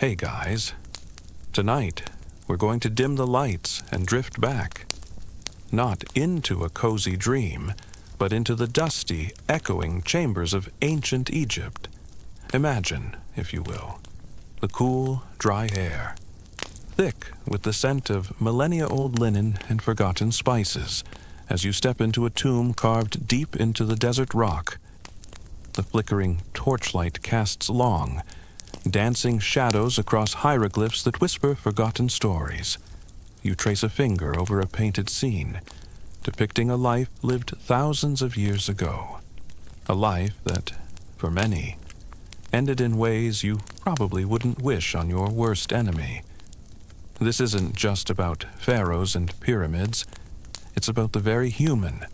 Hey guys, tonight we're going to dim the lights and drift back, not into a cozy dream, but into the dusty, echoing chambers of ancient Egypt. Imagine, if you will, the cool, dry air, thick with the scent of millennia-old linen and forgotten spices, as you step into a tomb carved deep into the desert rock. The flickering torchlight casts long, dancing shadows across hieroglyphs that whisper forgotten stories. You trace a finger over a painted scene, depicting a life lived thousands of years ago. A life that, for many, ended in ways you probably wouldn't wish on your worst enemy. This isn't just about pharaohs and pyramids. It's about the very human,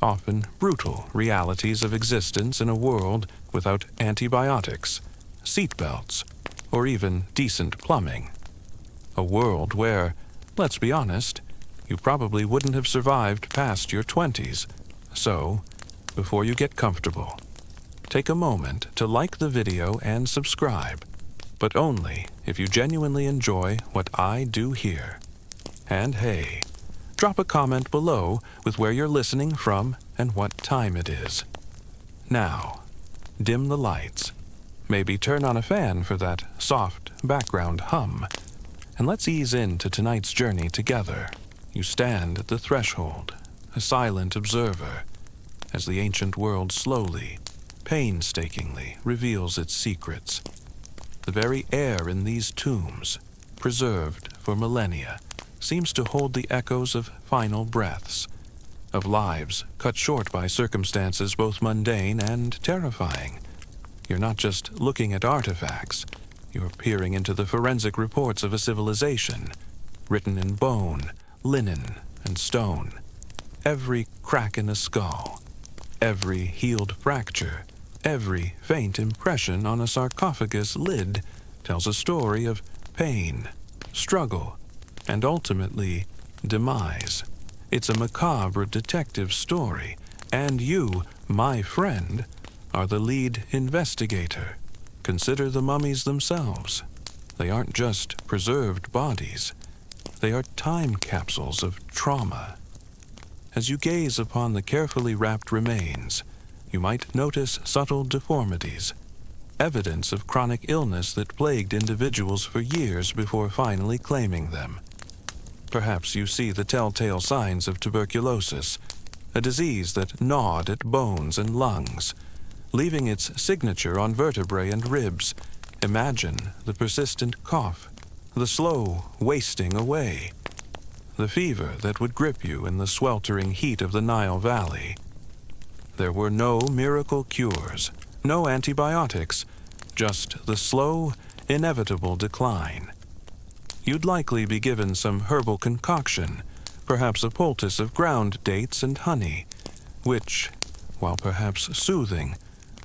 often brutal realities of existence in a world without antibiotics, seatbelts, or even decent plumbing. A world where, let's be honest, you probably wouldn't have survived past your 20s. So, before you get comfortable, take a moment to like the video and subscribe, but only if you genuinely enjoy what I do here. And hey, drop a comment below with where you're listening from and what time it is. Now, dim the lights. Maybe turn on a fan for that soft background hum. And let's ease into tonight's journey together. You stand at the threshold, a silent observer, as the ancient world slowly, painstakingly reveals its secrets. The very air in these tombs, preserved for millennia, seems to hold the echoes of final breaths, of lives cut short by circumstances both mundane and terrifying. You're not just looking at artifacts, you're peering into the forensic reports of a civilization, written in bone, linen, and stone. Every crack in a skull, every healed fracture, every faint impression on a sarcophagus lid tells a story of pain, struggle, and ultimately, demise. It's a macabre detective story, and you, my friend, are the lead investigator. Consider the mummies themselves. They aren't just preserved bodies. They are time capsules of trauma. As you gaze upon the carefully wrapped remains, you might notice subtle deformities, evidence of chronic illness that plagued individuals for years before finally claiming them. Perhaps you see the telltale signs of tuberculosis, a disease that gnawed at bones and lungs, leaving its signature on vertebrae and ribs. Imagine the persistent cough, the slow wasting away, the fever that would grip you in the sweltering heat of the Nile Valley. There were no miracle cures, no antibiotics, just the slow, inevitable decline. You'd likely be given some herbal concoction, perhaps a poultice of ground dates and honey, which, while perhaps soothing,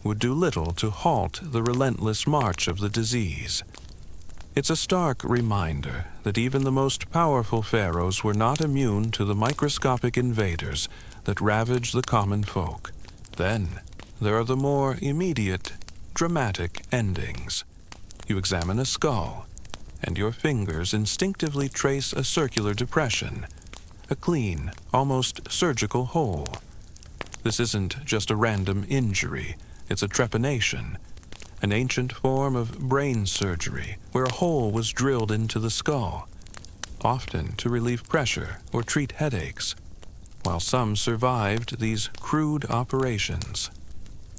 would do little to halt the relentless march of the disease. It's a stark reminder that even the most powerful pharaohs were not immune to the microscopic invaders that ravage the common folk. Then, there are the more immediate, dramatic endings. You examine a skull, and your fingers instinctively trace a circular depression, a clean, almost surgical hole. This isn't just a random injury. It's a trepanation, an ancient form of brain surgery where a hole was drilled into the skull, often to relieve pressure or treat headaches. While some survived these crude operations,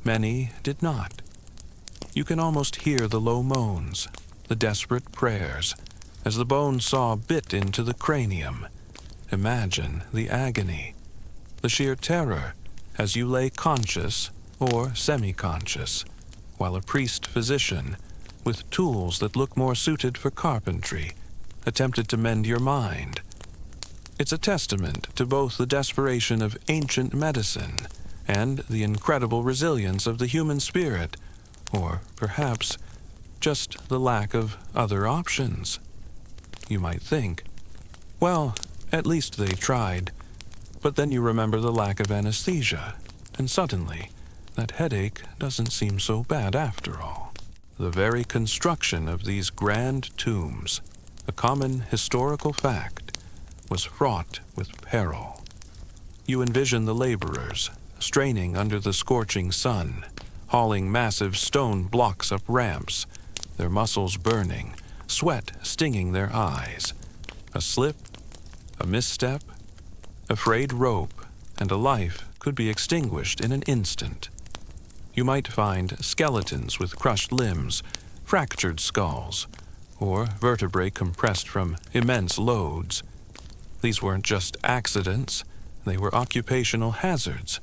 many did not. You can almost hear the low moans, the desperate prayers, as the bone saw bit into the cranium. Imagine the agony, the sheer terror as you lay conscious or semi-conscious, while a priest-physician, with tools that look more suited for carpentry, attempted to mend your mind. It's a testament to both the desperation of ancient medicine and the incredible resilience of the human spirit, or perhaps just the lack of other options. You might think, well, at least they tried, but then you remember the lack of anesthesia, and suddenly, that headache doesn't seem so bad after all. the very construction of these grand tombs, a common historical fact, was fraught with peril. You envision the laborers, straining under the scorching sun, hauling massive stone blocks up ramps, their muscles burning, sweat stinging their eyes. A slip, a misstep, a frayed rope, and a life could be extinguished in an instant. You might find skeletons with crushed limbs, fractured skulls, or vertebrae compressed from immense loads. These weren't just accidents, they were occupational hazards,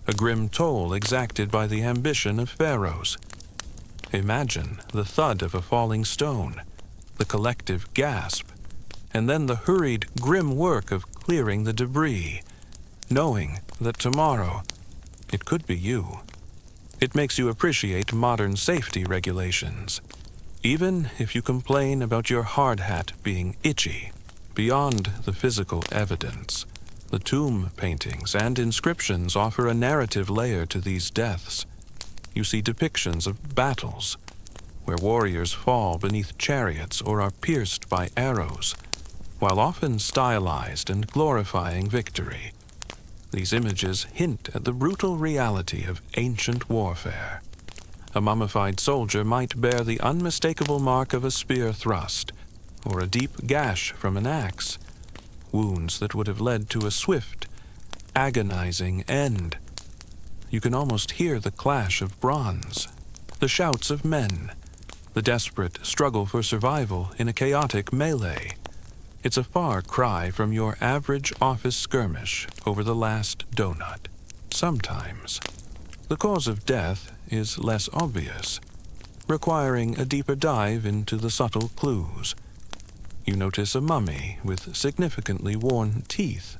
a grim toll exacted by the ambition of pharaohs. Imagine the thud of a falling stone, the collective gasp, and then the hurried, grim work of clearing the debris, knowing that tomorrow it could be you. It makes you appreciate modern safety regulations, even if you complain about your hard hat being itchy. Beyond the physical evidence, the tomb paintings and inscriptions offer a narrative layer to these deaths. You see depictions of battles, where warriors fall beneath chariots or are pierced by arrows, while often stylized and glorifying victory. These images hint at the brutal reality of ancient warfare. A mummified soldier might bear the unmistakable mark of a spear thrust, or a deep gash from an axe, wounds that would have led to a swift, agonizing end. You can almost hear the clash of bronze, the shouts of men, the desperate struggle for survival in a chaotic melee. It's a far cry from your average office skirmish over the last donut. Sometimes, the cause of death is less obvious, requiring a deeper dive into the subtle clues. You notice a mummy with significantly worn teeth,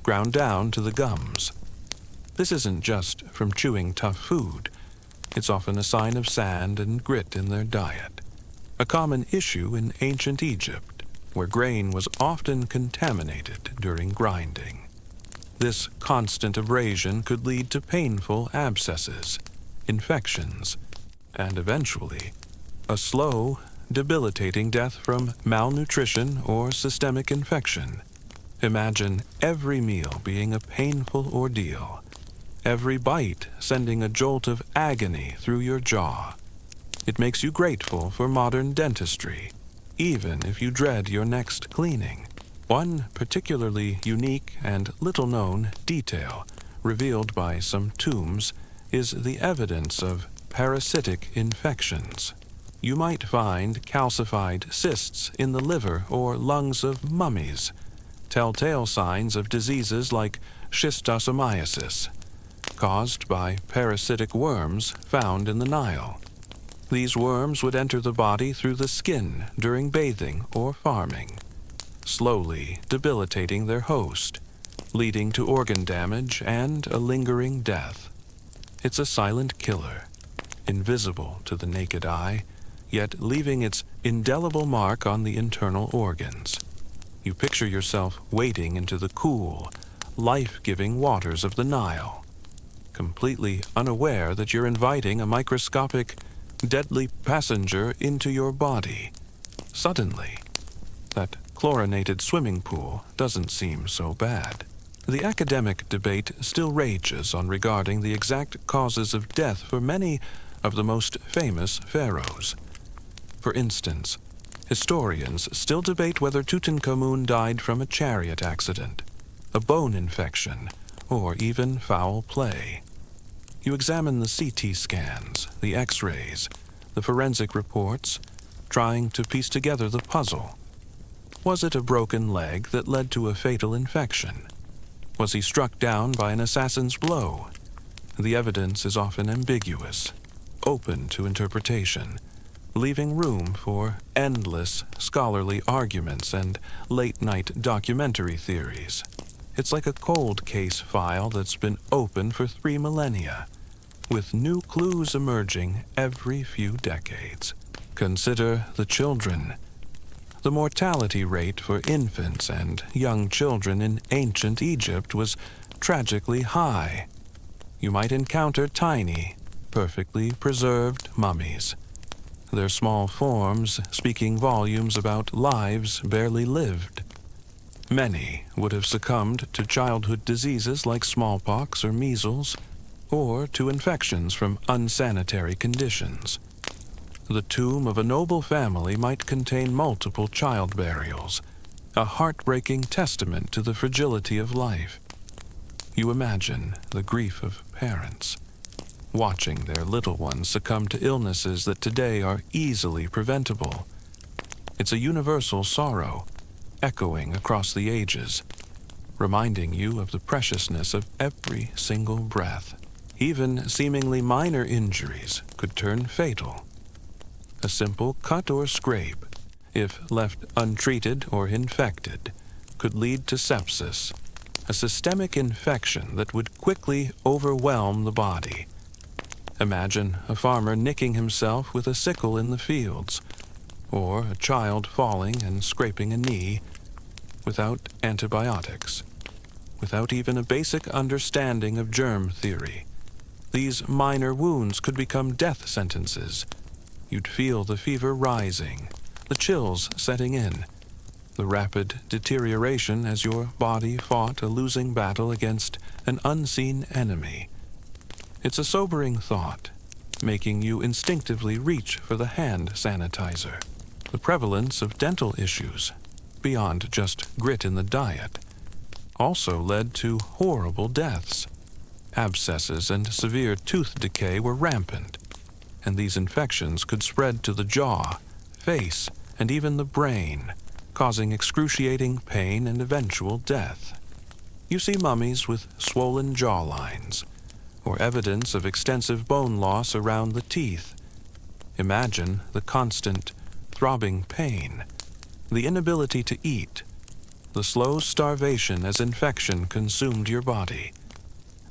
ground down to the gums. This isn't just from chewing tough food. It's often a sign of sand and grit in their diet, a common issue in ancient Egypt, where grain was often contaminated during grinding. This constant abrasion could lead to painful abscesses, infections, and eventually, a slow, debilitating death from malnutrition or systemic infection. Imagine every meal being a painful ordeal, every bite sending a jolt of agony through your jaw. It makes you grateful for modern dentistry, even if you dread your next cleaning. One particularly unique and little-known detail revealed by some tombs is the evidence of parasitic infections. You might find calcified cysts in the liver or lungs of mummies, telltale signs of diseases like schistosomiasis, caused by parasitic worms found in the Nile. These worms would enter the body through the skin during bathing or farming, slowly debilitating their host, leading to organ damage and a lingering death. It's a silent killer, invisible to the naked eye, yet leaving its indelible mark on the internal organs. You picture yourself wading into the cool, life-giving waters of the Nile, completely unaware that you're inviting a microscopic, deadly passenger into your body. Suddenly, that chlorinated swimming pool doesn't seem so bad. The academic debate still rages on regarding the exact causes of death for many of the most famous pharaohs. For instance, historians still debate whether Tutankhamun died from a chariot accident, a bone infection, or even foul play. You examine the CT scans, the X-rays, the forensic reports, trying to piece together the puzzle. Was it a broken leg that led to a fatal infection? Was he struck down by an assassin's blow? The evidence is often ambiguous, open to interpretation, leaving room for endless scholarly arguments and late-night documentary theories. It's like a cold case file that's been open for 3 millennia, with new clues emerging every few decades. Consider the children. The mortality rate for infants and young children in ancient Egypt was tragically high. You might encounter tiny, perfectly preserved mummies. their small forms speaking volumes about lives barely lived. Many would have succumbed to childhood diseases like smallpox or measles, or to infections from unsanitary conditions. The tomb of a noble family might contain multiple child burials, a heartbreaking testament to the fragility of life. You imagine the grief of parents, watching their little ones succumb to illnesses that today are easily preventable. It's a universal sorrow, echoing across the ages, reminding you of the preciousness of every single breath. Even seemingly minor injuries could turn fatal. A simple cut or scrape, if left untreated or infected, could lead to sepsis, a systemic infection that would quickly overwhelm the body. Imagine a farmer nicking himself with a sickle in the fields, or a child falling and scraping a knee, without antibiotics, without even a basic understanding of germ theory. These minor wounds could become death sentences. You'd feel the fever rising, the chills setting in, the rapid deterioration as your body fought a losing battle against an unseen enemy. It's a sobering thought, making you instinctively reach for the hand sanitizer. The prevalence of dental issues, beyond just grit in the diet, also led to horrible deaths. Abscesses and severe tooth decay were rampant, and these infections could spread to the jaw, face, and even the brain, causing excruciating pain and eventual death. You see mummies with swollen jawlines, or evidence of extensive bone loss around the teeth. Imagine the constant, throbbing pain, the inability to eat, the slow starvation as infection consumed your body.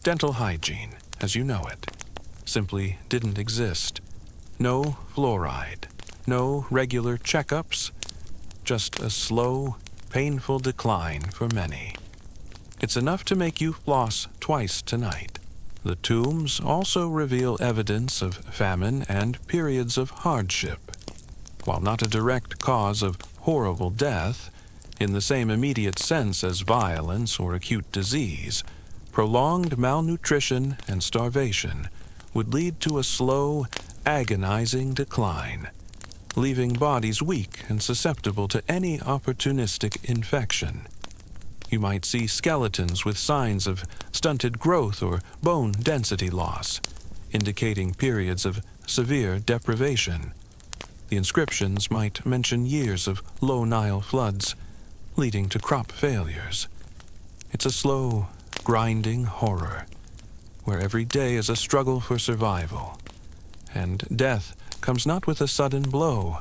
Dental hygiene, as you know it, simply didn't exist. No fluoride, no regular checkups, just a slow, painful decline for many. It's enough to make you floss twice tonight. The tombs also reveal evidence of famine and periods of hardship. While not a direct cause of horrible death, in the same immediate sense as violence or acute disease, prolonged malnutrition and starvation would lead to a slow, agonizing decline, leaving bodies weak and susceptible to any opportunistic infection. You might see skeletons with signs of stunted growth or bone density loss, indicating periods of severe deprivation. The inscriptions might mention years of low Nile floods, leading to crop failures. It's a slow, grinding horror, where every day is a struggle for survival, and death comes not with a sudden blow,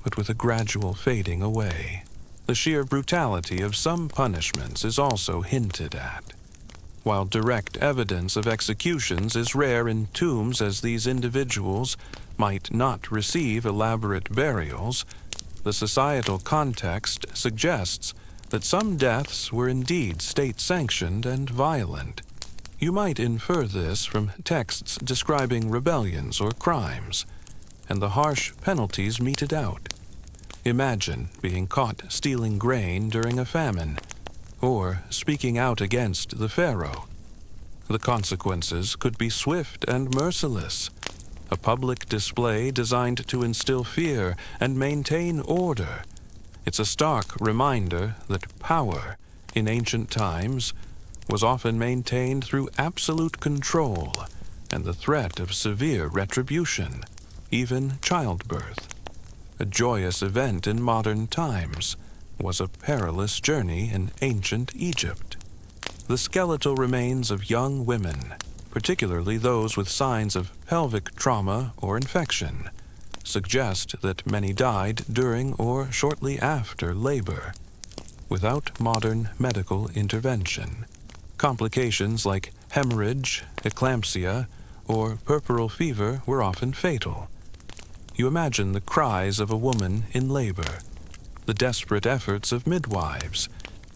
but with a gradual fading away. The sheer brutality of some punishments is also hinted at. While direct evidence of executions is rare in tombs, as these individuals might not receive elaborate burials, the societal context suggests that some deaths were indeed state-sanctioned and violent. You might infer this from texts describing rebellions or crimes, and the harsh penalties meted out. Imagine being caught stealing grain during a famine, or speaking out against the pharaoh. The consequences could be swift and merciless, a public display designed to instill fear and maintain order. It's a stark reminder that power, in ancient times, was often maintained through absolute control and the threat of severe retribution, even childbirth. A joyous event in modern times was a perilous journey in ancient Egypt. The skeletal remains of young women, particularly those with signs of pelvic trauma or infection, suggest that many died during or shortly after labor, without modern medical intervention. Complications like hemorrhage, eclampsia, or puerperal fever were often fatal. You imagine the cries of a woman in labor, the desperate efforts of midwives,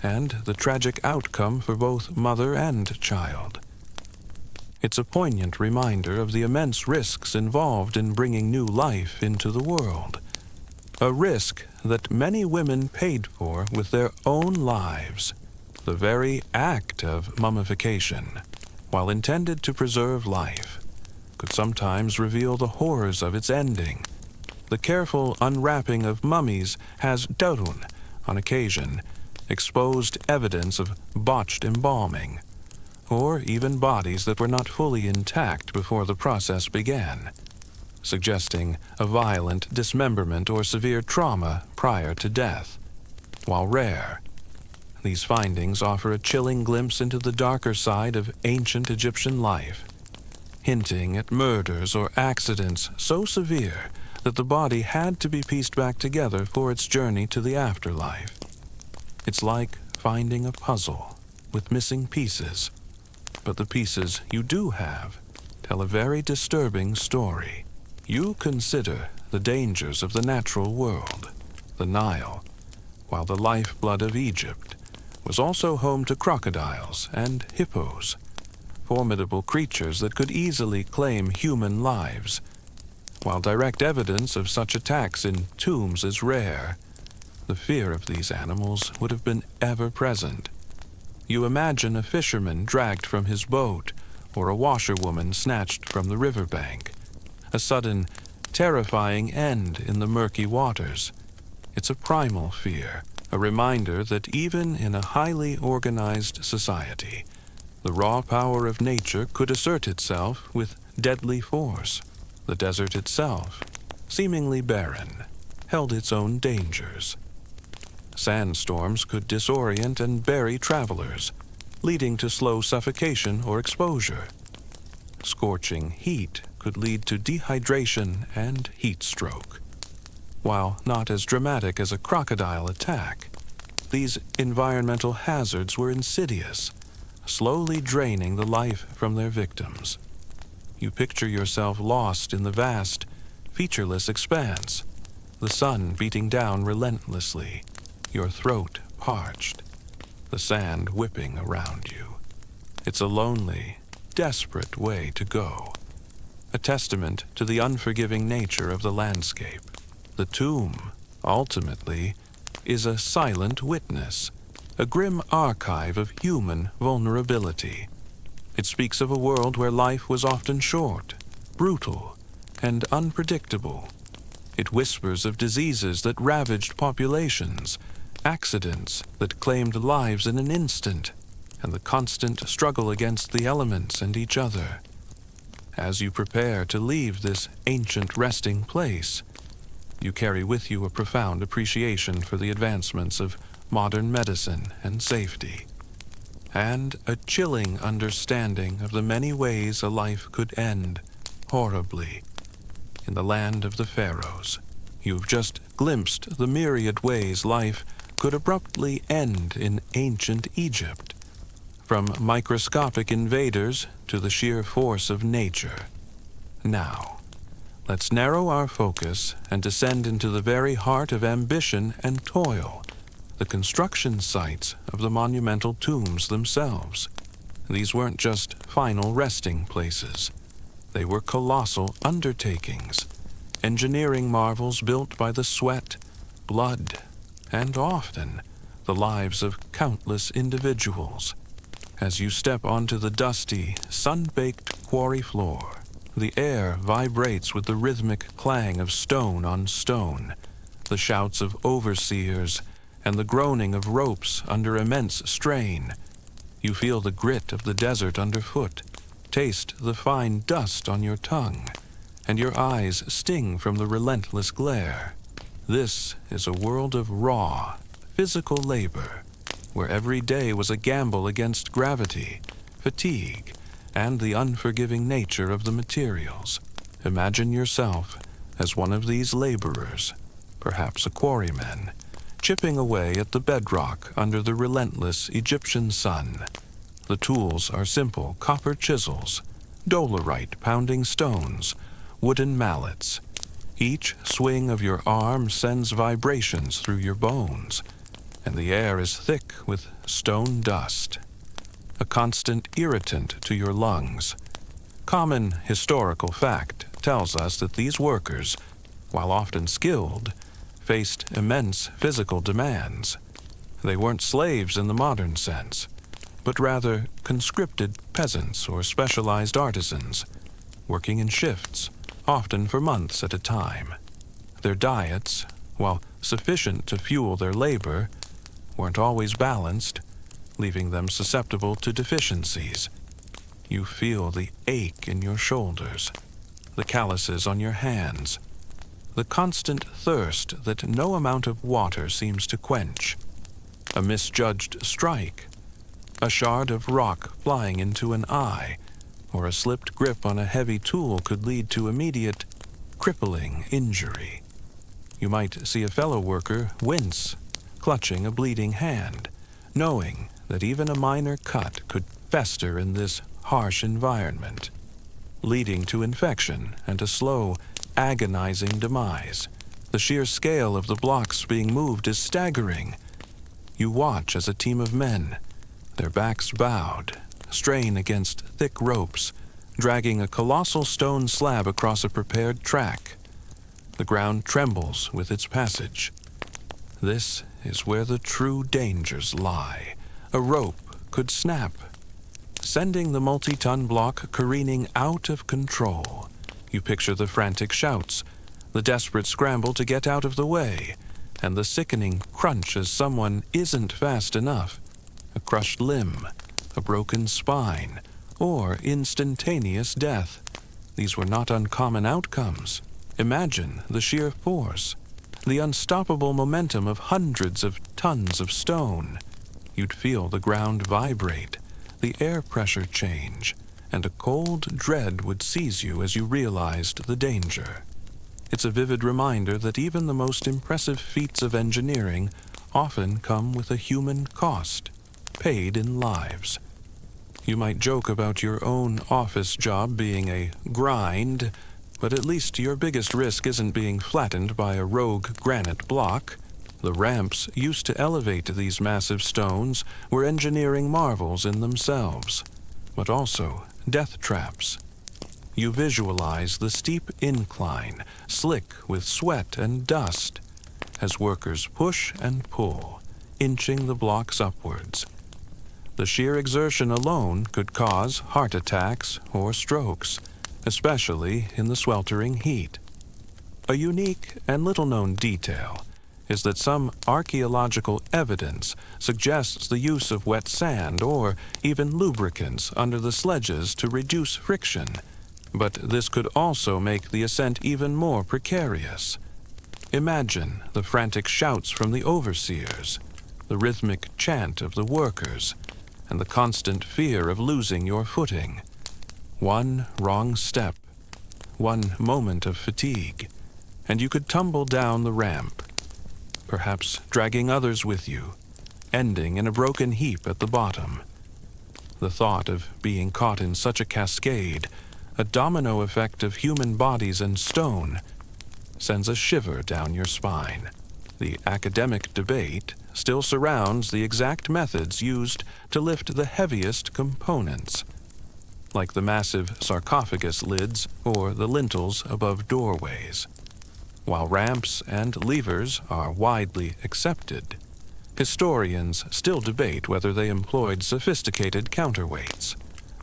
and the tragic outcome for both mother and child. It's a poignant reminder of the immense risks involved in bringing new life into the world. A risk that many women paid for with their own lives. The very act of mummification, while intended to preserve life, could sometimes reveal the horrors of its ending. The careful unwrapping of mummies has, doubtless, on occasion, exposed evidence of botched embalming, or even bodies that were not fully intact before the process began, suggesting a violent dismemberment or severe trauma prior to death. While rare, these findings offer a chilling glimpse into the darker side of ancient Egyptian life, hinting at murders or accidents so severe that the body had to be pieced back together for its journey to the afterlife. It's like finding a puzzle with missing pieces, but the pieces you do have tell a very disturbing story. You consider the dangers of the natural world, the Nile, while the lifeblood of Egypt was also home to crocodiles and hippos, formidable creatures that could easily claim human lives. While direct evidence of such attacks in tombs is rare, the fear of these animals would have been ever present. You imagine a fisherman dragged from his boat, or a washerwoman snatched from the riverbank. A sudden, terrifying end in the murky waters. It's a primal fear, a reminder that even in a highly organized society, the raw power of nature could assert itself with deadly force. The desert itself, seemingly barren, held its own dangers. Sandstorms could disorient and bury travelers, leading to slow suffocation or exposure. Scorching heat could lead to dehydration and heat stroke. While not as dramatic as a crocodile attack, these environmental hazards were insidious, slowly draining the life from their victims. You picture yourself lost in the vast, featureless expanse, the sun beating down relentlessly, your throat parched, the sand whipping around you. It's a lonely, desperate way to go, a testament to the unforgiving nature of the landscape. The tomb, ultimately, is a silent witness, a grim archive of human vulnerability. It speaks of a world where life was often short, brutal, and unpredictable. It whispers of diseases that ravaged populations, accidents that claimed lives in an instant, and the constant struggle against the elements and each other. As you prepare to leave this ancient resting place, you carry with you a profound appreciation for the advancements of modern medicine and safety, and a chilling understanding of the many ways a life could end horribly. In the land of the pharaohs, you've just glimpsed the myriad ways life could abruptly end in ancient Egypt, from microscopic invaders to the sheer force of nature. Now, let's narrow our focus and descend into the very heart of ambition and toil, the construction sites of the monumental tombs themselves. These weren't just final resting places. They were colossal undertakings, engineering marvels built by the sweat, blood, and often the lives of countless individuals. As you step onto the dusty, sun-baked quarry floor, the air vibrates with the rhythmic clang of stone on stone, the shouts of overseers, and the groaning of ropes under immense strain. You feel the grit of the desert underfoot, taste the fine dust on your tongue, and your eyes sting from the relentless glare. This is a world of raw, physical labor, where every day was a gamble against gravity, fatigue, and the unforgiving nature of the materials. Imagine yourself as one of these laborers, perhaps a quarryman, chipping away at the bedrock under the relentless Egyptian sun. The tools are simple copper chisels, dolerite pounding stones, wooden mallets. Each swing of your arm sends vibrations through your bones, and the air is thick with stone dust, a constant irritant to your lungs. Common historical fact tells us that these workers, while often skilled, faced immense physical demands. They weren't slaves in the modern sense, but rather conscripted peasants or specialized artisans, working in shifts, often for months at a time. Their diets, while sufficient to fuel their labor, weren't always balanced, leaving them susceptible to deficiencies. You feel the ache in your shoulders, the calluses on your hands, the constant thirst that no amount of water seems to quench. A misjudged strike, a shard of rock flying into an eye, or a slipped grip on a heavy tool could lead to immediate, crippling injury. You might see a fellow worker wince, clutching a bleeding hand, knowing that even a minor cut could fester in this harsh environment, leading to infection and a slow, agonizing demise. The sheer scale of the blocks being moved is staggering. You watch as a team of men, their backs bowed, strain against thick ropes, dragging a colossal stone slab across a prepared track. The ground trembles with its passage. This is where the true dangers lie. A rope could snap, sending the multi-ton block careening out of control. You picture the frantic shouts, the desperate scramble to get out of the way, and the sickening crunch as someone isn't fast enough. A crushed limb, a broken spine, or instantaneous death. These were not uncommon outcomes. Imagine the sheer force, the unstoppable momentum of hundreds of tons of stone. You'd feel the ground vibrate, the air pressure change, and a cold dread would seize you as you realized the danger. It's a vivid reminder that even the most impressive feats of engineering often come with a human cost, paid in lives. You might joke about your own office job being a grind, but at least your biggest risk isn't being flattened by a rogue granite block. The ramps used to elevate these massive stones were engineering marvels in themselves, but also death traps. You visualize the steep incline, slick with sweat and dust, as workers push and pull, inching the blocks upwards. The sheer exertion alone could cause heart attacks or strokes, especially in the sweltering heat. A unique and little-known detail is that some archaeological evidence suggests the use of wet sand or even lubricants under the sledges to reduce friction, but this could also make the ascent even more precarious. Imagine the frantic shouts from the overseers, the rhythmic chant of the workers, and the constant fear of losing your footing. One wrong step, one moment of fatigue, and you could tumble down the ramp, perhaps dragging others with you, ending in a broken heap at the bottom. The thought of being caught in such a cascade, a domino effect of human bodies and stone, sends a shiver down your spine. The academic debate still surrounds the exact methods used to lift the heaviest components, like the massive sarcophagus lids or the lintels above doorways. While ramps and levers are widely accepted, historians still debate whether they employed sophisticated counterweights,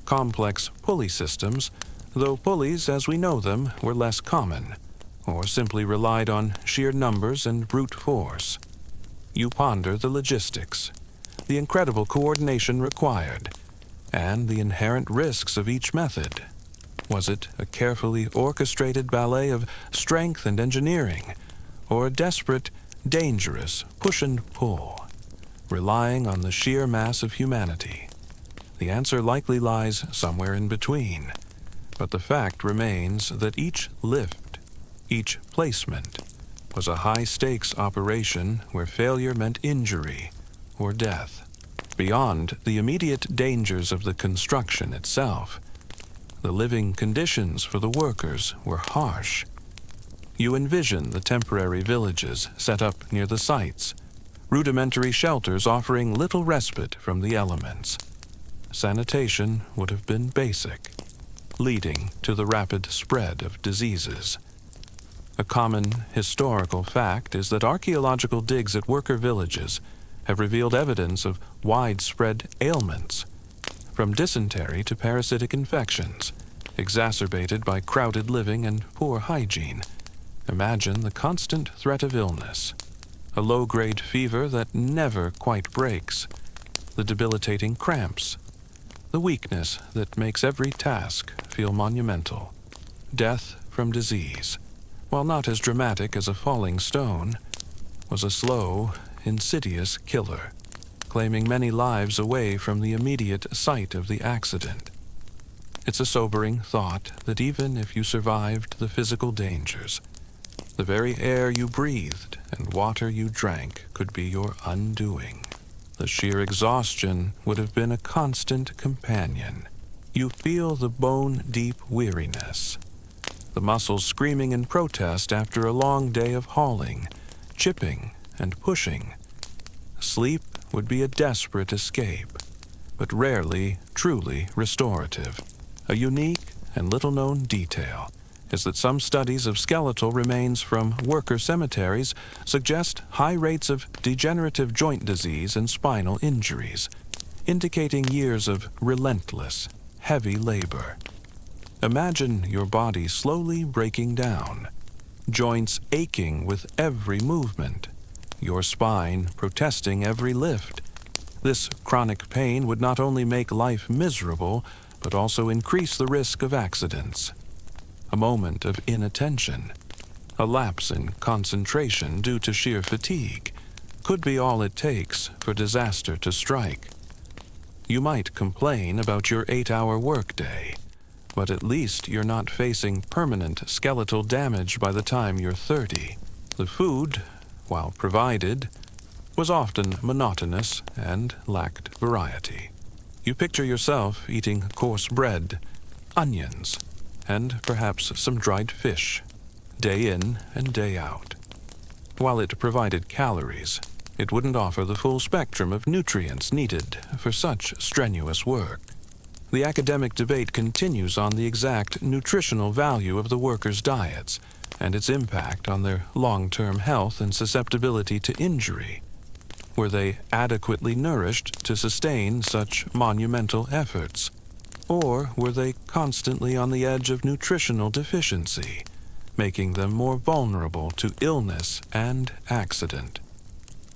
complex pulley systems, though pulleys as we know them were less common, or simply relied on sheer numbers and brute force. You ponder the logistics, the incredible coordination required, and the inherent risks of each method. Was it a carefully orchestrated ballet of strength and engineering, or a desperate, dangerous push and pull, relying on the sheer mass of humanity? The answer likely lies somewhere in between, but the fact remains that each lift, each placement, was a high-stakes operation where failure meant injury or death. Beyond the immediate dangers of the construction itself, the living conditions for the workers were harsh. You envision the temporary villages set up near the sites, rudimentary shelters offering little respite from the elements. Sanitation would have been basic. leading to the rapid spread of diseases. A common historical fact is that archaeological digs at worker villages have revealed evidence of widespread ailments, from dysentery to parasitic infections, exacerbated by crowded living and poor hygiene. Imagine the constant threat of illness, a low-grade fever that never quite breaks, the debilitating cramps, the weakness that makes every task feel monumental. Death from disease, while not as dramatic as a falling stone, was a slow, insidious killer, claiming many lives away from the immediate site of the accident. It's a sobering thought that even if you survived the physical dangers, the very air you breathed and water you drank could be your undoing. The sheer exhaustion would have been a constant companion. You feel the bone-deep weariness, the muscles screaming in protest after a long day of hauling, chipping, and pushing. Sleep would be a desperate escape, but rarely truly restorative. A unique and little-known detail is that some studies of skeletal remains from worker cemeteries suggest high rates of degenerative joint disease and spinal injuries, indicating years of relentless, heavy labor. Imagine your body slowly breaking down, joints aching with every movement, your spine protesting every lift. This chronic pain would not only make life miserable, but also increase the risk of accidents. A moment of inattention, a lapse in concentration due to sheer fatigue, could be all it takes for disaster to strike. You might complain about your 8-hour workday, but at least you're not facing permanent skeletal damage by the time you're 30. The food, while provided, was often monotonous and lacked variety. You picture yourself eating coarse bread, onions, and perhaps some dried fish, day in and day out. While it provided calories, it wouldn't offer the full spectrum of nutrients needed for such strenuous work. The academic debate continues on the exact nutritional value of the workers' diets and its impact on their long-term health and susceptibility to injury. Were they adequately nourished to sustain such monumental efforts? Or were they constantly on the edge of nutritional deficiency, making them more vulnerable to illness and accident?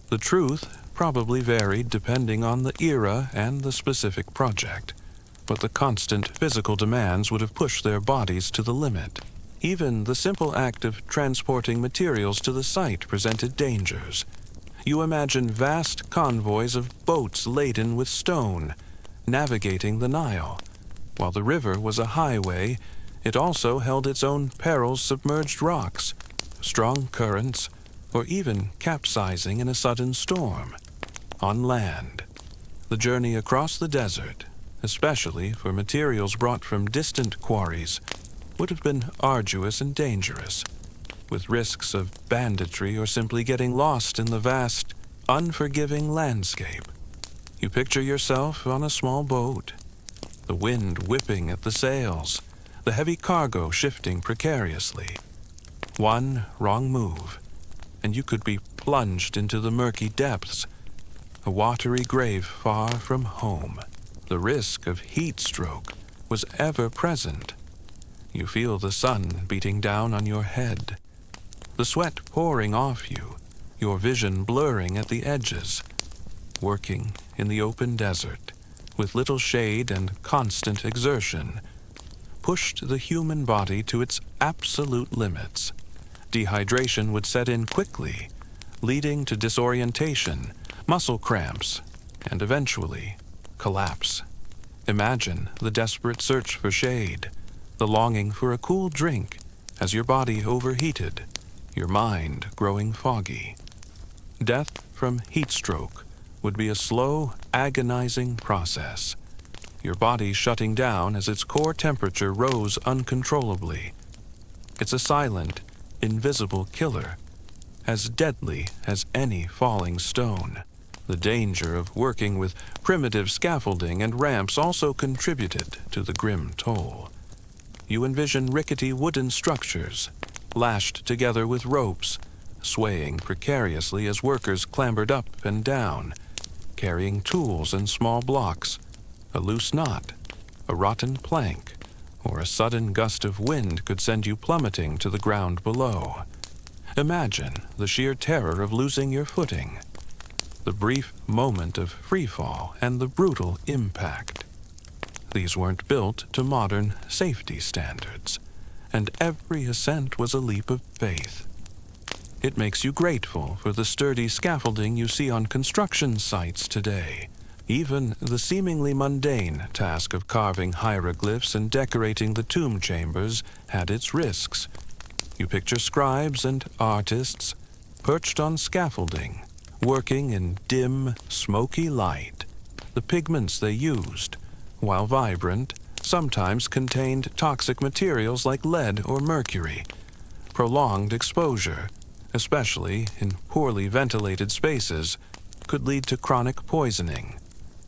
The truth probably varied depending on the era and the specific project, but the constant physical demands would have pushed their bodies to the limit. Even the simple act of transporting materials to the site presented dangers. You imagine vast convoys of boats laden with stone, navigating the Nile. While the river was a highway, it also held its own perils: submerged rocks, strong currents, or even capsizing in a sudden storm. On land, the journey across the desert, especially for materials brought from distant quarries, would have been arduous and dangerous, with risks of banditry or simply getting lost in the vast, unforgiving landscape. You picture yourself on a small boat, the wind whipping at the sails, the heavy cargo shifting precariously. One wrong move, and you could be plunged into the murky depths, a watery grave far from home. The risk of heat stroke was ever present. You feel the sun beating down on your head, the sweat pouring off you, your vision blurring at the edges. Working in the open desert, with little shade and constant exertion, pushed the human body to its absolute limits. Dehydration would set in quickly, leading to disorientation, muscle cramps, and eventually collapse. Imagine the desperate search for shade, the longing for a cool drink as your body overheated, your mind growing foggy. Death from heat stroke would be a slow, agonizing process, your body shutting down as its core temperature rose uncontrollably. It's a silent, invisible killer, as deadly as any falling stone. The danger of working with primitive scaffolding and ramps also contributed to the grim toll. you envision rickety wooden structures, lashed together with ropes, swaying precariously as workers clambered up and down, carrying tools and small blocks, a loose knot, a rotten plank, or a sudden gust of wind could send you plummeting to the ground below. Imagine the sheer terror of losing your footing, the brief moment of freefall, and the brutal impact. These weren't built to modern safety standards, and every ascent was a leap of faith. It makes you grateful for the sturdy scaffolding you see on construction sites today. Even the seemingly mundane task of carving hieroglyphs and decorating the tomb chambers had its risks. You picture scribes and artists perched on scaffolding, working in dim, smoky light. The pigments they used, while vibrant, sometimes contained toxic materials like lead or mercury. Prolonged exposure, especially in poorly ventilated spaces, could lead to chronic poisoning,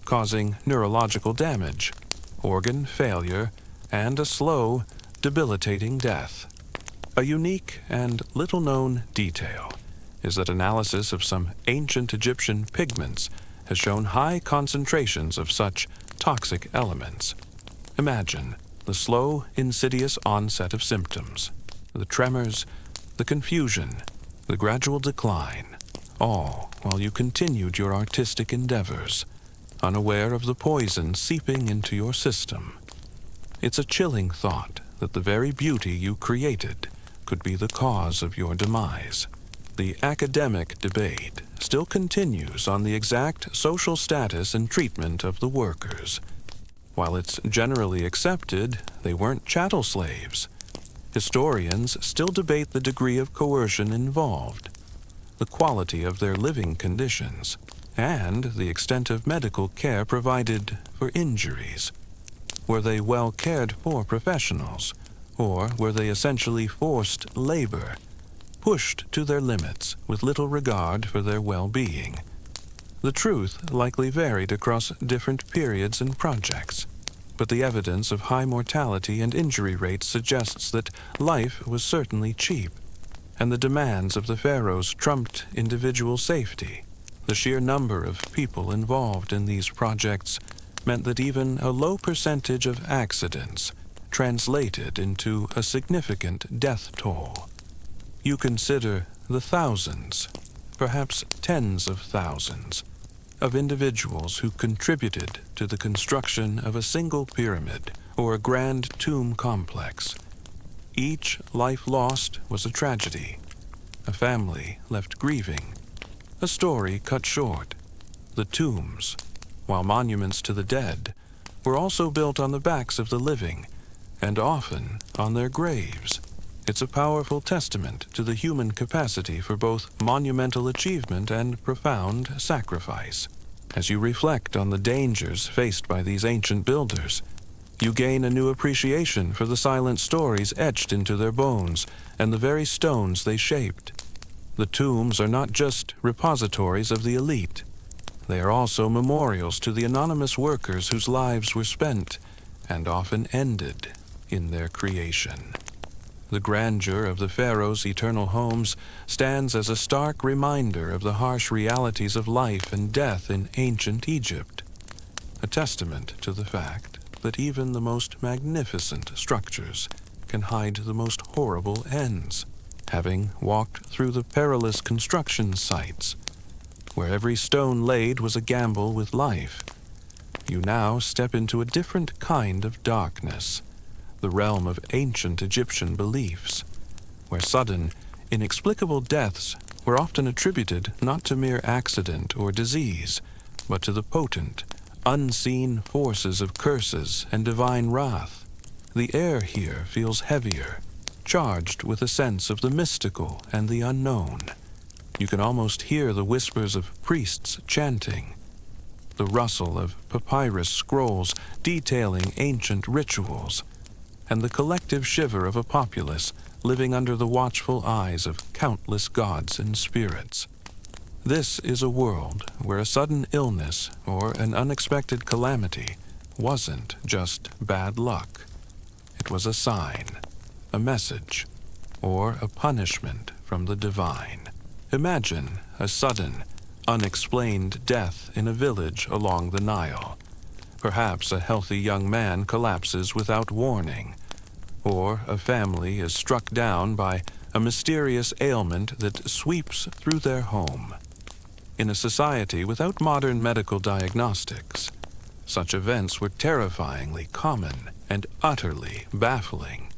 causing neurological damage, organ failure, and a slow, debilitating death. A unique and little-known detail is that analysis of some ancient Egyptian pigments has shown high concentrations of such toxic elements. Imagine the slow, insidious onset of symptoms, the tremors, the confusion, the gradual decline, all while you continued your artistic endeavors, unaware of the poison seeping into your system. It's a chilling thought that the very beauty you created could be the cause of your demise. The academic debate still continues on the exact social status and treatment of the workers. While it's generally accepted they weren't chattel slaves, historians still debate the degree of coercion involved, the quality of their living conditions, and the extent of medical care provided for injuries. Were they well cared for professionals, or were they essentially forced labor, pushed to their limits with little regard for their well-being? The truth likely varied across different periods and projects, but the evidence of high mortality and injury rates suggests that life was certainly cheap, and the demands of the pharaohs trumped individual safety. The sheer number of people involved in these projects meant that even a low percentage of accidents translated into a significant death toll. You consider the thousands, perhaps tens of thousands, of individuals who contributed to the construction of a single pyramid or a grand tomb complex. Each life lost was a tragedy, a family left grieving, a story cut short. The tombs, while monuments to the dead, were also built on the backs of the living, and often on their graves. It's a powerful testament to the human capacity for both monumental achievement and profound sacrifice. As you reflect on the dangers faced by these ancient builders, you gain a new appreciation for the silent stories etched into their bones and the very stones they shaped. The tombs are not just repositories of the elite. They are also memorials to the anonymous workers whose lives were spent, and often ended, in their creation. The grandeur of the pharaohs' eternal homes stands as a stark reminder of the harsh realities of life and death in ancient Egypt, a testament to the fact that even the most magnificent structures can hide the most horrible ends. Having walked through the perilous construction sites, where every stone laid was a gamble with life, you now step into a different kind of darkness, the realm of ancient Egyptian beliefs, where sudden, inexplicable deaths were often attributed not to mere accident or disease, but to the potent, unseen forces of curses and divine wrath. The air here feels heavier, charged with a sense of the mystical and the unknown. You can almost hear the whispers of priests chanting, the rustle of papyrus scrolls detailing ancient rituals, and the collective shiver of a populace living under the watchful eyes of countless gods and spirits. This is a world where a sudden illness or an unexpected calamity wasn't just bad luck. It was a sign, a message, or a punishment from the divine. Imagine a sudden, unexplained death in a village along the Nile. Perhaps a healthy young man collapses without warning, or a family is struck down by a mysterious ailment that sweeps through their home. In a society without modern medical diagnostics, such events were terrifyingly common and utterly baffling.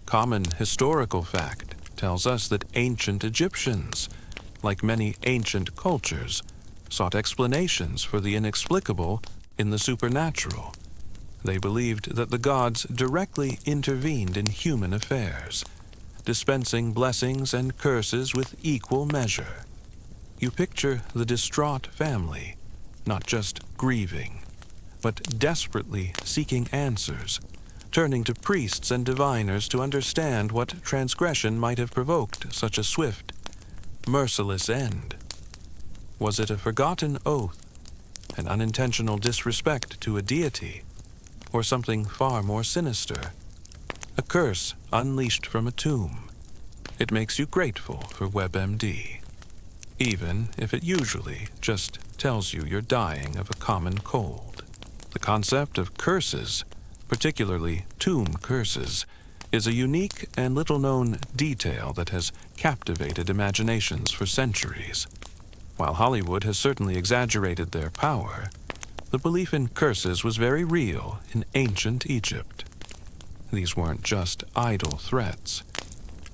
Common historical fact tells us that ancient Egyptians, like many ancient cultures, sought explanations for the inexplicable in the supernatural. They believed that the gods directly intervened in human affairs, dispensing blessings and curses with equal measure. You picture the distraught family, not just grieving, but desperately seeking answers, turning to priests and diviners to understand what transgression might have provoked such a swift, merciless end. Was it a forgotten oath, an unintentional disrespect to a deity, or something far more sinister? A curse unleashed from a tomb. It makes you grateful for WebMD, even if it usually just tells you you're dying of a common cold. The concept of curses, particularly tomb curses, is a unique and little-known detail that has captivated imaginations for centuries. While Hollywood has certainly exaggerated their power, the belief in curses was very real in ancient Egypt. These weren't just idle threats.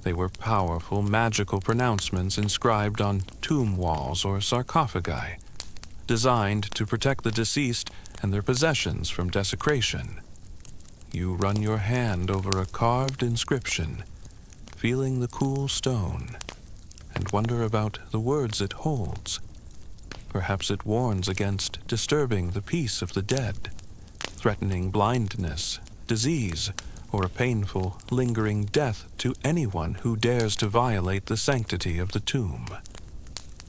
They were powerful magical pronouncements inscribed on tomb walls or sarcophagi, designed to protect the deceased and their possessions from desecration. You run your hand over a carved inscription, feeling the cool stone, and wonder about the words it holds. Perhaps it warns against disturbing the peace of the dead, threatening blindness, disease, or a painful, lingering death to anyone who dares to violate the sanctity of the tomb.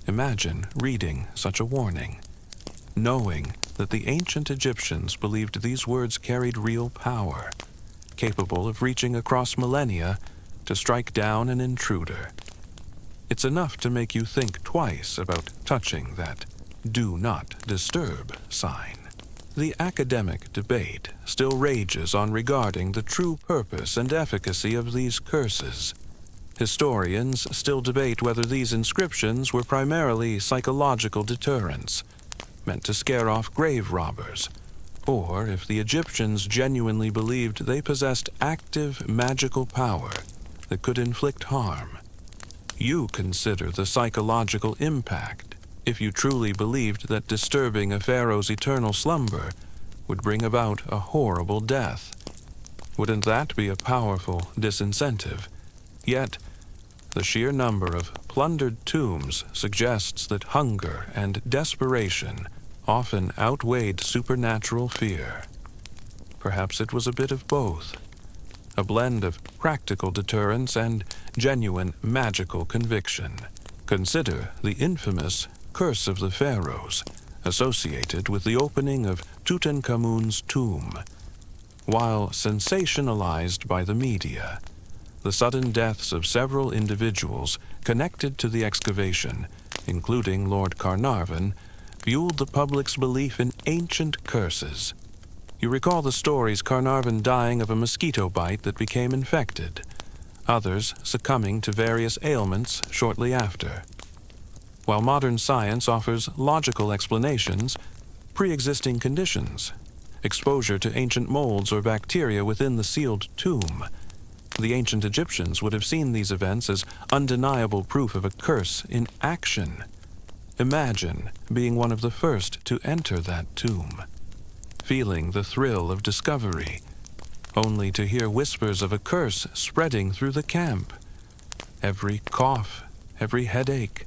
Imagine reading such a warning, knowing that the ancient Egyptians believed these words carried real power, capable of reaching across millennia to strike down an intruder. It's enough to make you think twice about touching that "do not disturb" sign. The academic debate still rages on regarding the true purpose and efficacy of these curses. Historians still debate whether these inscriptions were primarily psychological deterrents, meant to scare off grave robbers, or if the Egyptians genuinely believed they possessed active magical power that could inflict harm. You consider the psychological impact if you truly believed that disturbing a pharaoh's eternal slumber would bring about a horrible death. Wouldn't that be a powerful disincentive? Yet, the sheer number of plundered tombs suggests that hunger and desperation often outweighed supernatural fear. Perhaps it was a bit of both, a blend of practical deterrence and genuine magical conviction. Consider the infamous Curse of the Pharaohs, associated with the opening of Tutankhamun's tomb. While sensationalized by the media, the sudden deaths of several individuals connected to the excavation, including Lord Carnarvon, fueled the public's belief in ancient curses. You recall the stories Carnarvon dying of a mosquito bite that became infected, others succumbing to various ailments shortly after. While modern science offers logical explanations, pre-existing conditions, exposure to ancient molds or bacteria within the sealed tomb, the ancient Egyptians would have seen these events as undeniable proof of a curse in action. Imagine being one of the first to enter that tomb, feeling the thrill of discovery, only to hear whispers of a curse spreading through the camp. Every cough, every headache,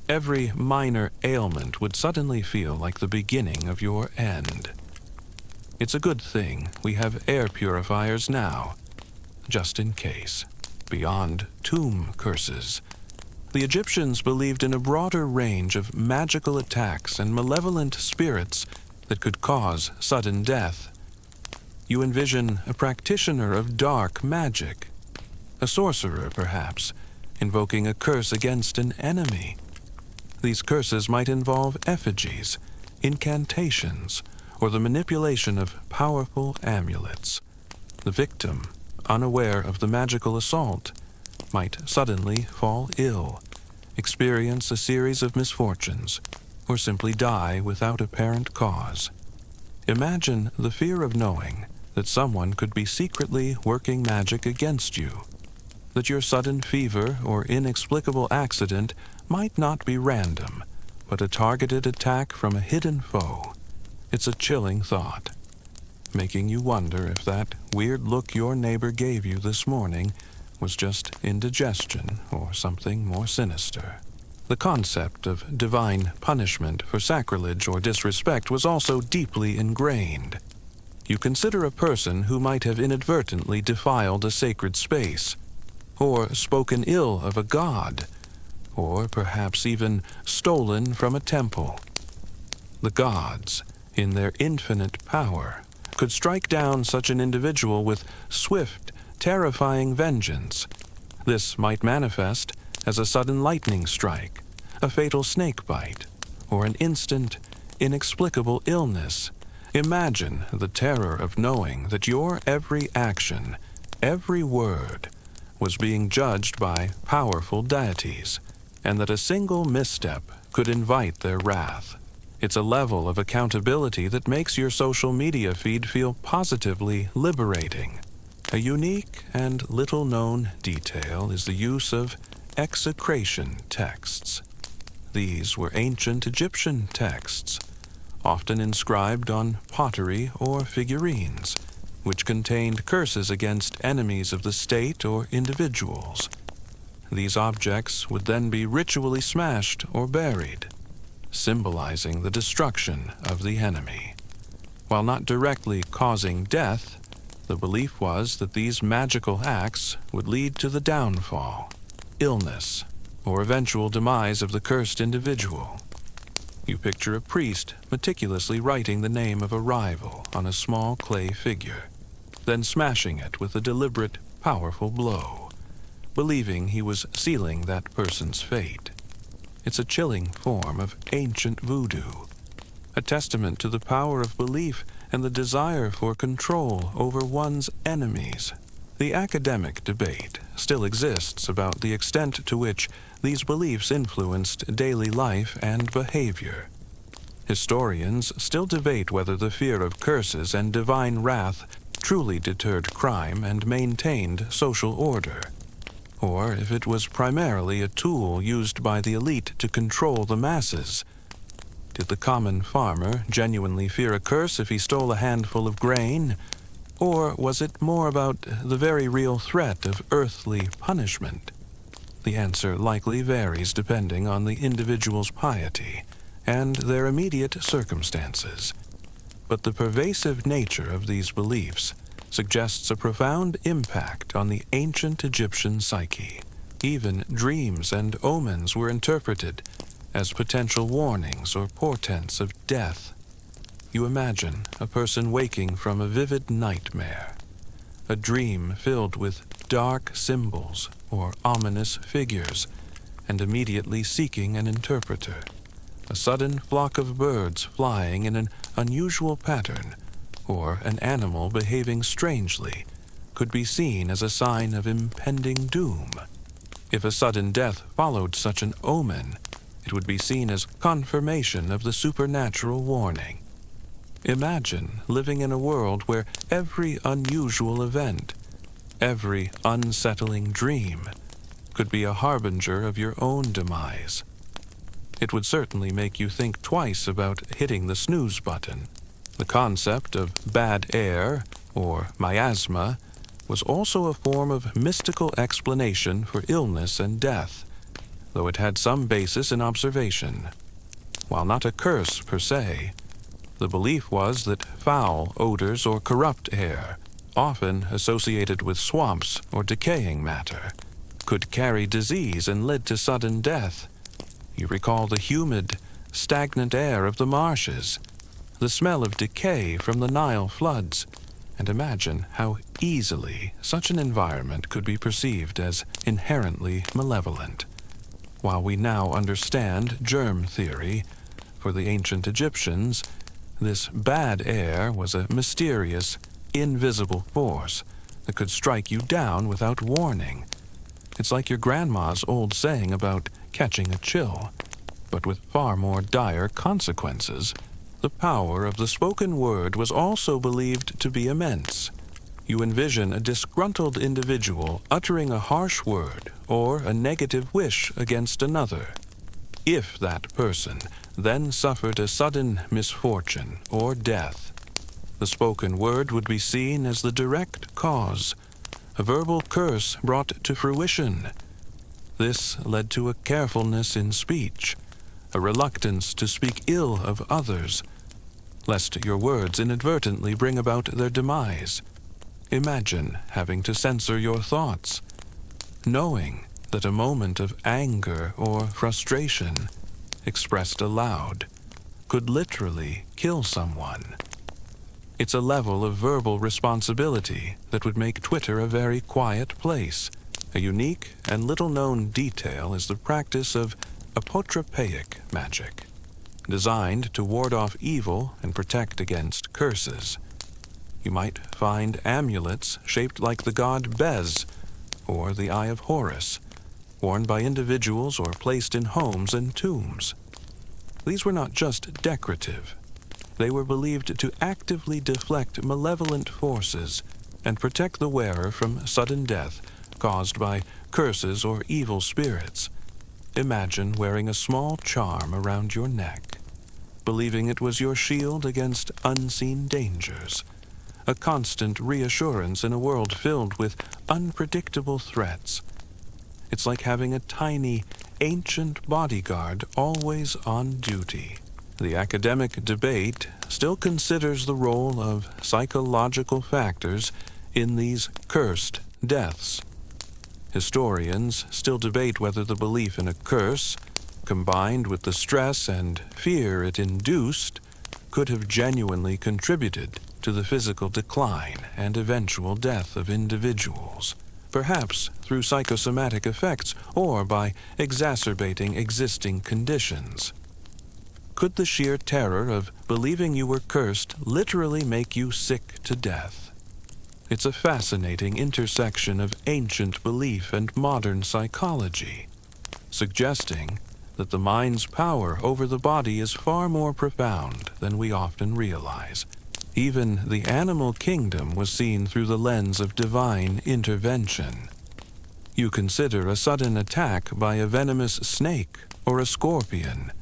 every minor ailment would suddenly feel like the beginning of your end. It's a good thing we have air purifiers now, just in case. Beyond tomb curses, the Egyptians believed in a broader range of magical attacks and malevolent spirits that could cause sudden death. You envision a practitioner of dark magic, a sorcerer perhaps, invoking a curse against an enemy. These curses might involve effigies, incantations, or the manipulation of powerful amulets. The victim, unaware of the magical assault, might suddenly fall ill, experience a series of misfortunes, or simply die without apparent cause. Imagine the fear of knowing that someone could be secretly working magic against you, that your sudden fever or inexplicable accident might not be random, but a targeted attack from a hidden foe. It's a chilling thought, making you wonder if that weird look your neighbor gave you this morning was just indigestion or something more sinister. The concept of divine punishment for sacrilege or disrespect was also deeply ingrained. You consider a person who might have inadvertently defiled a sacred space, or spoken ill of a god, or perhaps even stolen from a temple. The gods, in their infinite power, could strike down such an individual with swift, terrifying vengeance. This might manifest as a sudden lightning strike, a fatal snake bite, or an instant, inexplicable illness. Imagine the terror of knowing that your every action, every word, was being judged by powerful deities, and that a single misstep could invite their wrath. It's a level of accountability that makes your social media feed feel positively liberating. A unique and little-known detail is the use of execration texts. These were ancient Egyptian texts, often inscribed on pottery or figurines, which contained curses against enemies of the state or individuals. These objects would then be ritually smashed or buried, symbolizing the destruction of the enemy. While not directly causing death, the belief was that these magical acts would lead to the downfall, illness, or eventual demise of the cursed individual. You picture a priest meticulously writing the name of a rival on a small clay figure, then smashing it with a deliberate, powerful blow, believing he was sealing that person's fate. It's a chilling form of ancient voodoo, a testament to the power of belief and the desire for control over one's enemies. The academic debate still exists about the extent to which these beliefs influenced daily life and behavior. Historians still debate whether the fear of curses and divine wrath truly deterred crime and maintained social order, or if it was primarily a tool used by the elite to control the masses. Did the common farmer genuinely fear a curse if he stole a handful of grain? Or was it more about the very real threat of earthly punishment? The answer likely varies depending on the individual's piety and their immediate circumstances. But the pervasive nature of these beliefs suggests a profound impact on the ancient Egyptian psyche. Even dreams and omens were interpreted as potential warnings or portents of death. You imagine a person waking from a vivid nightmare, a dream filled with dark symbols or ominous figures, and immediately seeking an interpreter. A sudden flock of birds flying in an unusual pattern, or an animal behaving strangely, could be seen as a sign of impending doom. If a sudden death followed such an omen, it would be seen as confirmation of the supernatural warning. Imagine living in a world where every unusual event, every unsettling dream, could be a harbinger of your own demise. It would certainly make you think twice about hitting the snooze button. The concept of bad air, or miasma, was also a form of mystical explanation for illness and death, though it had some basis in observation. While not a curse per se, the belief was that foul odors or corrupt air, often associated with swamps or decaying matter, could carry disease and lead to sudden death. You recall the humid, stagnant air of the marshes, the smell of decay from the Nile floods, and imagine how easily such an environment could be perceived as inherently malevolent. While we now understand germ theory, for the ancient Egyptians, this bad air was a mysterious, invisible force that could strike you down without warning. It's like your grandma's old saying about catching a chill, but with far more dire consequences. The power of the spoken word was also believed to be immense. You envision a disgruntled individual uttering a harsh word or a negative wish against another. If that person then suffered a sudden misfortune or death, the spoken word would be seen as the direct cause, a verbal curse brought to fruition. This led to a carefulness in speech, a reluctance to speak ill of others, lest your words inadvertently bring about their demise. Imagine having to censor your thoughts, knowing that a moment of anger or frustration, expressed aloud, could literally kill someone. It's a level of verbal responsibility that would make Twitter a very quiet place. A unique and little-known detail is the practice of apotropaic magic, designed to ward off evil and protect against curses. You might find amulets shaped like the god Bez or the Eye of Horus, worn by individuals or placed in homes and tombs. These were not just decorative. They were believed to actively deflect malevolent forces and protect the wearer from sudden death caused by curses or evil spirits. Imagine wearing a small charm around your neck, believing it was your shield against unseen dangers, a constant reassurance in a world filled with unpredictable threats. It's like having a tiny, ancient bodyguard always on duty. The academic debate still considers the role of psychological factors in these cursed deaths. Historians still debate whether the belief in a curse, combined with the stress and fear it induced, could have genuinely contributed to the physical decline and eventual death of individuals, perhaps through psychosomatic effects or by exacerbating existing conditions. Could the sheer terror of believing you were cursed literally make you sick to death? It's a fascinating intersection of ancient belief and modern psychology, suggesting that the mind's power over the body is far more profound than we often realize. Even the animal kingdom was seen through the lens of divine intervention. You consider a sudden attack by a venomous snake or a scorpion.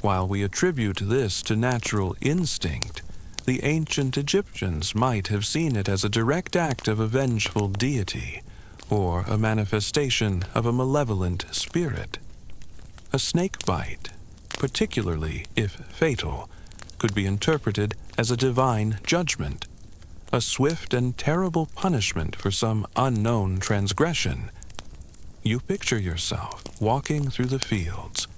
While we attribute this to natural instinct, the ancient Egyptians might have seen it as a direct act of a vengeful deity or a manifestation of a malevolent spirit. A snake bite, particularly if fatal, could be interpreted as a divine judgment, a swift and terrible punishment for some unknown transgression. You picture yourself walking through the fields,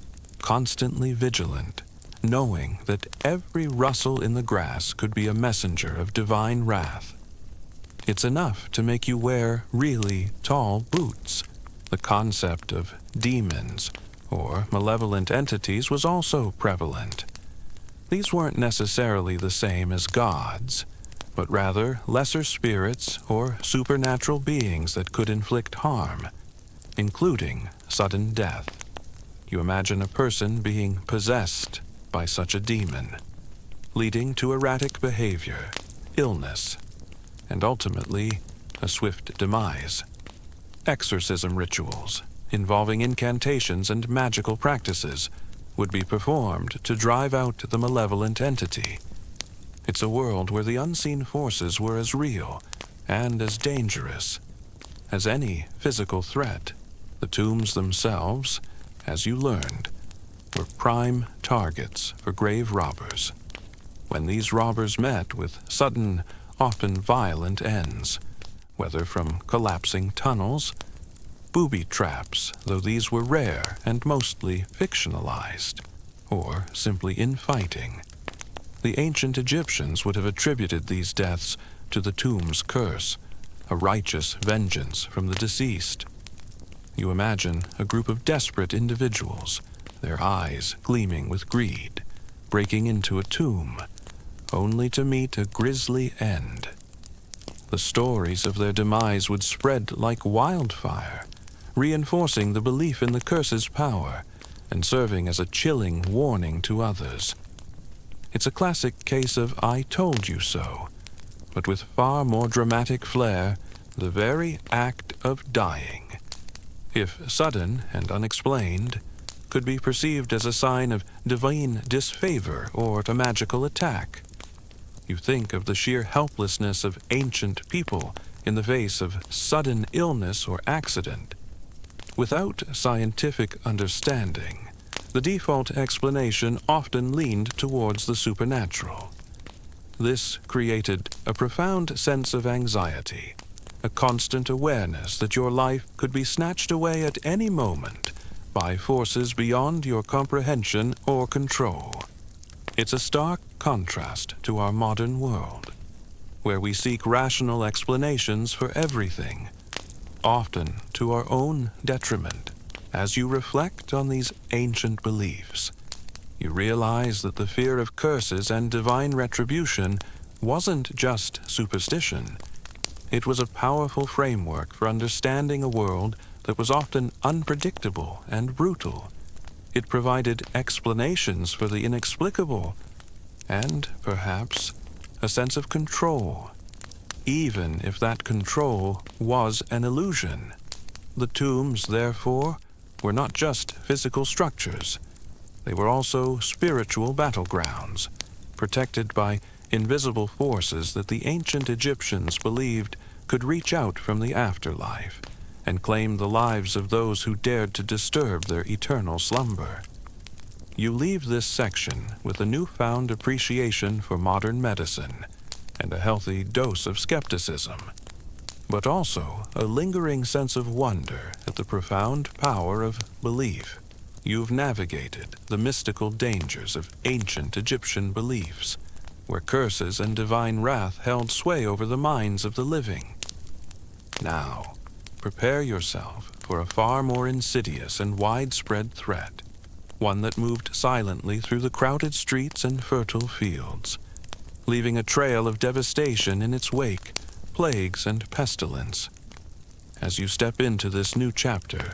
constantly vigilant, knowing that every rustle in the grass could be a messenger of divine wrath. It's enough to make you wear really tall boots. The concept of demons or malevolent entities was also prevalent. These weren't necessarily the same as gods, but rather lesser spirits or supernatural beings that could inflict harm, including sudden death. You imagine a person being possessed by such a demon, leading to erratic behavior, illness, and ultimately a swift demise. Exorcism rituals involving incantations and magical practices would be performed to drive out the malevolent entity. It's a world where the unseen forces were as real and as dangerous as any physical threat. The tombs themselves, as you learned, were prime targets for grave robbers. When these robbers met with sudden, often violent ends, whether from collapsing tunnels, booby traps, though these were rare and mostly fictionalized, or simply infighting. The ancient Egyptians would have attributed these deaths to the tomb's curse, a righteous vengeance from the deceased. You imagine a group of desperate individuals, their eyes gleaming with greed, breaking into a tomb, only to meet a grisly end. The stories of their demise would spread like wildfire, reinforcing the belief in the curse's power and serving as a chilling warning to others. It's a classic case of "I told you so," but with far more dramatic flair, the very act of dying, if sudden and unexplained, could be perceived as a sign of divine disfavor or a magical attack. You think of the sheer helplessness of ancient people in the face of sudden illness or accident. Without scientific understanding, the default explanation often leaned towards the supernatural. This created a profound sense of anxiety, a constant awareness that your life could be snatched away at any moment by forces beyond your comprehension or control. It's a stark contrast to our modern world, where we seek rational explanations for everything, often to our own detriment. As you reflect on these ancient beliefs, you realize that the fear of curses and divine retribution wasn't just superstition. It was a powerful framework for understanding a world that was often unpredictable and brutal. It provided explanations for the inexplicable and, perhaps, a sense of control, even if that control was an illusion. The tombs, therefore, were not just physical structures. They were also spiritual battlegrounds, protected by invisible forces that the ancient Egyptians believed could reach out from the afterlife and claim the lives of those who dared to disturb their eternal slumber. You leave this section with a newfound appreciation for modern medicine and a healthy dose of skepticism, but also a lingering sense of wonder at the profound power of belief. You've navigated the mystical dangers of ancient Egyptian beliefs, where curses and divine wrath held sway over the minds of the living. Now, prepare yourself for a far more insidious and widespread threat, one that moved silently through the crowded streets and fertile fields, leaving a trail of devastation in its wake, plagues and pestilence. As you step into this new chapter,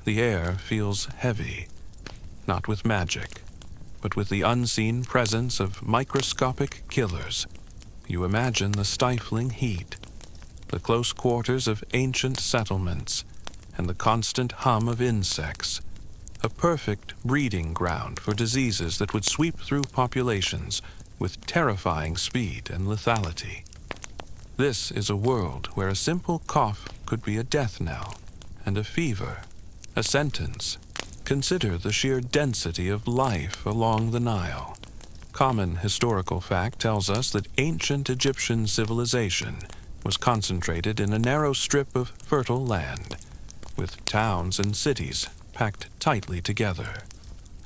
the air feels heavy, not with magic, but with the unseen presence of microscopic killers. You imagine the stifling heat, the close quarters of ancient settlements, and the constant hum of insects, a perfect breeding ground for diseases that would sweep through populations with terrifying speed and lethality. This is a world where a simple cough could be a death knell, and a fever a sentence. Consider the sheer density of life along the Nile. Common historical fact tells us that ancient Egyptian civilization was concentrated in a narrow strip of fertile land, with towns and cities packed tightly together.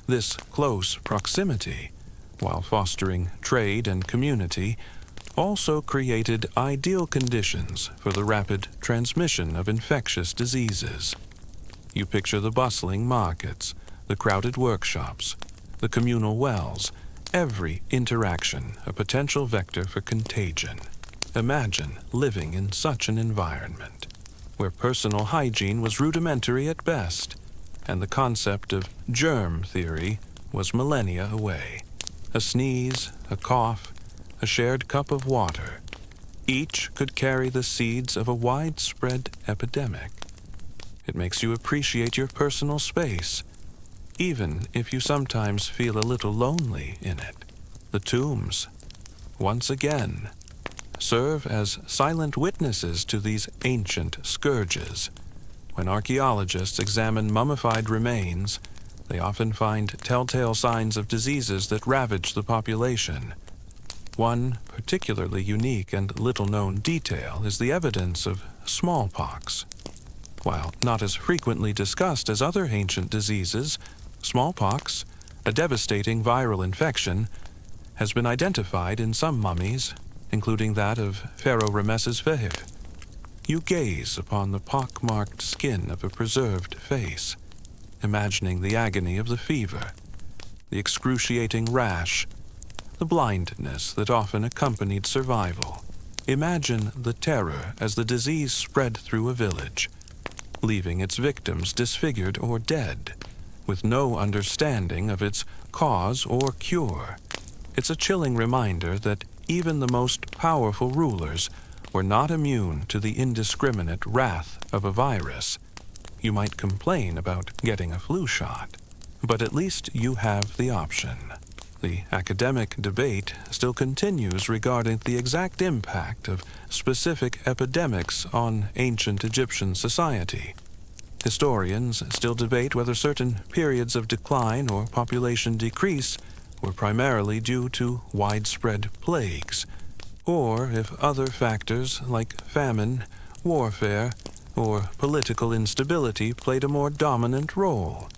This close proximity, while fostering trade and community, also created ideal conditions for the rapid transmission of infectious diseases. You picture the bustling markets, the crowded workshops, the communal wells, every interaction a potential vector for contagion. Imagine living in such an environment, where personal hygiene was rudimentary at best, and the concept of germ theory was millennia away. A sneeze, a cough, a shared cup of water, each could carry the seeds of a widespread epidemic. It makes you appreciate your personal space, even if you sometimes feel a little lonely in it. The tombs, once again, serve as silent witnesses to these ancient scourges. When archaeologists examine mummified remains, they often find telltale signs of diseases that ravage the population. One particularly unique and little-known detail is the evidence of smallpox. While not as frequently discussed as other ancient diseases, smallpox, a devastating viral infection, has been identified in some mummies including that of Pharaoh Ramesses. You gaze upon the pock-marked skin of a preserved face, imagining the agony of the fever, the excruciating rash, the blindness that often accompanied survival. Imagine the terror as the disease spread through a village, leaving its victims disfigured or dead, with no understanding of its cause or cure. It's a chilling reminder that even the most powerful rulers were not immune to the indiscriminate wrath of a virus. You might complain about getting a flu shot, but at least you have the option. The academic debate still continues regarding the exact impact of specific epidemics on ancient Egyptian society. Historians still debate whether certain periods of decline or population decrease were primarily due to widespread plagues, or if other factors like famine, warfare, or political instability played a more dominant role.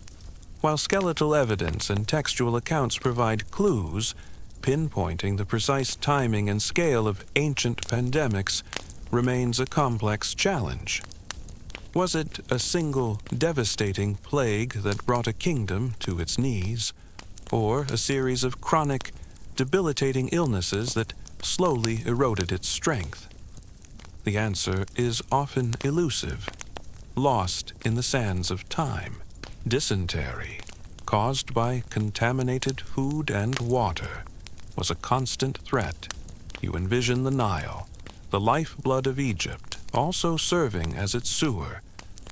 While skeletal evidence and textual accounts provide clues, pinpointing the precise timing and scale of ancient pandemics remains a complex challenge. Was it a single devastating plague that brought a kingdom to its knees, or a series of chronic, debilitating illnesses that slowly eroded its strength? The answer is often elusive, lost in the sands of time. Dysentery, caused by contaminated food and water, was a constant threat. You envision the Nile, the lifeblood of Egypt, also serving as its sewer.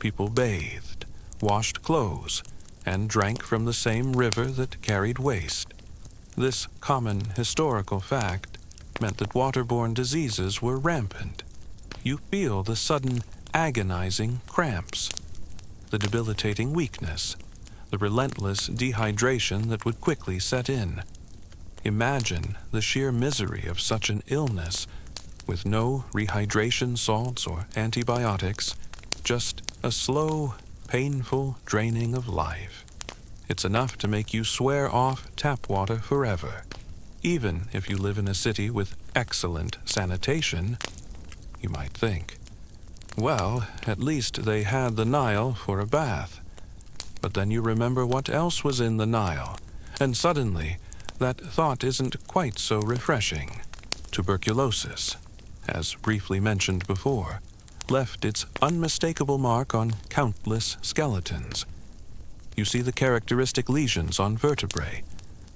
People bathed, washed clothes, and drank from the same river that carried waste. This common historical fact meant that waterborne diseases were rampant. You feel the sudden agonizing cramps, the debilitating weakness, the relentless dehydration that would quickly set in. Imagine the sheer misery of such an illness, with no rehydration salts or antibiotics, just a slow, painful draining of life. It's enough to make you swear off tap water forever. Even if you live in a city with excellent sanitation, you might think. Well, at least they had the Nile for a bath. But then you remember what else was in the Nile, and suddenly that thought isn't quite so refreshing. Tuberculosis, as briefly mentioned before, left its unmistakable mark on countless skeletons. You see the characteristic lesions on vertebrae,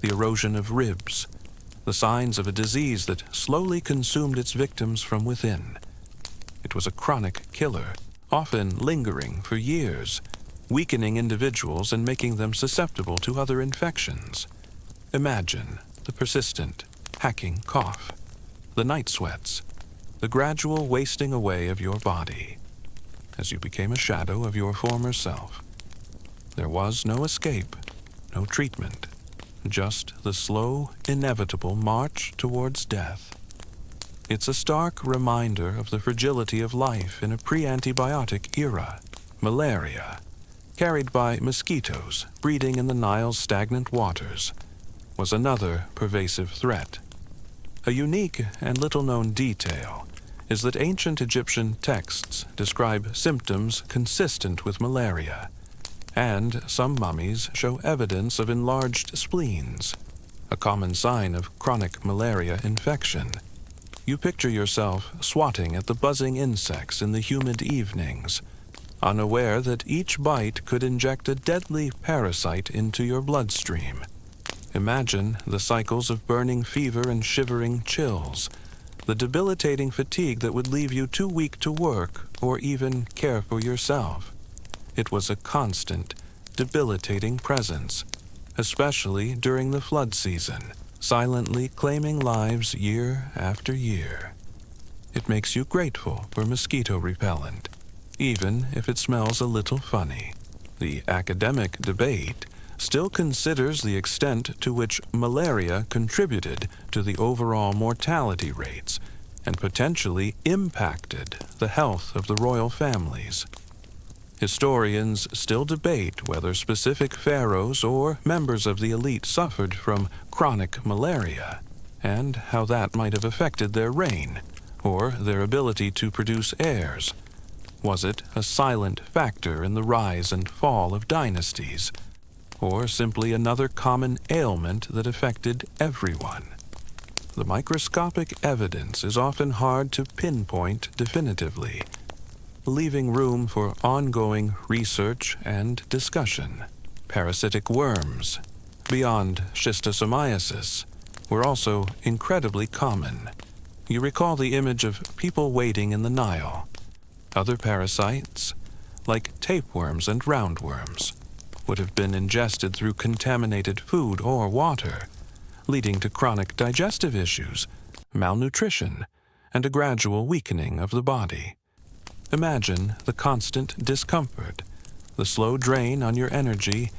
the erosion of ribs, the signs of a disease that slowly consumed its victims from within. It was a chronic killer, often lingering for years, weakening individuals and making them susceptible to other infections. Imagine the persistent, hacking cough, the night sweats, the gradual wasting away of your body, as you became a shadow of your former self. There was no escape, no treatment, just the slow, inevitable march towards death. It's a stark reminder of the fragility of life in a pre-antibiotic era. Malaria, carried by mosquitoes breeding in the Nile's stagnant waters, was another pervasive threat. A unique and little-known detail is that ancient Egyptian texts describe symptoms consistent with malaria, and some mummies show evidence of enlarged spleens, a common sign of chronic malaria infection. You picture yourself swatting at the buzzing insects in the humid evenings, unaware that each bite could inject a deadly parasite into your bloodstream. Imagine the cycles of burning fever and shivering chills, the debilitating fatigue that would leave you too weak to work or even care for yourself. It was a constant, debilitating presence, especially during the flood season, silently claiming lives year after year. It makes you grateful for mosquito repellent, even if it smells a little funny. The academic debate still considers the extent to which malaria contributed to the overall mortality rates and potentially impacted the health of the royal families. Historians still debate whether specific pharaohs or members of the elite suffered from chronic malaria, and how that might have affected their reign, or their ability to produce heirs. Was it a silent factor in the rise and fall of dynasties, or simply another common ailment that affected everyone? The microscopic evidence is often hard to pinpoint definitively, leaving room for ongoing research and discussion. Parasitic worms, beyond schistosomiasis, were also incredibly common. You recall the image of people wading in the Nile. Other parasites, like tapeworms and roundworms, would have been ingested through contaminated food or water, leading to chronic digestive issues, malnutrition, and a gradual weakening of the body. Imagine the constant discomfort, the slow drain on your energy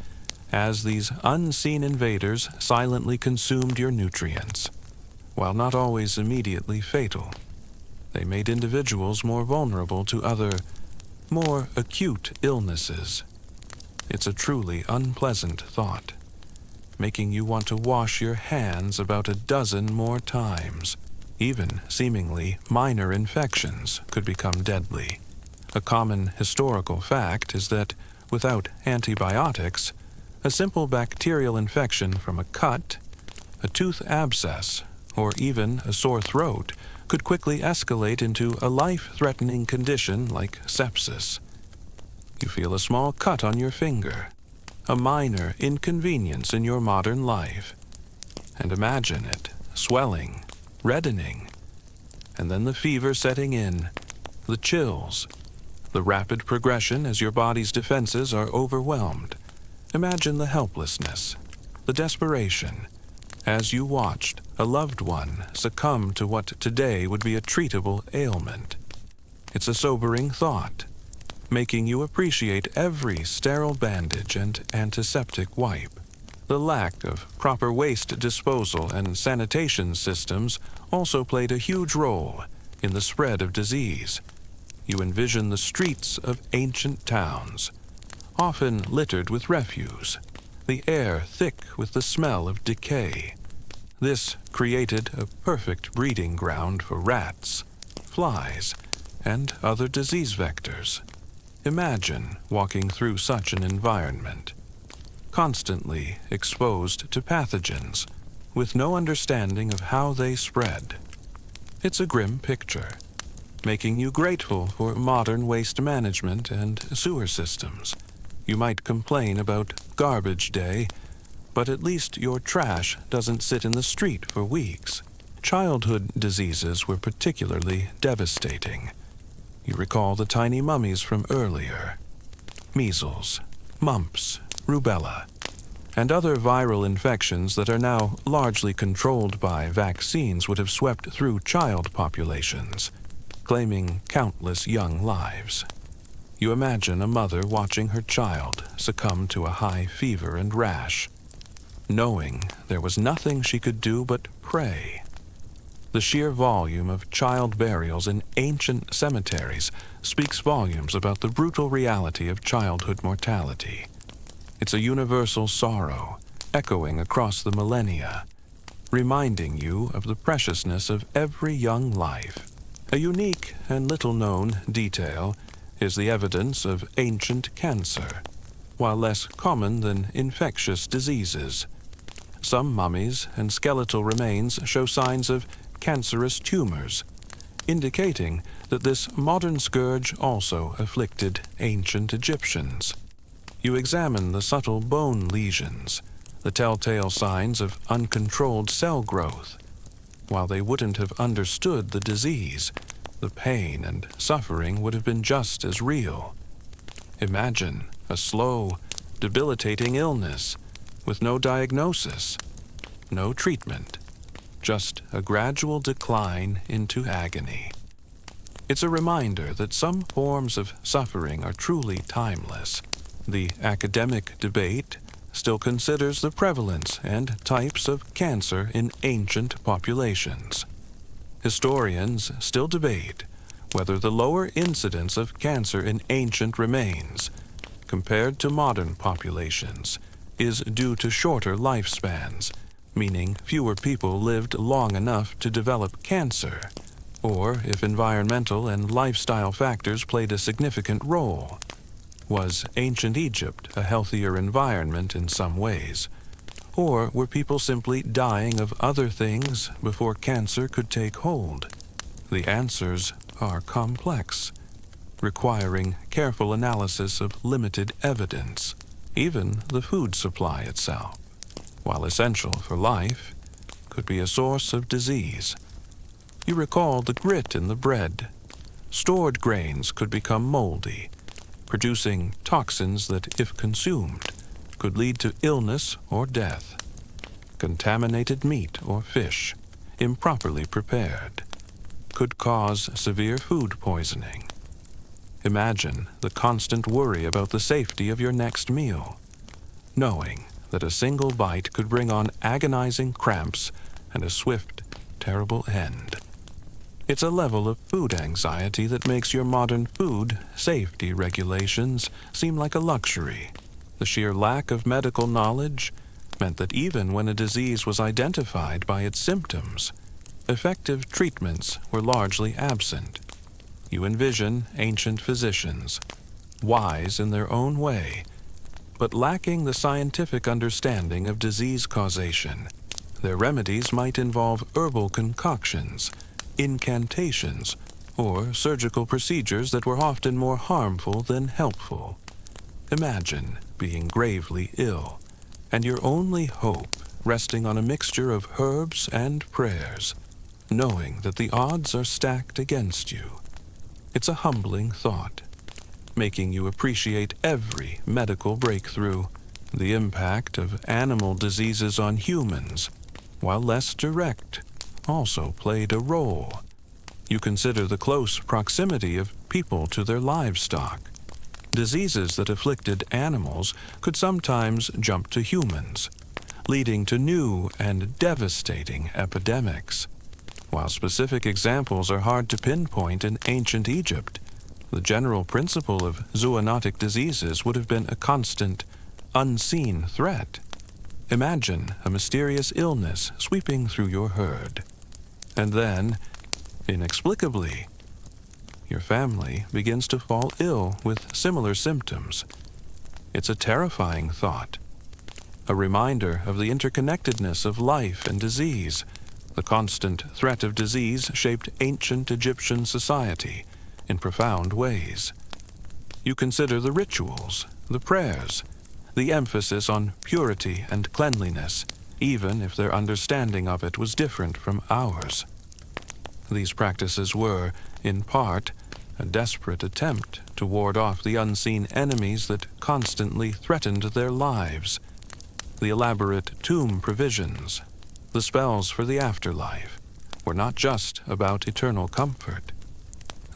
as these unseen invaders silently consumed your nutrients. While not always immediately fatal, they made individuals more vulnerable to other, more acute illnesses. It's a truly unpleasant thought, making you want to wash your hands about a dozen more times. Even seemingly minor infections could become deadly. A common historical fact is that without antibiotics, a simple bacterial infection from a cut, a tooth abscess, or even a sore throat could quickly escalate into a life-threatening condition like sepsis. You feel a small cut on your finger, a minor inconvenience in your modern life, and imagine it swelling, reddening, and then the fever setting in, the chills, the rapid progression as your body's defenses are overwhelmed. Imagine the helplessness, the desperation, as you watched a loved one succumb to what today would be a treatable ailment. It's a sobering thought, making you appreciate every sterile bandage and antiseptic wipe. The lack of proper waste disposal and sanitation systems also played a huge role in the spread of disease. You envision the streets of ancient towns, often littered with refuse, the air thick with the smell of decay. This created a perfect breeding ground for rats, flies, and other disease vectors. Imagine walking through such an environment, constantly exposed to pathogens, with no understanding of how they spread. It's a grim picture, making you grateful for modern waste management and sewer systems. You might complain about garbage day, but at least your trash doesn't sit in the street for weeks. Childhood diseases were particularly devastating. You recall the tiny mummies from earlier. Measles, mumps, rubella, and other viral infections that are now largely controlled by vaccines would have swept through child populations, claiming countless young lives. You imagine a mother watching her child succumb to a high fever and rash, knowing there was nothing she could do but pray. The sheer volume of child burials in ancient cemeteries speaks volumes about the brutal reality of childhood mortality. It's a universal sorrow, echoing across the millennia, reminding you of the preciousness of every young life. A unique and little-known detail is the evidence of ancient cancer. While less common than infectious diseases, some mummies and skeletal remains show signs of cancerous tumors, indicating that this modern scourge also afflicted ancient Egyptians. You examine the subtle bone lesions, the telltale signs of uncontrolled cell growth. While they wouldn't have understood the disease, the pain and suffering would have been just as real. Imagine a slow, debilitating illness with no diagnosis, no treatment, just a gradual decline into agony. It's a reminder that some forms of suffering are truly timeless. The academic debate still considers the prevalence and types of cancer in ancient populations. Historians still debate whether the lower incidence of cancer in ancient remains, compared to modern populations, is due to shorter lifespans, meaning fewer people lived long enough to develop cancer, or if environmental and lifestyle factors played a significant role. Was ancient Egypt a healthier environment in some ways? Or were people simply dying of other things before cancer could take hold? The answers are complex, requiring careful analysis of limited evidence. Even the food supply itself, while essential for life, could be a source of disease. You recall the grit in the bread. Stored grains could become moldy, producing toxins that, if consumed, could lead to illness or death. Contaminated meat or fish, improperly prepared, could cause severe food poisoning. Imagine the constant worry about the safety of your next meal, knowing that a single bite could bring on agonizing cramps and a swift, terrible end. It's a level of food anxiety that makes your modern food safety regulations seem like a luxury. The sheer lack of medical knowledge meant that even when a disease was identified by its symptoms, effective treatments were largely absent. You envision ancient physicians, wise in their own way, but lacking the scientific understanding of disease causation. Their remedies might involve herbal concoctions, incantations, or surgical procedures that were often more harmful than helpful. Imagine being gravely ill, and your only hope resting on a mixture of herbs and prayers, knowing that the odds are stacked against you. It's a humbling thought, making you appreciate every medical breakthrough. The impact of animal diseases on humans, while less direct, also played a role. You consider the close proximity of people to their livestock. Diseases that afflicted animals could sometimes jump to humans, leading to new and devastating epidemics. While specific examples are hard to pinpoint in ancient Egypt, the general principle of zoonotic diseases would have been a constant, unseen threat. Imagine a mysterious illness sweeping through your herd, and then, inexplicably, your family begins to fall ill with similar symptoms. It's a terrifying thought, a reminder of the interconnectedness of life and disease. The constant threat of disease shaped ancient Egyptian society in profound ways. You consider the rituals, the prayers, the emphasis on purity and cleanliness, even if their understanding of it was different from ours. These practices were, in part, a desperate attempt to ward off the unseen enemies that constantly threatened their lives. The elaborate tomb provisions, the spells for the afterlife, were not just about eternal comfort.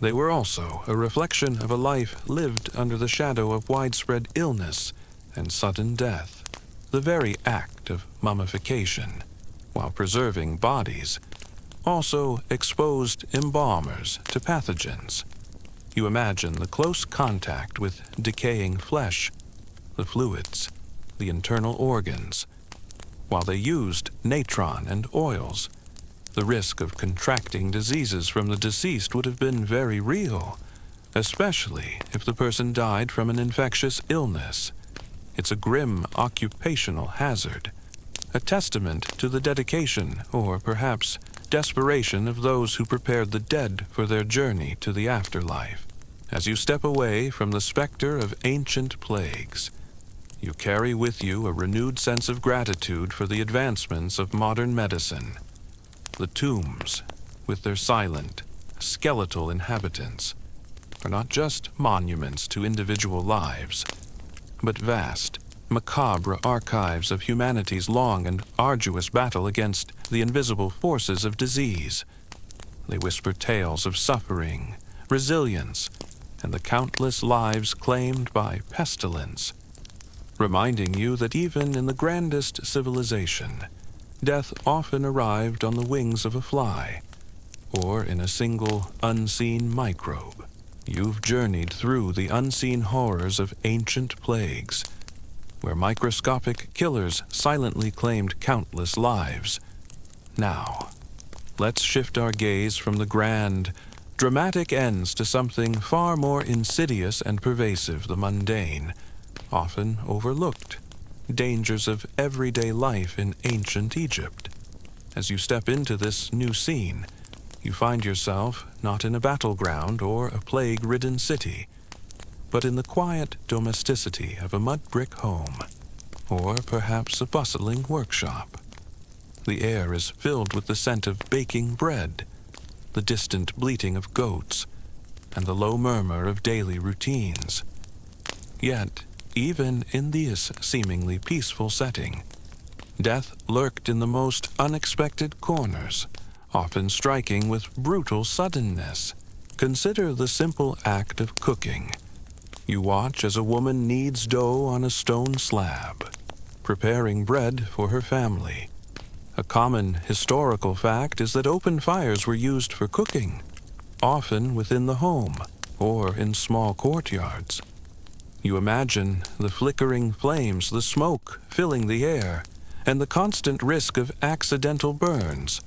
They were also a reflection of a life lived under the shadow of widespread illness and sudden death. The very act of mummification, while preserving bodies, also exposed embalmers to pathogens. You imagine the close contact with decaying flesh, the fluids, the internal organs. While they used natron and oils, the risk of contracting diseases from the deceased would have been very real, especially if the person died from an infectious illness. It's a grim occupational hazard, a testament to the dedication, or perhaps desperation, of those who prepared the dead for their journey to the afterlife. As you step away from the specter of ancient plagues, you carry with you a renewed sense of gratitude for the advancements of modern medicine. The tombs, with their silent, skeletal inhabitants, are not just monuments to individual lives, but vast, macabre archives of humanity's long and arduous battle against the invisible forces of disease. They whisper tales of suffering, resilience, and the countless lives claimed by pestilence, reminding you that even in the grandest civilization, death often arrived on the wings of a fly, or in a single unseen microbe. You've journeyed through the unseen horrors of ancient plagues, where microscopic killers silently claimed countless lives. Now, let's shift our gaze from the grand, dramatic ends to something far more insidious and pervasive, the mundane, often overlooked dangers of everyday life in ancient Egypt. As you step into this new scene, you find yourself not in a battleground or a plague-ridden city, but in the quiet domesticity of a mud-brick home, or perhaps a bustling workshop. The air is filled with the scent of baking bread, the distant bleating of goats, and the low murmur of daily routines. Yet, even in this seemingly peaceful setting, death lurked in the most unexpected corners, often striking with brutal suddenness. Consider the simple act of cooking. You watch as a woman kneads dough on a stone slab, preparing bread for her family. A common historical fact is that open fires were used for cooking, often within the home or in small courtyards. You imagine the flickering flames, the smoke filling the air, and the constant risk of accidental burns.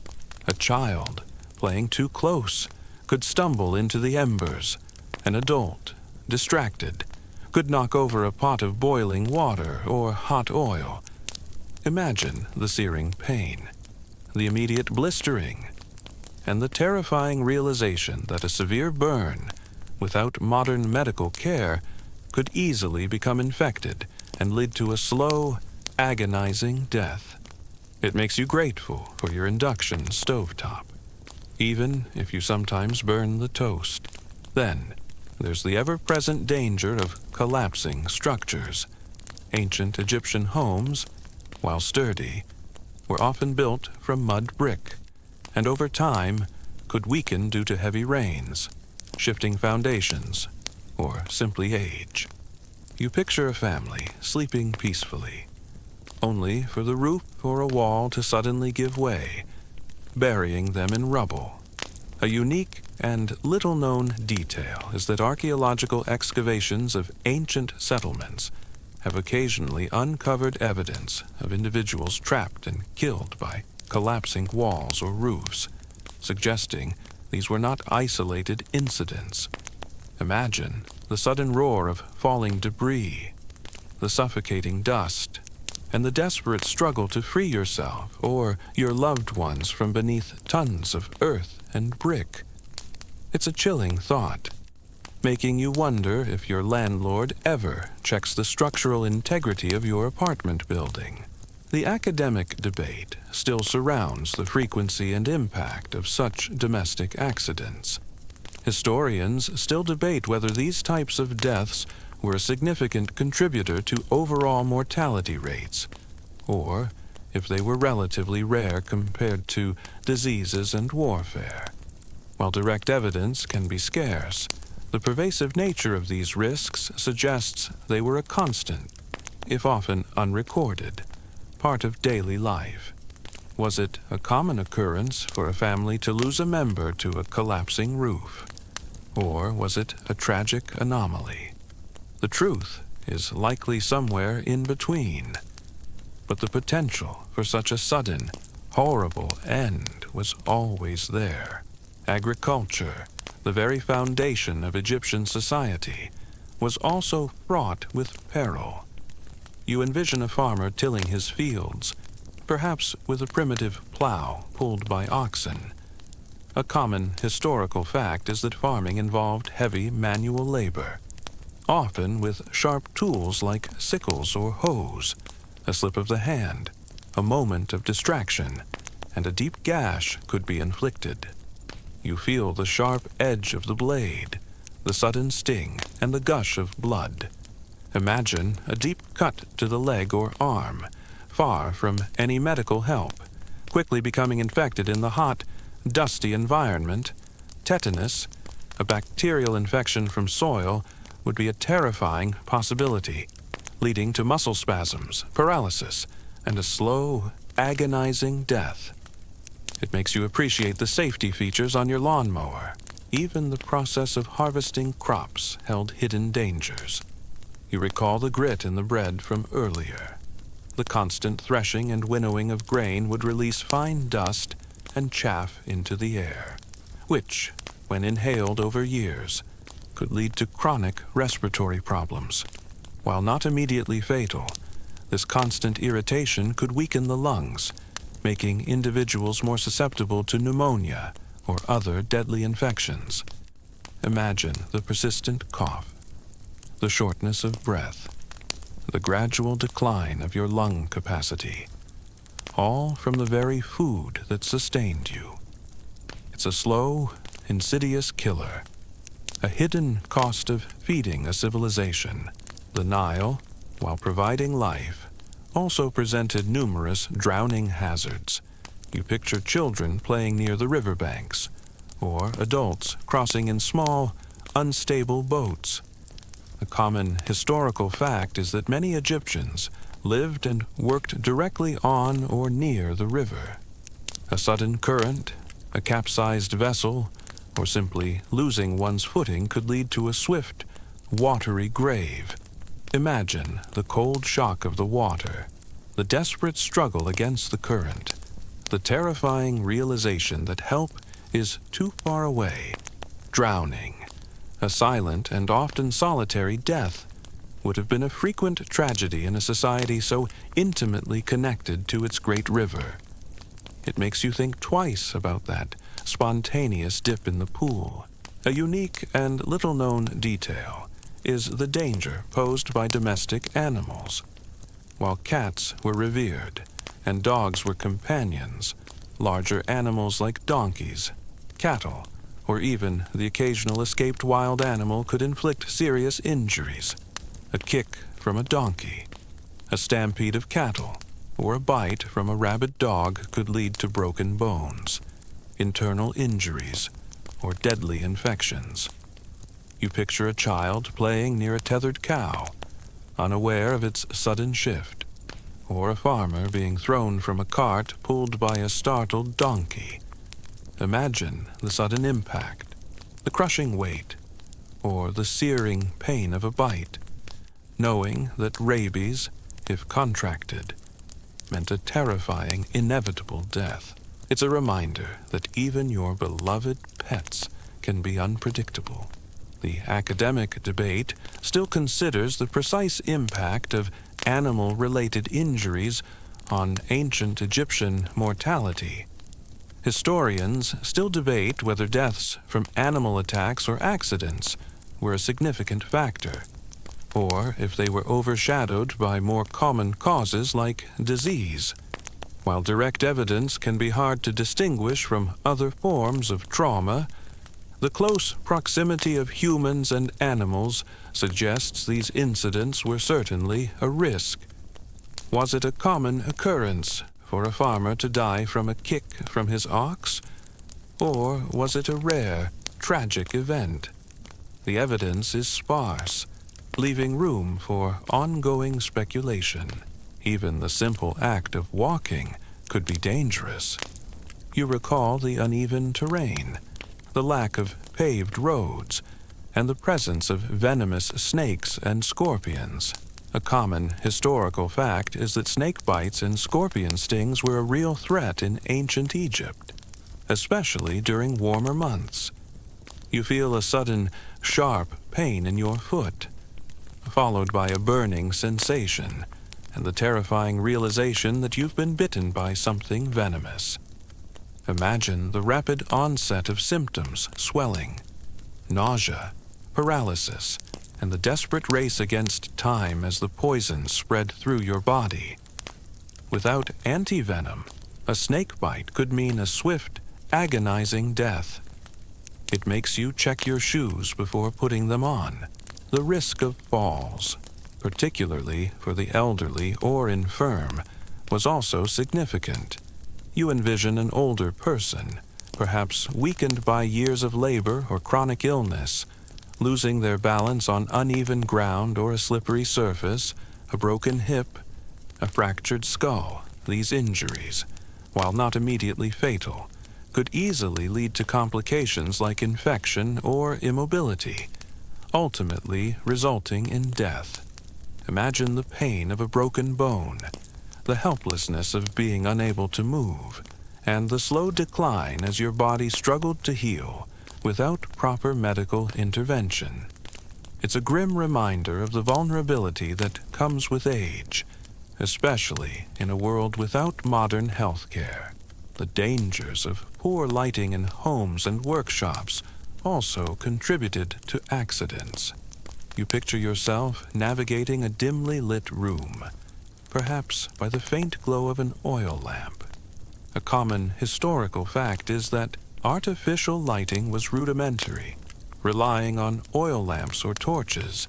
A child, playing too close, could stumble into the embers. An adult, distracted, could knock over a pot of boiling water or hot oil. Imagine the searing pain, the immediate blistering, and the terrifying realization that a severe burn, without modern medical care, could easily become infected and lead to a slow, agonizing death. It makes you grateful for your induction stovetop, even if you sometimes burn the toast. Then, there's the ever-present danger of collapsing structures. Ancient Egyptian homes, while sturdy, were often built from mud brick, and over time could weaken due to heavy rains, shifting foundations, or simply age. You picture a family sleeping peacefully, only for the roof or a wall to suddenly give way, burying them in rubble. A unique and little-known detail is that archaeological excavations of ancient settlements have occasionally uncovered evidence of individuals trapped and killed by collapsing walls or roofs, suggesting these were not isolated incidents. Imagine the sudden roar of falling debris, the suffocating dust, and the desperate struggle to free yourself or your loved ones from beneath tons of earth and brick. It's a chilling thought, making you wonder if your landlord ever checks the structural integrity of your apartment building. The academic debate still surrounds the frequency and impact of such domestic accidents. Historians still debate whether these types of deaths were a significant contributor to overall mortality rates, or if they were relatively rare compared to diseases and warfare. While direct evidence can be scarce, the pervasive nature of these risks suggests they were a constant, if often unrecorded, part of daily life. Was it a common occurrence for a family to lose a member to a collapsing roof? Or was it a tragic anomaly? The truth is likely somewhere in between. But the potential for such a sudden, horrible end was always there. Agriculture, the very foundation of Egyptian society, was also fraught with peril. You envision a farmer tilling his fields, perhaps with a primitive plow pulled by oxen. A common historical fact is that farming involved heavy manual labor, often with sharp tools like sickles or hoes. A slip of the hand, a moment of distraction, and a deep gash could be inflicted. You feel the sharp edge of the blade, the sudden sting, and the gush of blood. Imagine a deep cut to the leg or arm, far from any medical help, quickly becoming infected in the hot, dusty environment. Tetanus, a bacterial infection from soil, would be a terrifying possibility, leading to muscle spasms, paralysis, and a slow, agonizing death. It makes you appreciate the safety features on your lawnmower. Even the process of harvesting crops held hidden dangers. You recall the grit in the bread from earlier. The constant threshing and winnowing of grain would release fine dust and chaff into the air, which, when inhaled over years, could lead to chronic respiratory problems. While not immediately fatal, this constant irritation could weaken the lungs, making individuals more susceptible to pneumonia or other deadly infections. Imagine the persistent cough, the shortness of breath, the gradual decline of your lung capacity, all from the very food that sustained you. It's a slow, insidious killer, a hidden cost of feeding a civilization. The Nile, while providing life, also presented numerous drowning hazards. You picture children playing near the riverbanks, or adults crossing in small, unstable boats. A common historical fact is that many Egyptians lived and worked directly on or near the river. A sudden current, a capsized vessel, or simply losing one's footing could lead to a swift, watery grave. Imagine the cold shock of the water, the desperate struggle against the current, the terrifying realization that help is too far away. Drowning, a silent and often solitary death, would have been a frequent tragedy in a society so intimately connected to its great river. It makes you think twice about that spontaneous dip in the pool. A unique and little-known detail is the danger posed by domestic animals. While cats were revered and dogs were companions, larger animals like donkeys, cattle, or even the occasional escaped wild animal could inflict serious injuries. A kick from a donkey, a stampede of cattle, or a bite from a rabid dog could lead to broken bones, internal injuries, or deadly infections. You picture a child playing near a tethered cow, unaware of its sudden shift, or a farmer being thrown from a cart pulled by a startled donkey. Imagine the sudden impact, the crushing weight, or the searing pain of a bite, knowing that rabies, if contracted, meant a terrifying, inevitable death. It's a reminder that even your beloved pets can be unpredictable. The academic debate still considers the precise impact of animal-related injuries on ancient Egyptian mortality. Historians still debate whether deaths from animal attacks or accidents were a significant factor, or if they were overshadowed by more common causes like disease. While direct evidence can be hard to distinguish from other forms of trauma, the close proximity of humans and animals suggests these incidents were certainly a risk. Was it a common occurrence for a farmer to die from a kick from his ox? Or was it a rare, tragic event? The evidence is sparse, leaving room for ongoing speculation. Even the simple act of walking could be dangerous. You recall the uneven terrain, the lack of paved roads, and the presence of venomous snakes and scorpions. A common historical fact is that snake bites and scorpion stings were a real threat in ancient Egypt, especially during warmer months. You feel a sudden, sharp pain in your foot, followed by a burning sensation, and the terrifying realization that you've been bitten by something venomous. Imagine the rapid onset of symptoms, swelling, nausea, paralysis, and the desperate race against time as the poison spread through your body. Without antivenom, a snake bite could mean a swift, agonizing death. It makes you check your shoes before putting them on. The risk of falls, particularly for the elderly or infirm, was also significant. You envision an older person, perhaps weakened by years of labor or chronic illness, losing their balance on uneven ground or a slippery surface, a broken hip, a fractured skull. These injuries, while not immediately fatal, could easily lead to complications like infection or immobility, ultimately resulting in death. Imagine the pain of a broken bone, the helplessness of being unable to move, and the slow decline as your body struggled to heal without proper medical intervention. It's a grim reminder of the vulnerability that comes with age, especially in a world without modern health care. The dangers of poor lighting in homes and workshops also contributed to accidents. You picture yourself navigating a dimly lit room, perhaps by the faint glow of an oil lamp. A common historical fact is that artificial lighting was rudimentary, relying on oil lamps or torches,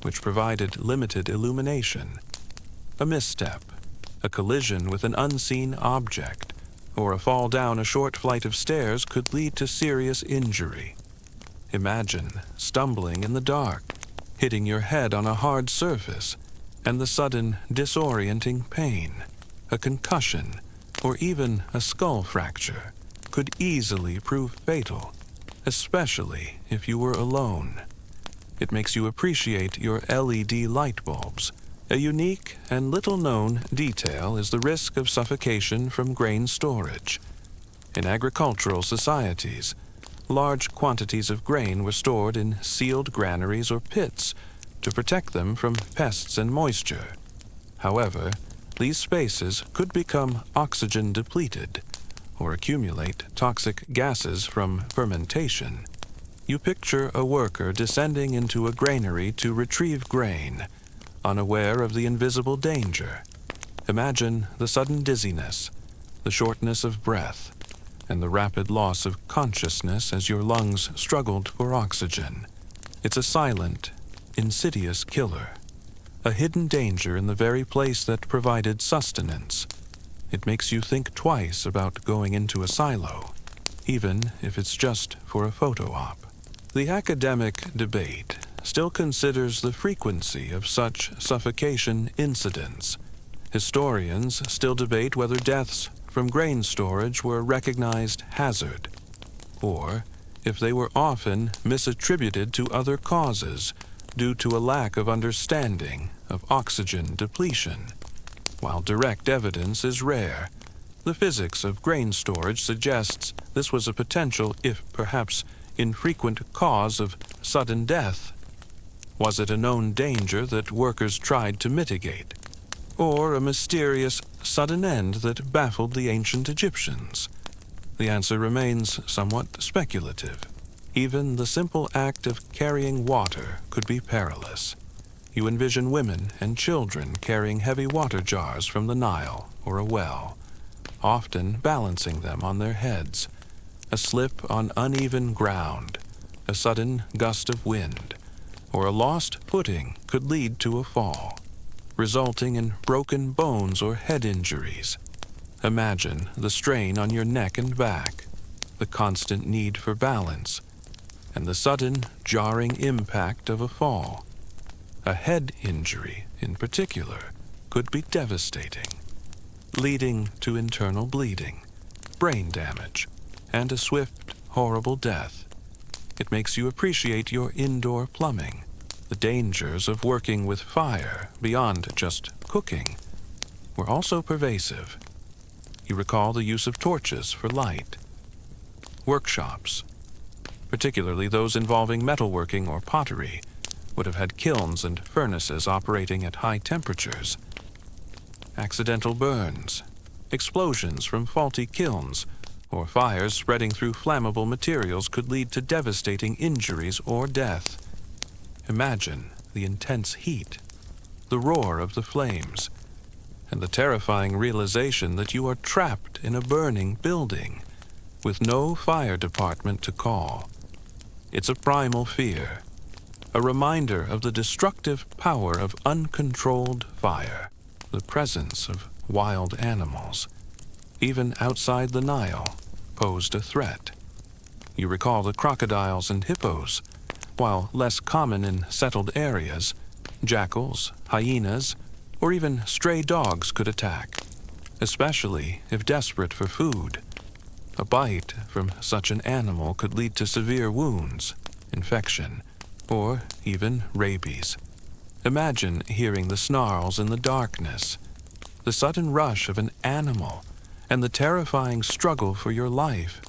which provided limited illumination. A misstep, a collision with an unseen object, or a fall down a short flight of stairs could lead to serious injury. Imagine stumbling in the dark, hitting your head on a hard surface, and the sudden disorienting pain. A concussion, or even a skull fracture, could easily prove fatal, especially if you were alone. It makes you appreciate your LED light bulbs. A unique and little-known detail is the risk of suffocation from grain storage. In agricultural societies, large quantities of grain were stored in sealed granaries or pits to protect them from pests and moisture. However, these spaces could become oxygen depleted or accumulate toxic gases from fermentation. You picture a worker descending into a granary to retrieve grain, unaware of the invisible danger. Imagine the sudden dizziness, the shortness of breath, and the rapid loss of consciousness as your lungs struggled for oxygen. It's a silent, insidious killer, a hidden danger in the very place that provided sustenance. It makes you think twice about going into a silo, even if it's just for a photo op. The academic debate still considers the frequency of such suffocation incidents. Historians still debate whether deaths from grain storage were a recognized hazard, or if they were often misattributed to other causes due to a lack of understanding of oxygen depletion. While direct evidence is rare, the physics of grain storage suggests this was a potential, if perhaps infrequent, cause of sudden death. Was it a known danger that workers tried to mitigate, or a mysterious sudden end that baffled the ancient Egyptians? The answer remains somewhat speculative. Even the simple act of carrying water could be perilous. You envision women and children carrying heavy water jars from the Nile or a well, often balancing them on their heads. A slip on uneven ground, a sudden gust of wind, or a lost footing could lead to a fall, resulting in broken bones or head injuries. Imagine the strain on your neck and back, the constant need for balance, and the sudden, jarring impact of a fall. A head injury, in particular, could be devastating, leading to internal bleeding, brain damage, and a swift, horrible death. It makes you appreciate your indoor plumbing, the dangers of working with fire beyond just cooking were also pervasive. You recall the use of torches for light. Workshops, particularly those involving metalworking or pottery, would have had kilns and furnaces operating at high temperatures. Accidental burns, explosions from faulty kilns, or fires spreading through flammable materials could lead to devastating injuries or death. Imagine the intense heat, the roar of the flames, and the terrifying realization that you are trapped in a burning building with no fire department to call. It's a primal fear, a reminder of the destructive power of uncontrolled fire, the presence of wild animals, even outside the Nile, posed a threat. You recall the crocodiles and hippos. While less common in settled areas, jackals, hyenas, or even stray dogs could attack, especially if desperate for food. A bite from such an animal could lead to severe wounds, infection, or even rabies. Imagine hearing the snarls in the darkness, the sudden rush of an animal, and the terrifying struggle for your life.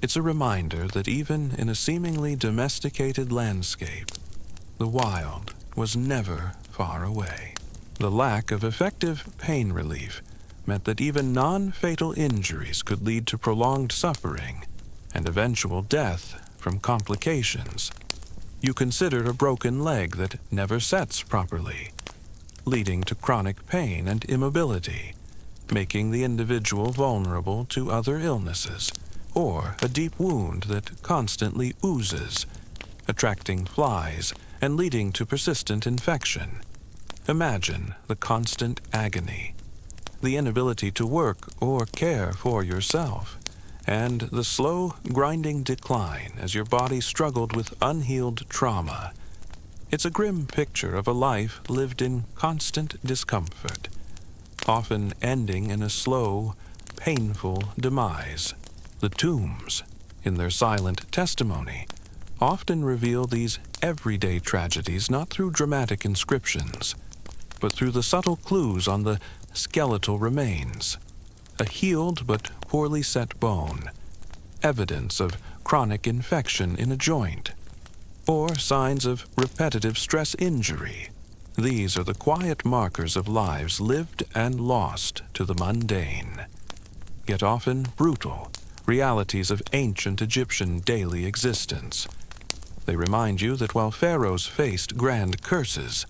It's a reminder that even in a seemingly domesticated landscape, the wild was never far away. The lack of effective pain relief meant that even non-fatal injuries could lead to prolonged suffering and eventual death from complications. You consider a broken leg that never sets properly, leading to chronic pain and immobility, making the individual vulnerable to other illnesses, or a deep wound that constantly oozes, attracting flies and leading to persistent infection. Imagine the constant agony, the inability to work or care for yourself, and the slow, grinding decline as your body struggled with unhealed trauma. It's a grim picture of a life lived in constant discomfort, often ending in a slow, painful demise. The tombs, in their silent testimony, often reveal these everyday tragedies not through dramatic inscriptions, but through the subtle clues on the skeletal remains. A healed but poorly set bone, evidence of chronic infection in a joint, or signs of repetitive stress injury. These are the quiet markers of lives lived and lost to the mundane, yet often brutal, realities of ancient Egyptian daily existence. They remind you that while pharaohs faced grand curses,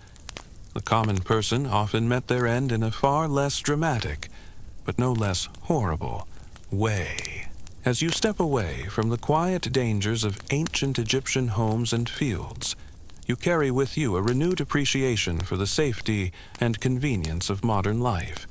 the common person often met their end in a far less dramatic, but no less horrible, way. As you step away from the quiet dangers of ancient Egyptian homes and fields, you carry with you a renewed appreciation for the safety and convenience of modern life.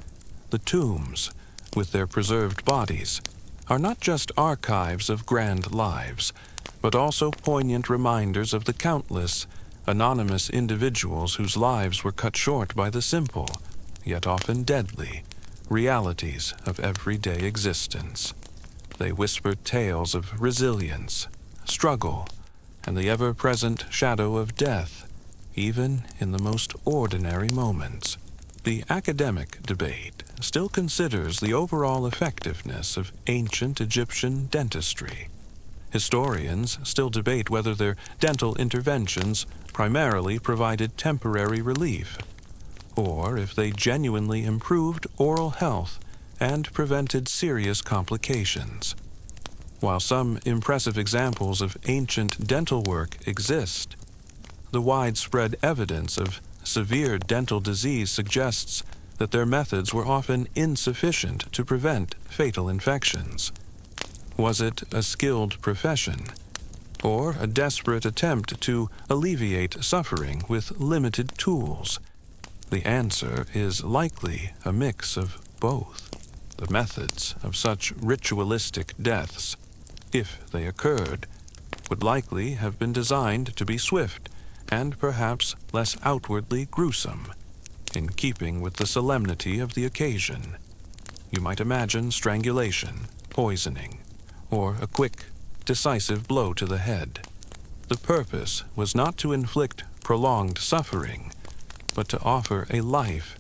The tombs, with their preserved bodies, are not just archives of grand lives, but also poignant reminders of the countless, anonymous individuals whose lives were cut short by the simple, yet often deadly, realities of everyday existence. They whispered tales of resilience, struggle, and the ever-present shadow of death, even in the most ordinary moments. The academic debate still considers the overall effectiveness of ancient Egyptian dentistry. Historians still debate whether their dental interventions primarily provided temporary relief, or if they genuinely improved oral health and prevented serious complications. While some impressive examples of ancient dental work exist, the widespread evidence of severe dental disease suggests that their methods were often insufficient to prevent fatal infections. Was it a skilled profession, or a desperate attempt to alleviate suffering with limited tools? The answer is likely a mix of both. The methods of such ritualistic deaths, if they occurred, would likely have been designed to be swift and perhaps less outwardly gruesome, in keeping with the solemnity of the occasion. You might imagine strangulation, poisoning, or a quick, decisive blow to the head. The purpose was not to inflict prolonged suffering, but to offer a life.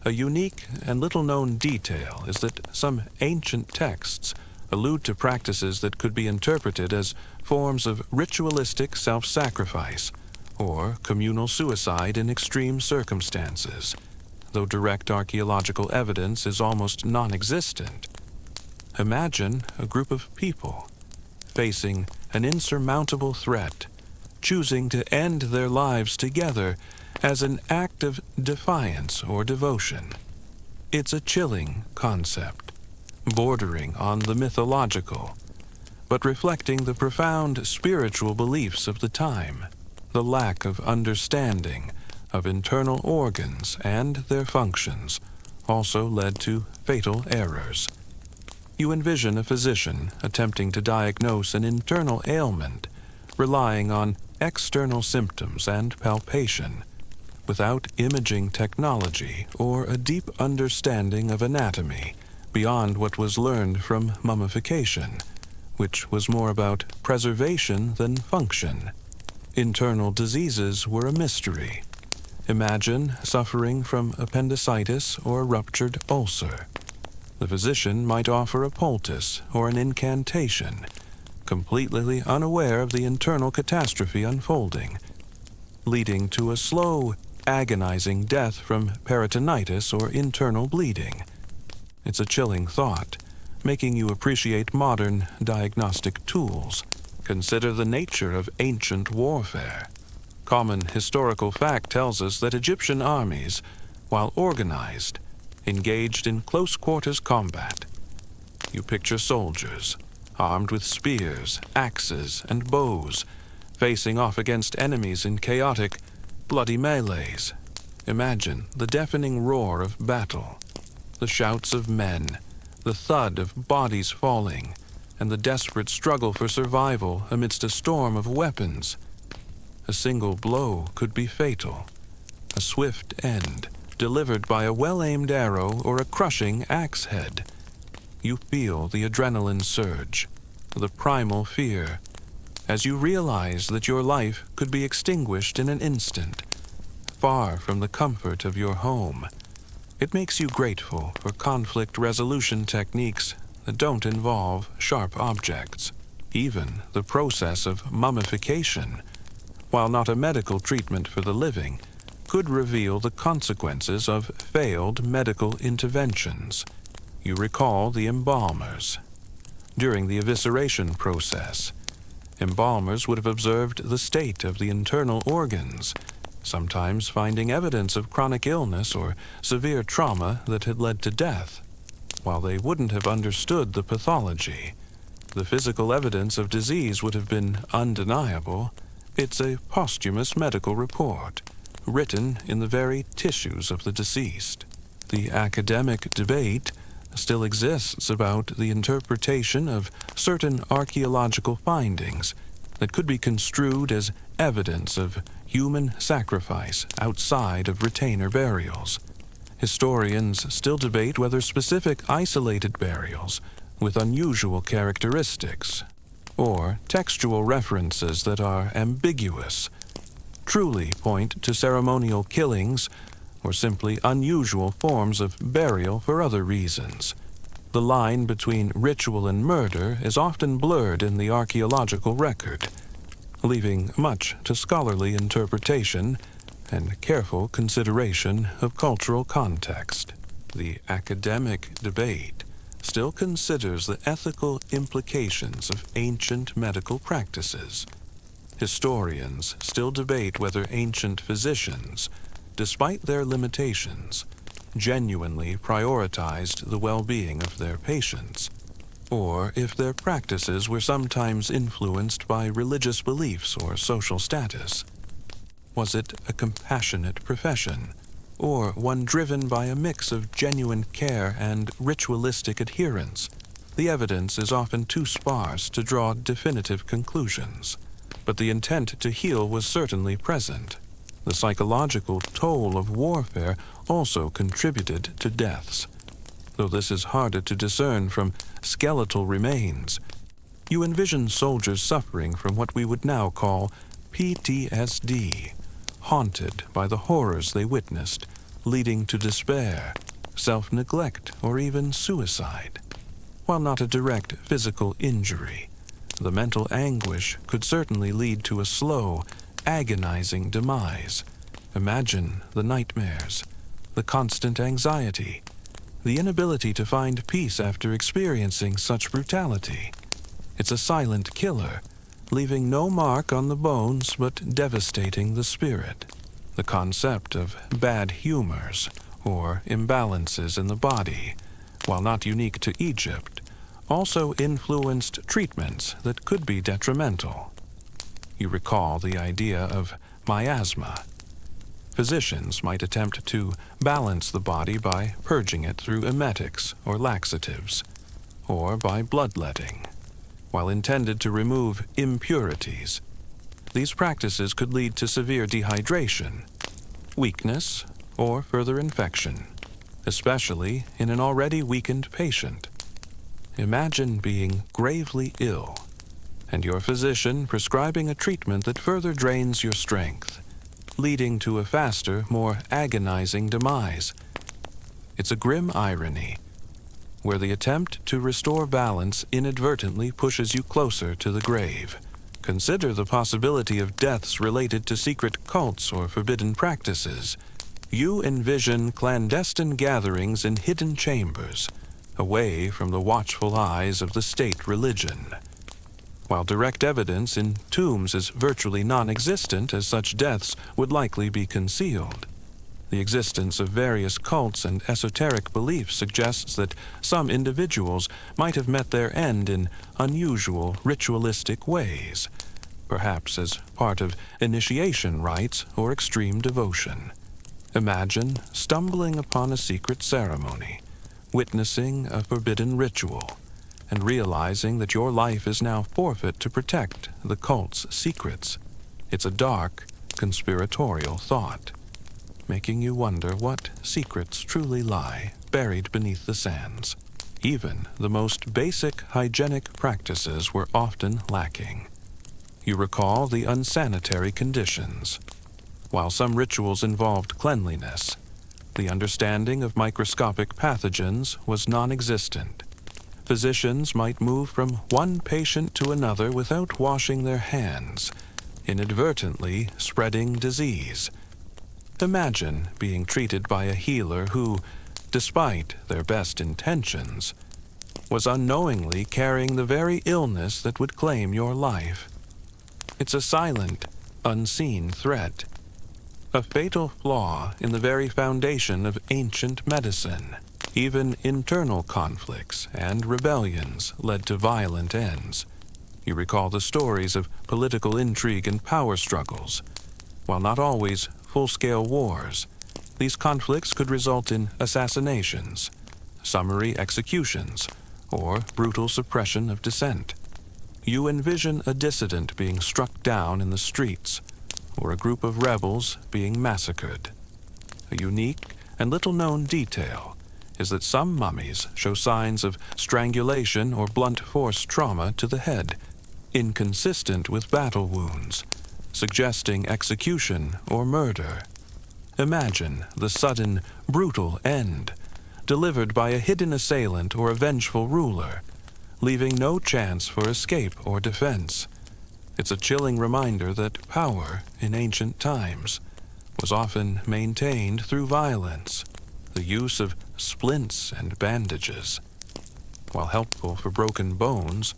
A unique and little-known detail is that some ancient texts allude to practices that could be interpreted as forms of ritualistic self-sacrifice or communal suicide in extreme circumstances, though direct archaeological evidence is almost non-existent. Imagine a group of people facing an insurmountable threat, choosing to end their lives together as an act of defiance or devotion. It's a chilling concept, bordering on the mythological, but reflecting the profound spiritual beliefs of the time. The lack of understanding of internal organs and their functions also led to fatal errors. You envision a physician attempting to diagnose an internal ailment, relying on external symptoms and palpation, without imaging technology or a deep understanding of anatomy beyond what was learned from mummification, which was more about preservation than function. Internal diseases were a mystery, Imagine suffering from appendicitis or ruptured ulcer. The physician might offer a poultice or an incantation, completely unaware of the internal catastrophe unfolding, leading to a slow, agonizing death from peritonitis or internal bleeding. It's a chilling thought, making you appreciate modern diagnostic tools. Consider the nature of ancient warfare. Common historical fact tells us that Egyptian armies, while organized, engaged in close-quarters combat. You picture soldiers, armed with spears, axes, and bows, facing off against enemies in chaotic, bloody melees. Imagine the deafening roar of battle, the shouts of men, the thud of bodies falling, and the desperate struggle for survival amidst a storm of weapons. A single blow could be fatal, a swift end, delivered by a well-aimed arrow or a crushing axe head. You feel the adrenaline surge, the primal fear, as you realize that your life could be extinguished in an instant, far from the comfort of your home. It makes you grateful for conflict resolution techniques that don't involve sharp objects. Even the process of mummification, while not a medical treatment for the living, could reveal the consequences of failed medical interventions. You recall the embalmers. During the evisceration process, embalmers would have observed the state of the internal organs, sometimes finding evidence of chronic illness or severe trauma that had led to death. While they wouldn't have understood the pathology, the physical evidence of disease would have been undeniable. It's a posthumous medical report, written in the very tissues of the deceased. The academic debate still exists about the interpretation of certain archaeological findings that could be construed as evidence of human sacrifice outside of retainer burials. Historians still debate whether specific isolated burials with unusual characteristics or textual references that are ambiguous truly point to ceremonial killings or simply unusual forms of burial for other reasons. The line between ritual and murder is often blurred in the archaeological record, leaving much to scholarly interpretation and careful consideration of cultural context. The academic debate still considers the ethical implications of ancient medical practices. Historians still debate whether ancient physicians, despite their limitations, genuinely prioritized the well-being of their patients, or if their practices were sometimes influenced by religious beliefs or social status. Was it a compassionate profession, or one driven by a mix of genuine care and ritualistic adherence? The evidence is often too sparse to draw definitive conclusions, but the intent to heal was certainly present. The psychological toll of warfare also contributed to deaths, though this is harder to discern from skeletal remains. You envision soldiers suffering from what we would now call PTSD, haunted by the horrors they witnessed, leading to despair, self-neglect, or even suicide. While not a direct physical injury, the mental anguish could certainly lead to a slow, agonizing demise. Imagine the nightmares, the constant anxiety, the inability to find peace after experiencing such brutality. It's a silent killer, leaving no mark on the bones but devastating the spirit. The concept of bad humors, or imbalances in the body, while not unique to Egypt, also influenced treatments that could be detrimental. You recall the idea of miasma. Physicians might attempt to balance the body by purging it through emetics or laxatives, or by bloodletting, while intended to remove impurities. These practices could lead to severe dehydration, weakness, or further infection, especially in an already weakened patient. Imagine being gravely ill, and your physician prescribing a treatment that further drains your strength. leading to a faster, more agonizing demise. It's a grim irony, where the attempt to restore balance inadvertently pushes you closer to the grave. Consider the possibility of deaths related to secret cults or forbidden practices. You envision clandestine gatherings in hidden chambers, away from the watchful eyes of the state religion. While direct evidence in tombs is virtually non-existent, as such deaths would likely be concealed, the existence of various cults and esoteric beliefs suggests that some individuals might have met their end in unusual, ritualistic ways, perhaps as part of initiation rites or extreme devotion. Imagine stumbling upon a secret ceremony, witnessing a forbidden ritual, and realizing that your life is now forfeit to protect the cult's secrets. It's a dark, conspiratorial thought, making you wonder what secrets truly lie buried beneath the sands. Even the most basic hygienic practices were often lacking. You recall the unsanitary conditions. While some rituals involved cleanliness, the understanding of microscopic pathogens was non-existent. Physicians might move from one patient to another without washing their hands, inadvertently spreading disease. Imagine being treated by a healer who, despite their best intentions, was unknowingly carrying the very illness that would claim your life. It's a silent, unseen threat, a fatal flaw in the very foundation of ancient medicine. Even internal conflicts and rebellions led to violent ends. You recall the stories of political intrigue and power struggles. While not always full-scale wars, these conflicts could result in assassinations, summary executions, or brutal suppression of dissent. You envision a dissident being struck down in the streets, or a group of rebels being massacred. A unique and little-known detail is that some mummies show signs of strangulation or blunt force trauma to the head, inconsistent with battle wounds, suggesting execution or murder. Imagine the sudden, brutal end, delivered by a hidden assailant or a vengeful ruler, leaving no chance for escape or defense. It's a chilling reminder that power, in ancient times, was often maintained through violence. The use of splints and bandages, while helpful for broken bones,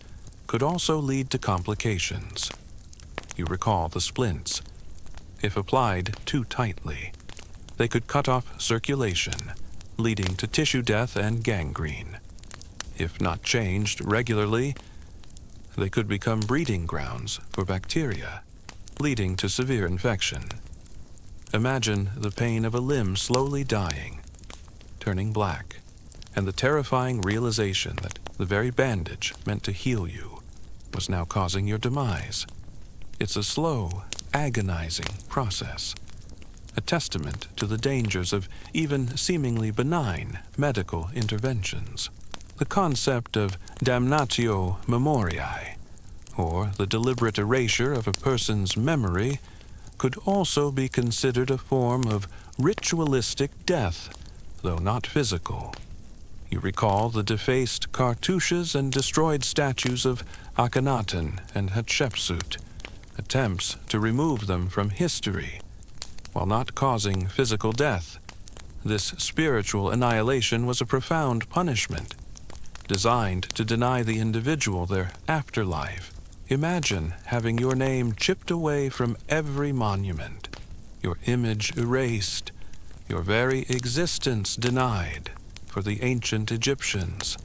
could also lead to complications. You recall the splints. If applied too tightly, they could cut off circulation, leading to tissue death and gangrene. If not changed regularly, they could become breeding grounds for bacteria, leading to severe infection. Imagine the pain of a limb slowly dying, turning black, and the terrifying realization that the very bandage meant to heal you was now causing your demise. It's a slow, agonizing process, a testament to the dangers of even seemingly benign medical interventions. The concept of damnatio memoriae, or the deliberate erasure of a person's memory, could also be considered a form of ritualistic death, though not physical. You recall the defaced cartouches and destroyed statues of Akhenaten and Hatshepsut, attempts to remove them from history, while not causing physical death. This spiritual annihilation was a profound punishment, designed to deny the individual their afterlife. Imagine having your name chipped away from every monument, your image erased, your very existence denied. For the ancient Egyptians,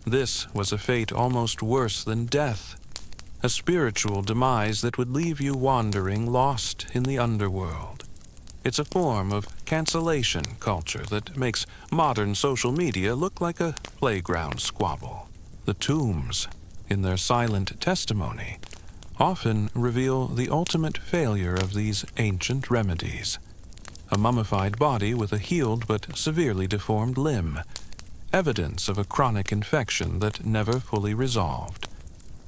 this was a fate almost worse than death, a spiritual demise that would leave you wandering, lost in the underworld. It's a form of cancellation culture that makes modern social media look like a playground squabble. The tombs, in their silent testimony, often reveal the ultimate failure of these ancient remedies. A mummified body with a healed but severely deformed limb, evidence of a chronic infection that never fully resolved,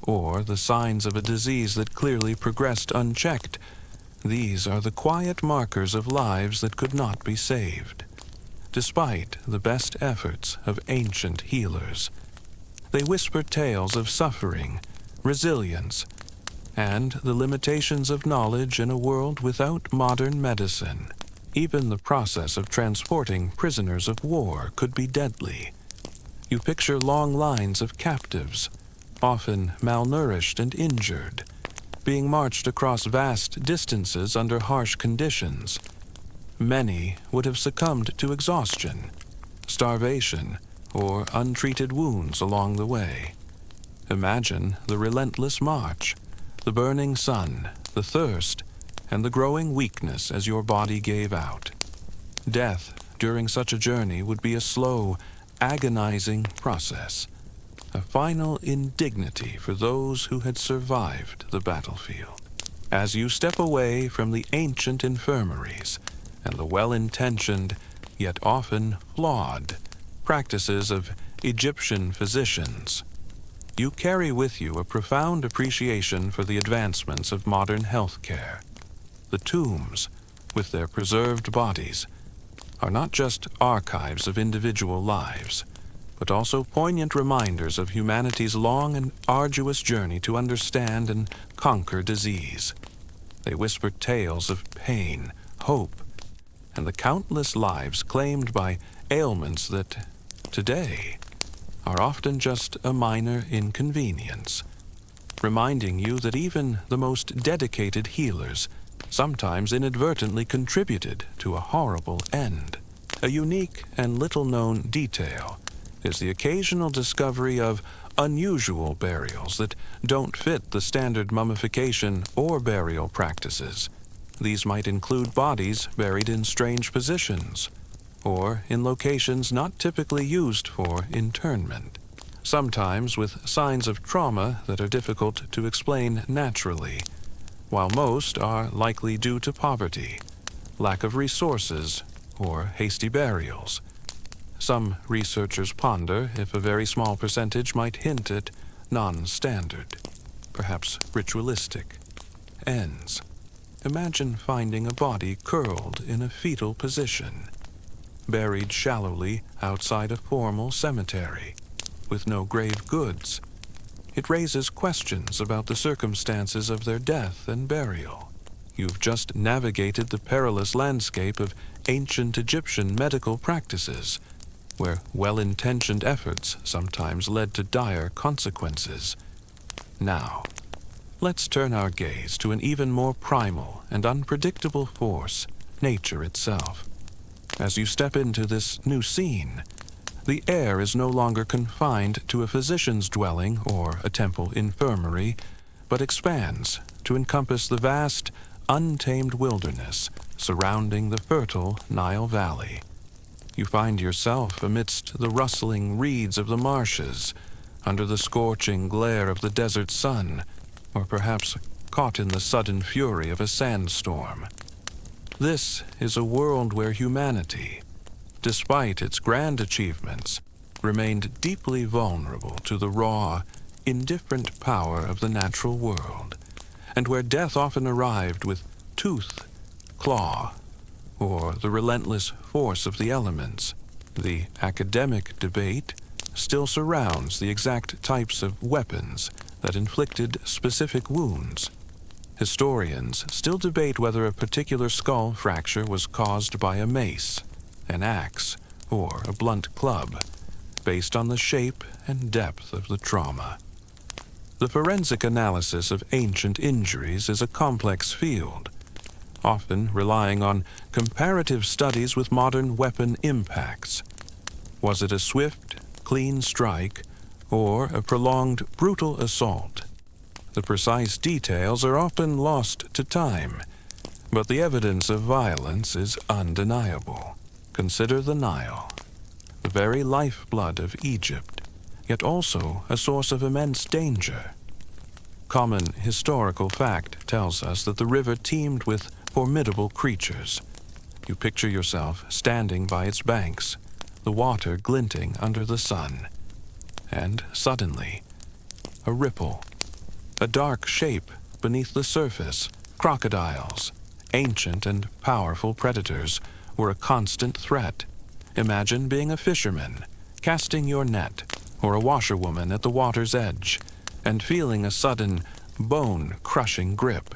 or the signs of a disease that clearly progressed unchecked. These are the quiet markers of lives that could not be saved, despite the best efforts of ancient healers. They whisper tales of suffering, resilience, and the limitations of knowledge in a world without modern medicine. Even the process of transporting prisoners of war could be deadly. You picture long lines of captives, often malnourished and injured, being marched across vast distances under harsh conditions. Many would have succumbed to exhaustion, starvation, or untreated wounds along the way. Imagine the relentless march, the burning sun, the thirst, and the growing weakness as your body gave out. Death during such a journey would be a slow, agonizing process, a final indignity for those who had survived the battlefield. As you step away from the ancient infirmaries and the well-intentioned, yet often flawed, practices of Egyptian physicians, you carry with you a profound appreciation for the advancements of modern health care. The tombs, with their preserved bodies, are not just archives of individual lives, but also poignant reminders of humanity's long and arduous journey to understand and conquer disease. They whisper tales of pain, hope, and the countless lives claimed by ailments that, today, are often just a minor inconvenience, reminding you that even the most dedicated healers sometimes inadvertently contributed to a horrible end. A unique and little-known detail is the occasional discovery of unusual burials that don't fit the standard mummification or burial practices. These might include bodies buried in strange positions, or in locations not typically used for internment, sometimes with signs of trauma that are difficult to explain naturally, while most are likely due to poverty, lack of resources, or hasty burials. Some researchers ponder if a very small percentage might hint at non-standard, perhaps ritualistic, ends. Imagine finding a body curled in a fetal position, buried shallowly outside a formal cemetery, with no grave goods. It raises questions about the circumstances of their death and burial. You've just navigated the perilous landscape of ancient Egyptian medical practices, where well-intentioned efforts sometimes led to dire consequences. Now, let's turn our gaze to an even more primal and unpredictable force, nature itself. As you step into this new scene, the air is no longer confined to a physician's dwelling or a temple infirmary, but expands to encompass the vast, untamed wilderness surrounding the fertile Nile Valley. You find yourself amidst the rustling reeds of the marshes, under the scorching glare of the desert sun, or perhaps caught in the sudden fury of a sandstorm. This is a world where humanity, despite its grand achievements, remained deeply vulnerable to the raw, indifferent power of the natural world, and where death often arrived with tooth, claw, or the relentless force of the elements. The academic debate still surrounds the exact types of weapons that inflicted specific wounds. Historians still debate whether a particular skull fracture was caused by a mace, an axe, or a blunt club, based on the shape and depth of the trauma. The forensic analysis of ancient injuries is a complex field, often relying on comparative studies with modern weapon impacts. Was it a swift, clean strike, or a prolonged, brutal assault? The precise details are often lost to time, but the evidence of violence is undeniable. Consider the Nile, the very lifeblood of Egypt, yet also a source of immense danger. Common historical fact tells us that the river teemed with formidable creatures. You picture yourself standing by its banks, the water glinting under the sun. And suddenly, a ripple, a dark shape beneath the surface, crocodiles, ancient and powerful predators were a constant threat. Imagine being a fisherman, casting your net, or a washerwoman at the water's edge, and feeling a sudden, bone-crushing grip.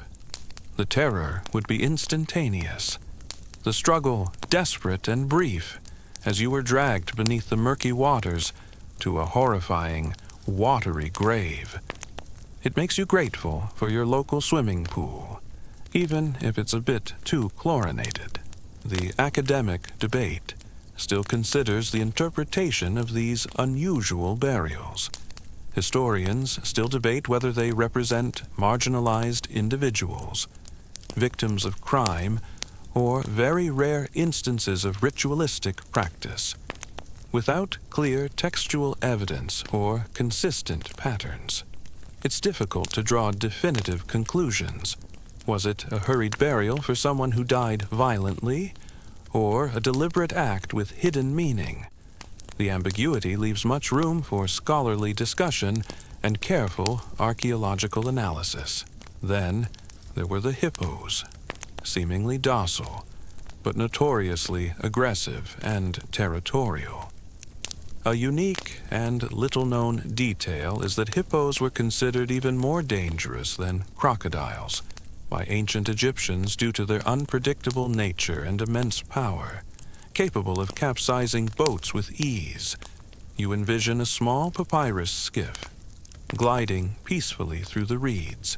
The terror would be instantaneous, the struggle desperate and brief, as you were dragged beneath the murky waters to a horrifying, watery grave. It makes you grateful for your local swimming pool, even if it's a bit too chlorinated. The academic debate still considers the interpretation of these unusual burials. Historians still debate whether they represent marginalized individuals, victims of crime, or very rare instances of ritualistic practice. Without clear textual evidence or consistent patterns, it's difficult to draw definitive conclusions. Was it a hurried burial for someone who died violently, or a deliberate act with hidden meaning? The ambiguity leaves much room for scholarly discussion and careful archaeological analysis. Then there were the hippos, seemingly docile, but notoriously aggressive and territorial. A unique and little-known detail is that hippos were considered even more dangerous than crocodiles by ancient Egyptians due to their unpredictable nature and immense power, capable of capsizing boats with ease. You envision a small papyrus skiff gliding peacefully through the reeds,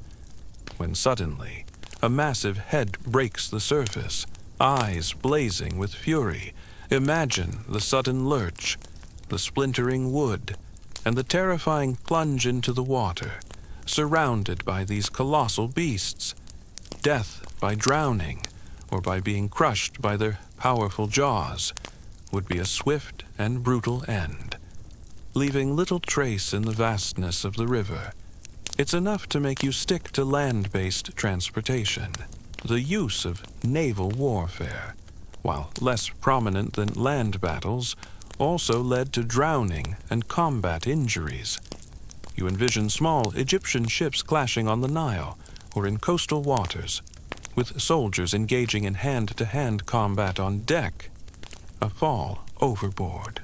when suddenly a massive head breaks the surface, eyes blazing with fury. Imagine the sudden lurch, the splintering wood, and the terrifying plunge into the water, surrounded by these colossal beasts. Death by drowning, or by being crushed by their powerful jaws, would be a swift and brutal end, leaving little trace in the vastness of the river. It's enough to make you stick to land-based transportation. The use of naval warfare, while less prominent than land battles, also led to drowning and combat injuries. You envision small Egyptian ships clashing on the Nile or in coastal waters, with soldiers engaging in hand-to-hand combat on deck. A fall overboard,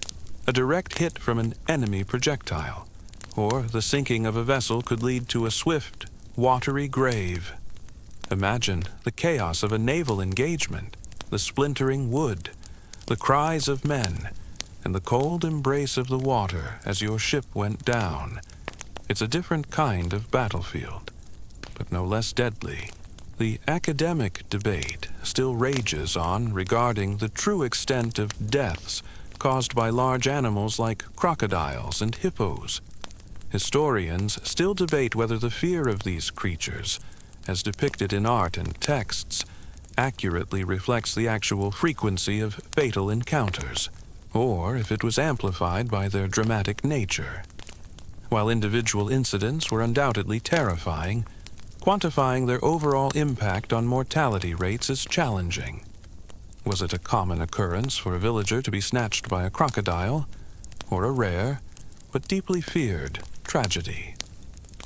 a direct hit from an enemy projectile, or the sinking of a vessel could lead to a swift, watery grave. Imagine the chaos of a naval engagement, the splintering wood, the cries of men, and the cold embrace of the water as your ship went down. It's a different kind of battlefield, but no less deadly. The academic debate still rages on regarding the true extent of deaths caused by large animals like crocodiles and hippos. Historians still debate whether the fear of these creatures, as depicted in art and texts, accurately reflects the actual frequency of fatal encounters, or if it was amplified by their dramatic nature. While individual incidents were undoubtedly terrifying, quantifying their overall impact on mortality rates is challenging. Was it a common occurrence for a villager to be snatched by a crocodile, or a rare, but deeply feared, tragedy?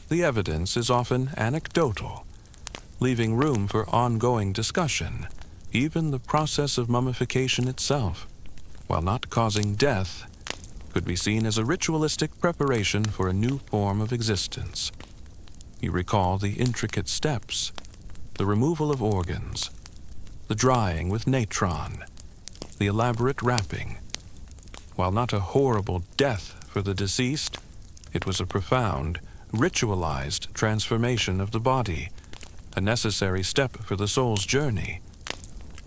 The evidence is often anecdotal, leaving room for ongoing discussion. Even the process of mummification itself, while not causing death, could be seen as a ritualistic preparation for a new form of existence. You recall the intricate steps, the removal of organs, the drying with natron, the elaborate wrapping. While not a horrible death for the deceased, it was a profound, ritualized transformation of the body, a necessary step for the soul's journey.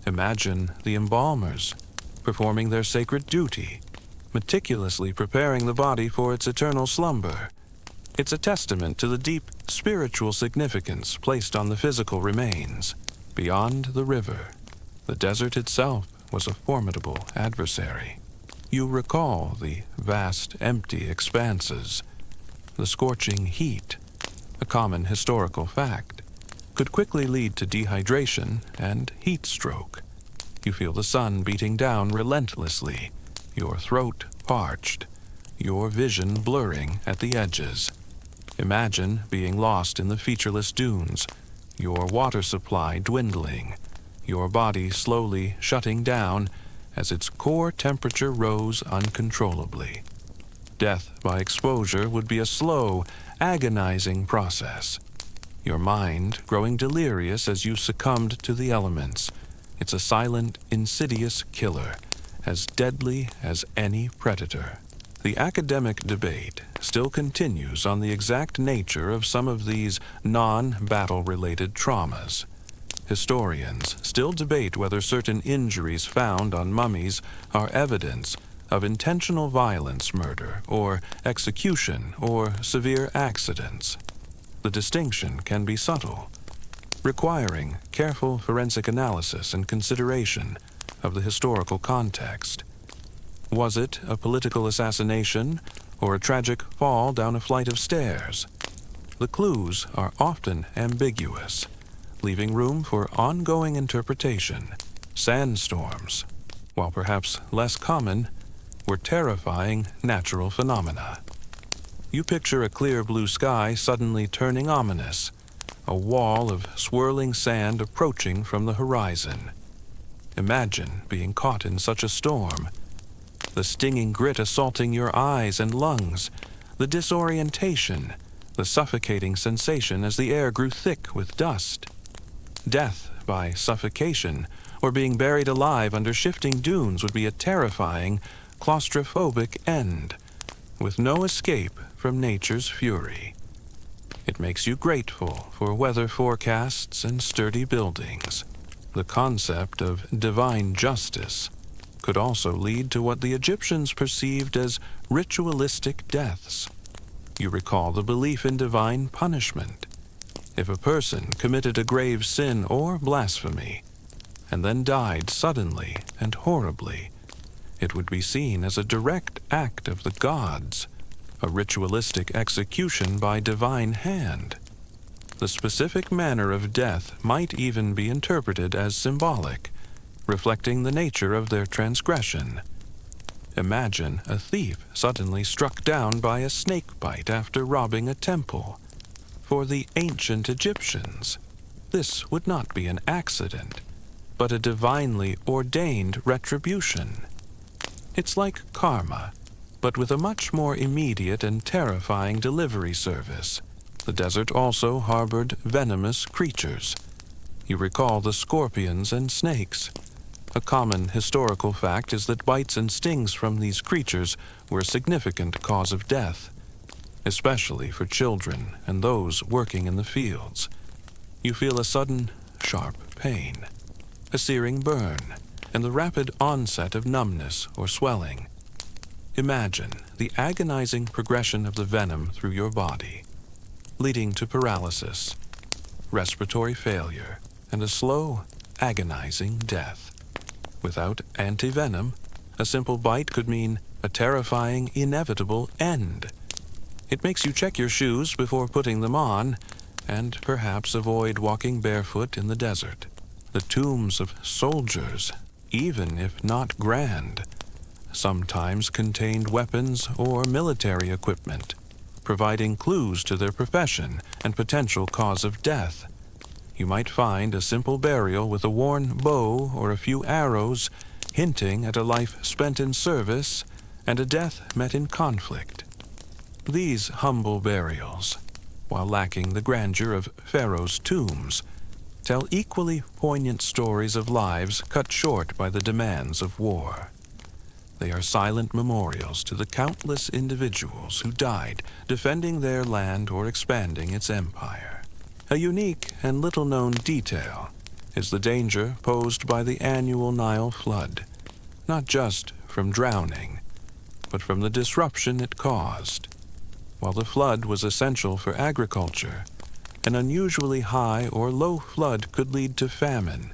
Imagine the embalmers performing their sacred duty, meticulously preparing the body for its eternal slumber. It's a testament to the deep spiritual significance placed on the physical remains. Beyond the river, the desert itself was a formidable adversary. You recall the vast, empty expanses. The scorching heat, a common historical fact, could quickly lead to dehydration and heat stroke. You feel the sun beating down relentlessly, your throat parched, your vision blurring at the edges. Imagine being lost in the featureless dunes, your water supply dwindling, your body slowly shutting down as its core temperature rose uncontrollably. Death by exposure would be a slow, agonizing process. Your mind growing delirious as you succumbed to the elements. It's a silent, insidious killer, as deadly as any predator. The academic debate still continues on the exact nature of some of these non-battle-related traumas. Historians still debate whether certain injuries found on mummies are evidence of intentional violence murder or execution or severe accidents. The distinction can be subtle, requiring careful forensic analysis and consideration of the historical context. Was it a political assassination or a tragic fall down a flight of stairs? The clues are often ambiguous, leaving room for ongoing interpretation. Sandstorms, while perhaps less common, were terrifying natural phenomena. You picture a clear blue sky suddenly turning ominous, a wall of swirling sand approaching from the horizon. Imagine being caught in such a storm, the stinging grit assaulting your eyes and lungs, the disorientation, the suffocating sensation as the air grew thick with dust. Death by suffocation or being buried alive under shifting dunes would be a terrifying, claustrophobic end, with no escape from nature's fury. It makes you grateful for weather forecasts and sturdy buildings. The concept of divine justice could also lead to what the Egyptians perceived as ritualistic deaths. You recall the belief in divine punishment. If a person committed a grave sin or blasphemy, and then died suddenly and horribly, it would be seen as a direct act of the gods, a ritualistic execution by divine hand. The specific manner of death might even be interpreted as symbolic, reflecting the nature of their transgression. Imagine a thief suddenly struck down by a snake bite after robbing a temple. For the ancient Egyptians, this would not be an accident, but a divinely ordained retribution. It's like karma, but with a much more immediate and terrifying delivery service. The desert also harbored venomous creatures. You recall the scorpions and snakes. A common historical fact is that bites and stings from these creatures were a significant cause of death, especially for children and those working in the fields. You feel a sudden, sharp pain, a searing burn, and the rapid onset of numbness or swelling. Imagine the agonizing progression of the venom through your body, leading to paralysis, respiratory failure, and a slow, agonizing death. Without antivenom, a simple bite could mean a terrifying, inevitable end. It makes you check your shoes before putting them on, and perhaps avoid walking barefoot in the desert. The tombs of soldiers, even if not grand, sometimes contained weapons or military equipment, providing clues to their profession and potential cause of death. You might find a simple burial with a worn bow or a few arrows, hinting at a life spent in service and a death met in conflict. These humble burials, while lacking the grandeur of pharaohs' tombs, tell equally poignant stories of lives cut short by the demands of war. They are silent memorials to the countless individuals who died defending their land or expanding its empire. A unique and little-known detail is the danger posed by the annual Nile flood, not just from drowning, but from the disruption it caused. While the flood was essential for agriculture, an unusually high or low flood could lead to famine,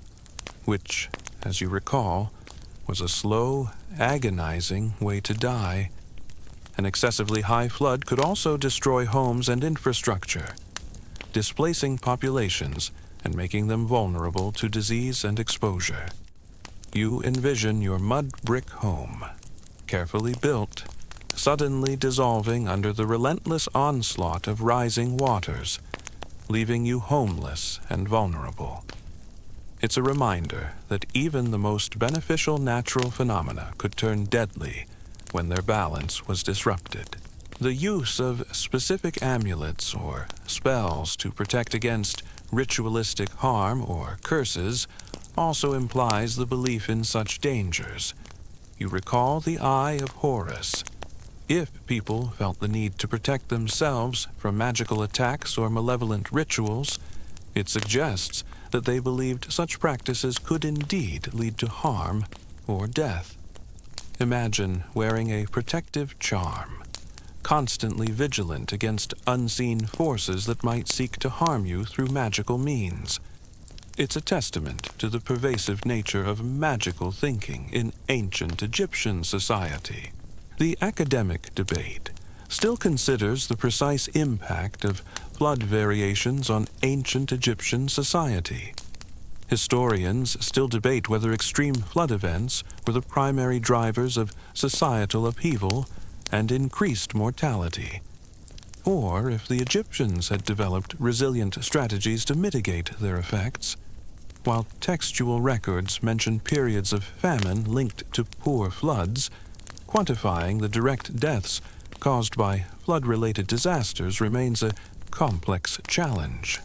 which, as you recall, was a slow, agonizing way to die. An excessively high flood could also destroy homes and infrastructure, displacing populations and making them vulnerable to disease and exposure. You envision your mud brick home, carefully built, suddenly dissolving under the relentless onslaught of rising waters, leaving you homeless and vulnerable. It's a reminder that even the most beneficial natural phenomena could turn deadly when their balance was disrupted. The use of specific amulets or spells to protect against ritualistic harm or curses also implies the belief in such dangers. You recall the Eye of Horus. If people felt the need to protect themselves from magical attacks or malevolent rituals, it suggests that they believed such practices could indeed lead to harm or death. Imagine wearing a protective charm, constantly vigilant against unseen forces that might seek to harm you through magical means. It's a testament to the pervasive nature of magical thinking in ancient Egyptian society. The academic debate still considers the precise impact of flood variations on ancient Egyptian society. Historians still debate whether extreme flood events were the primary drivers of societal upheaval and increased mortality, or if the Egyptians had developed resilient strategies to mitigate their effects. While textual records mention periods of famine linked to poor floods, quantifying the direct deaths caused by flood-related disasters remains a complex challenge.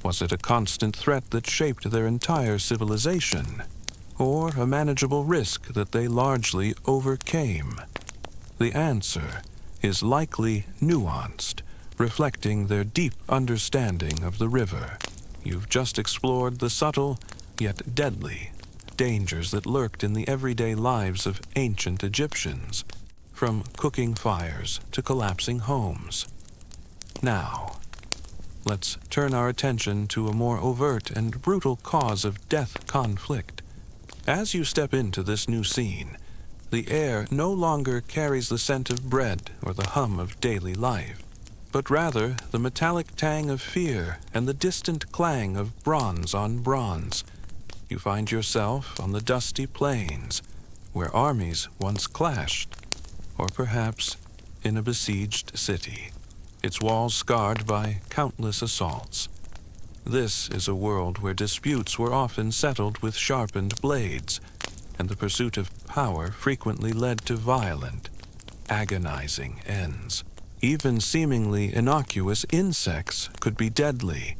Was it a constant threat that shaped their entire civilization, or a manageable risk that they largely overcame? The answer is likely nuanced, reflecting their deep understanding of the river. You've just explored the subtle, yet deadly, dangers that lurked in the everyday lives of ancient Egyptians, from cooking fires to collapsing homes. Now, let's turn our attention to a more overt and brutal cause of death conflict. As you step into this new scene, the air no longer carries the scent of bread or the hum of daily life, but rather the metallic tang of fear and the distant clang of bronze on bronze. You find yourself on the dusty plains, where armies once clashed, or perhaps in a besieged city, its walls scarred by countless assaults. This is a world where disputes were often settled with sharpened blades, and the pursuit of power frequently led to violent, agonizing ends. Even seemingly innocuous insects could be deadly.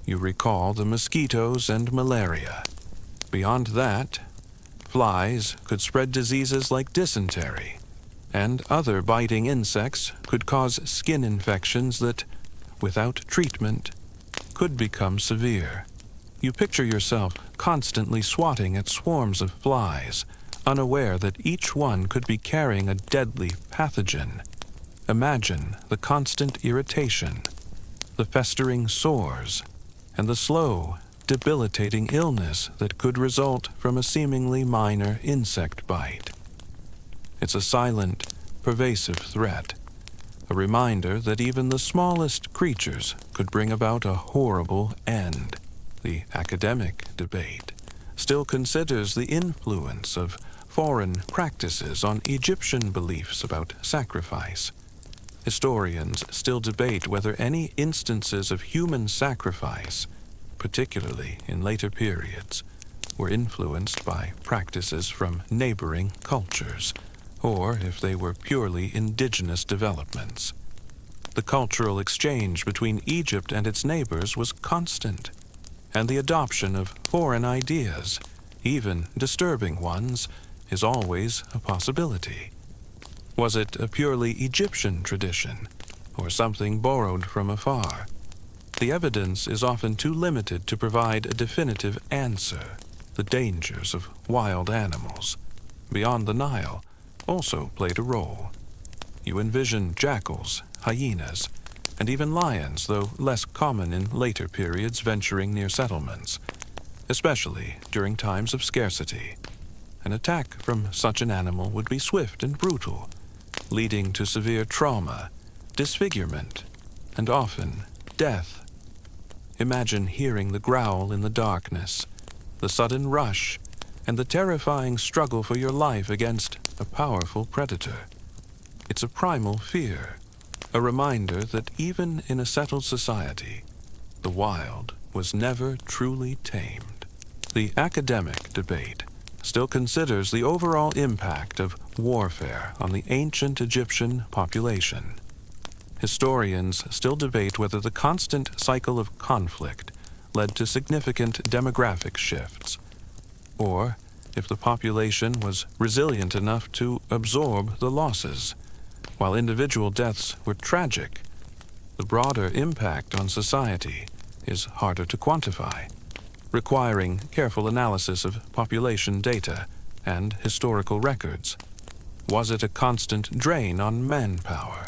You recall the mosquitoes and malaria. Beyond that, flies could spread diseases like dysentery, and other biting insects could cause skin infections that, without treatment, could become severe. You picture yourself constantly swatting at swarms of flies, unaware that each one could be carrying a deadly pathogen. Imagine the constant irritation, the festering sores, and the slow, debilitating illness that could result from a seemingly minor insect bite. It's a silent, pervasive threat, a reminder that even the smallest creatures could bring about a horrible end. The academic debate still considers the influence of foreign practices on Egyptian beliefs about sacrifice. Historians still debate whether any instances of human sacrifice, particularly in later periods, were influenced by practices from neighboring cultures, or if they were purely indigenous developments. The cultural exchange between Egypt and its neighbors was constant, and the adoption of foreign ideas, even disturbing ones, is always a possibility. Was it a purely Egyptian tradition, or something borrowed from afar? The evidence is often too limited to provide a definitive answer. The dangers of wild animals, beyond the Nile, also played a role. You envision jackals, hyenas, and even lions, though less common in later periods, venturing near settlements, especially during times of scarcity. An attack from such an animal would be swift and brutal, leading to severe trauma, disfigurement, and often death. Imagine hearing the growl in the darkness, the sudden rush, and the terrifying struggle for your life against a powerful predator. It's a primal fear, a reminder that even in a settled society, the wild was never truly tamed. The academic debate still considers the overall impact of warfare on the ancient Egyptian population. Historians still debate whether the constant cycle of conflict led to significant demographic shifts, or if the population was resilient enough to absorb the losses. While individual deaths were tragic, the broader impact on society is harder to quantify, requiring careful analysis of population data and historical records. Was it a constant drain on manpower,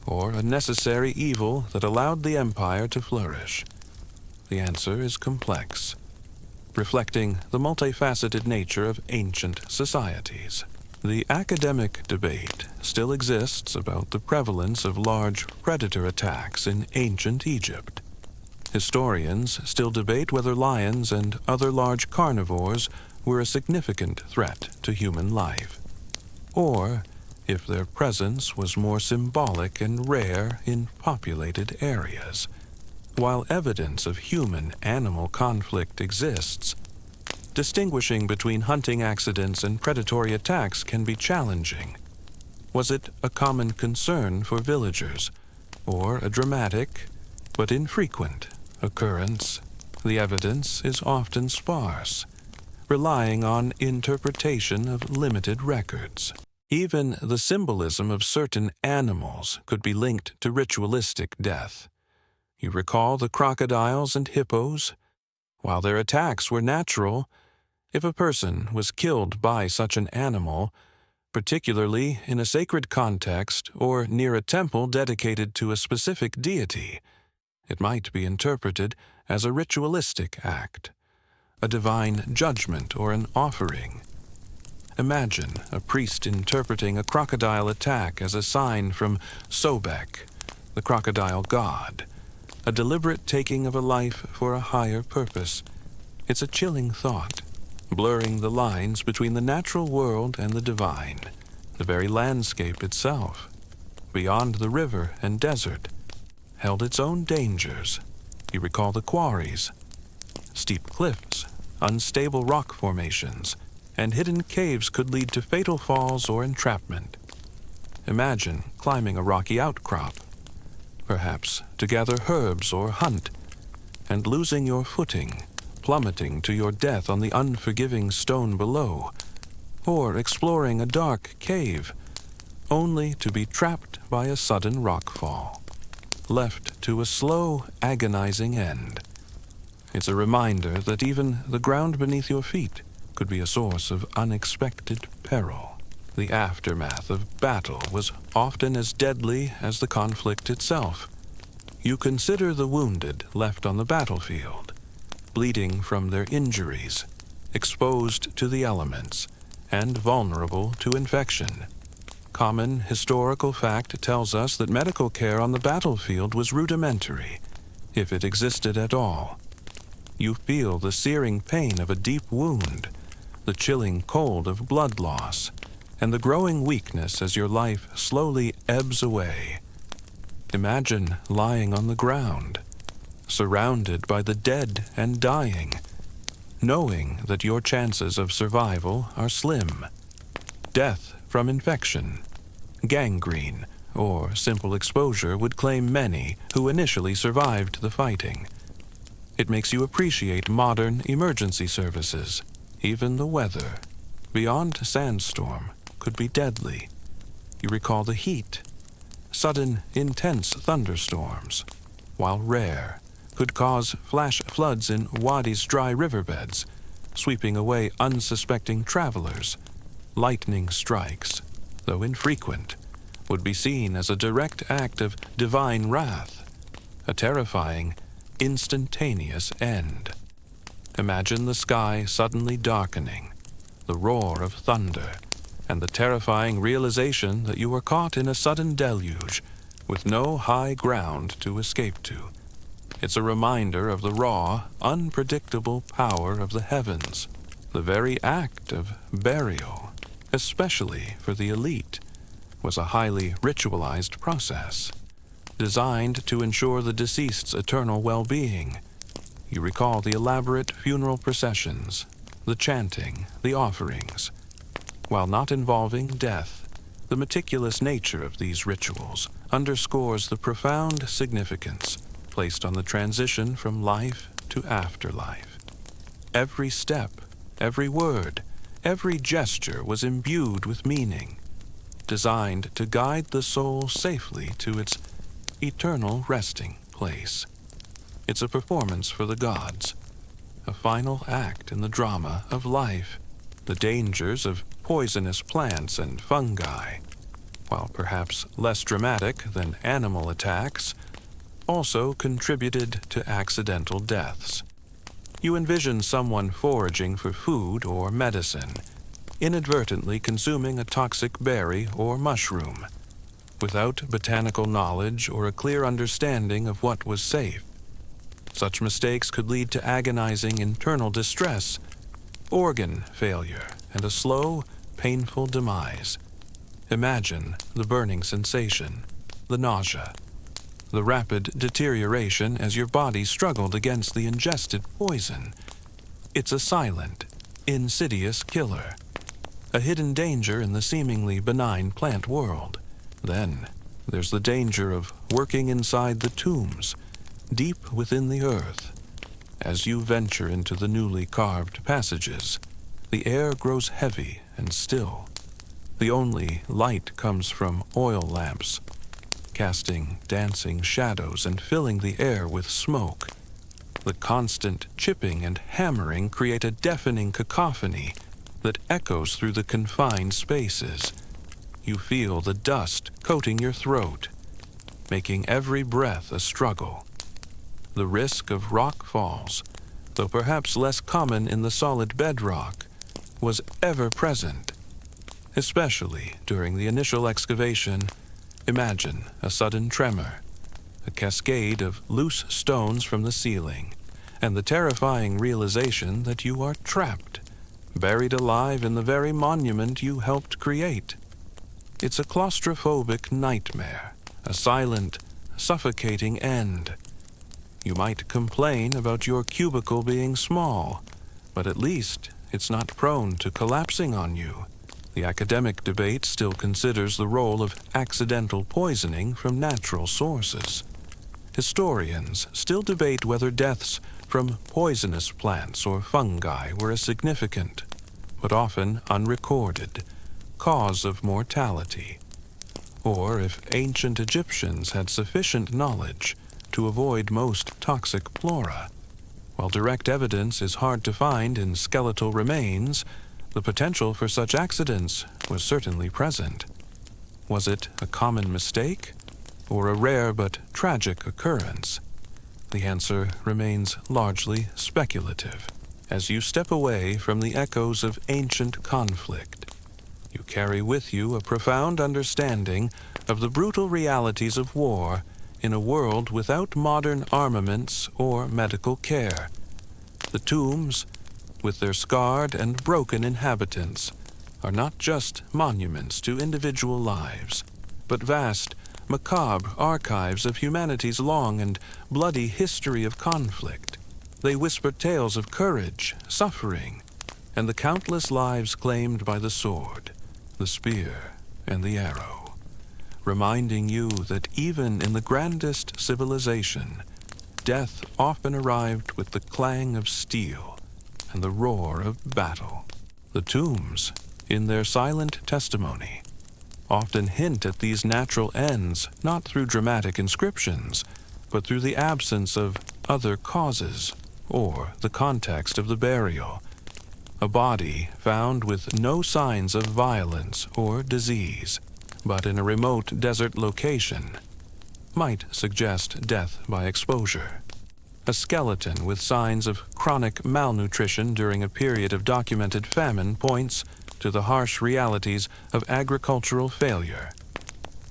or a necessary evil that allowed the empire to flourish? The answer is complex, reflecting the multifaceted nature of ancient societies. The academic debate still exists about the prevalence of large predator attacks in ancient Egypt. Historians still debate whether lions and other large carnivores were a significant threat to human life, or if their presence was more symbolic and rare in populated areas. While evidence of human-animal conflict exists, distinguishing between hunting accidents and predatory attacks can be challenging. Was it a common concern for villagers, or a dramatic but infrequent occurrence? The evidence is often sparse, relying on interpretation of limited records. Even the symbolism of certain animals could be linked to ritualistic death. You recall the crocodiles and hippos? While their attacks were natural, if a person was killed by such an animal, particularly in a sacred context or near a temple dedicated to a specific deity, it might be interpreted as a ritualistic act, a divine judgment or an offering. Imagine a priest interpreting a crocodile attack as a sign from Sobek, the crocodile god, a deliberate taking of a life for a higher purpose. It's a chilling thought, blurring the lines between the natural world and the divine. The very landscape itself, beyond the river and desert, held its own dangers. You recall the quarries, steep cliffs, unstable rock formations, and hidden caves could lead to fatal falls or entrapment. Imagine climbing a rocky outcrop, perhaps to gather herbs or hunt, and losing your footing, plummeting to your death on the unforgiving stone below, or exploring a dark cave, only to be trapped by a sudden rockfall, left to a slow, agonizing end. It's a reminder that even the ground beneath your feet could be a source of unexpected peril. The aftermath of battle was often as deadly as the conflict itself. You consider the wounded left on the battlefield, bleeding from their injuries, exposed to the elements, and vulnerable to infection. Common historical fact tells us that medical care on the battlefield was rudimentary, if it existed at all. You feel the searing pain of a deep wound, the chilling cold of blood loss, and the growing weakness as your life slowly ebbs away. Imagine lying on the ground, surrounded by the dead and dying, knowing that your chances of survival are slim. Death from infection, gangrene, or simple exposure would claim many who initially survived the fighting. It makes you appreciate modern emergency services. Even the weather, beyond sandstorm, could be deadly. You recall the heat. Sudden, intense thunderstorms, while rare, could cause flash floods in Wadi's dry riverbeds, sweeping away unsuspecting travelers. Lightning strikes, though infrequent, would be seen as a direct act of divine wrath, a terrifying, instantaneous end. Imagine the sky suddenly darkening, the roar of thunder, and the terrifying realization that you were caught in a sudden deluge with no high ground to escape to. It's a reminder of the raw, unpredictable power of the heavens. The very act of burial, especially for the elite, was a highly ritualized process, designed to ensure the deceased's eternal well-being. You recall the elaborate funeral processions, the chanting, the offerings. While not involving death, the meticulous nature of these rituals underscores the profound significance placed on the transition from life to afterlife. Every step, every word, every gesture was imbued with meaning, designed to guide the soul safely to its eternal resting place. It's a performance for the gods, a final act in the drama of life. The dangers of poisonous plants and fungi, while perhaps less dramatic than animal attacks, also contributed to accidental deaths. You envision someone foraging for food or medicine, inadvertently consuming a toxic berry or mushroom, without botanical knowledge or a clear understanding of what was safe. Such mistakes could lead to agonizing internal distress, organ failure, and a slow, painful demise. Imagine the burning sensation, the nausea, the rapid deterioration as your body struggled against the ingested poison. It's a silent, insidious killer, a hidden danger in the seemingly benign plant world. Then there's the danger of working inside the tombs, deep within the earth. As you venture into the newly carved passages, the air grows heavy and still. The only light comes from oil lamps, casting dancing shadows and filling the air with smoke. The constant chipping and hammering create a deafening cacophony that echoes through the confined spaces. You feel the dust coating your throat, making every breath a struggle. The risk of rock falls, though perhaps less common in the solid bedrock, was ever present. Especially during the initial excavation, imagine a sudden tremor, a cascade of loose stones from the ceiling, and the terrifying realization that you are trapped, buried alive in the very monument you helped create. It's a claustrophobic nightmare, a silent, suffocating end. You might complain about your cubicle being small, but at least it's not prone to collapsing on you. The academic debate still considers the role of accidental poisoning from natural sources. Historians still debate whether deaths from poisonous plants or fungi were a significant, but often unrecorded, cause of mortality, or if ancient Egyptians had sufficient knowledge to avoid most toxic flora. While direct evidence is hard to find in skeletal remains, the potential for such accidents was certainly present. Was it a common mistake, or a rare but tragic occurrence? The answer remains largely speculative. As you step away from the echoes of ancient conflict, you carry with you a profound understanding of the brutal realities of war in a world without modern armaments or medical care. The tombs, with their scarred and broken inhabitants, are not just monuments to individual lives, but vast, macabre archives of humanity's long and bloody history of conflict. They whisper tales of courage, suffering, and the countless lives claimed by the sword, the spear, and the arrow, reminding you that even in the grandest civilization, death often arrived with the clang of steel and the roar of battle. The tombs, in their silent testimony, often hint at these natural ends not through dramatic inscriptions, but through the absence of other causes or the context of the burial. A body found with no signs of violence or disease, but in a remote desert location, might suggest death by exposure. A skeleton with signs of chronic malnutrition during a period of documented famine points to the harsh realities of agricultural failure.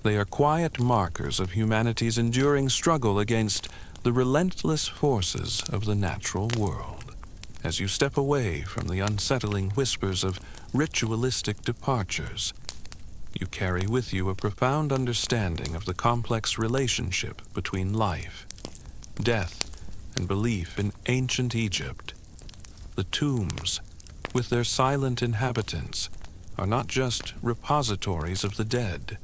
They are quiet markers of humanity's enduring struggle against the relentless forces of the natural world. As you step away from the unsettling whispers of ritualistic departures, you carry with you a profound understanding of the complex relationship between life, death, and belief in ancient Egypt. The tombs, with their silent inhabitants, are not just repositories of the dead,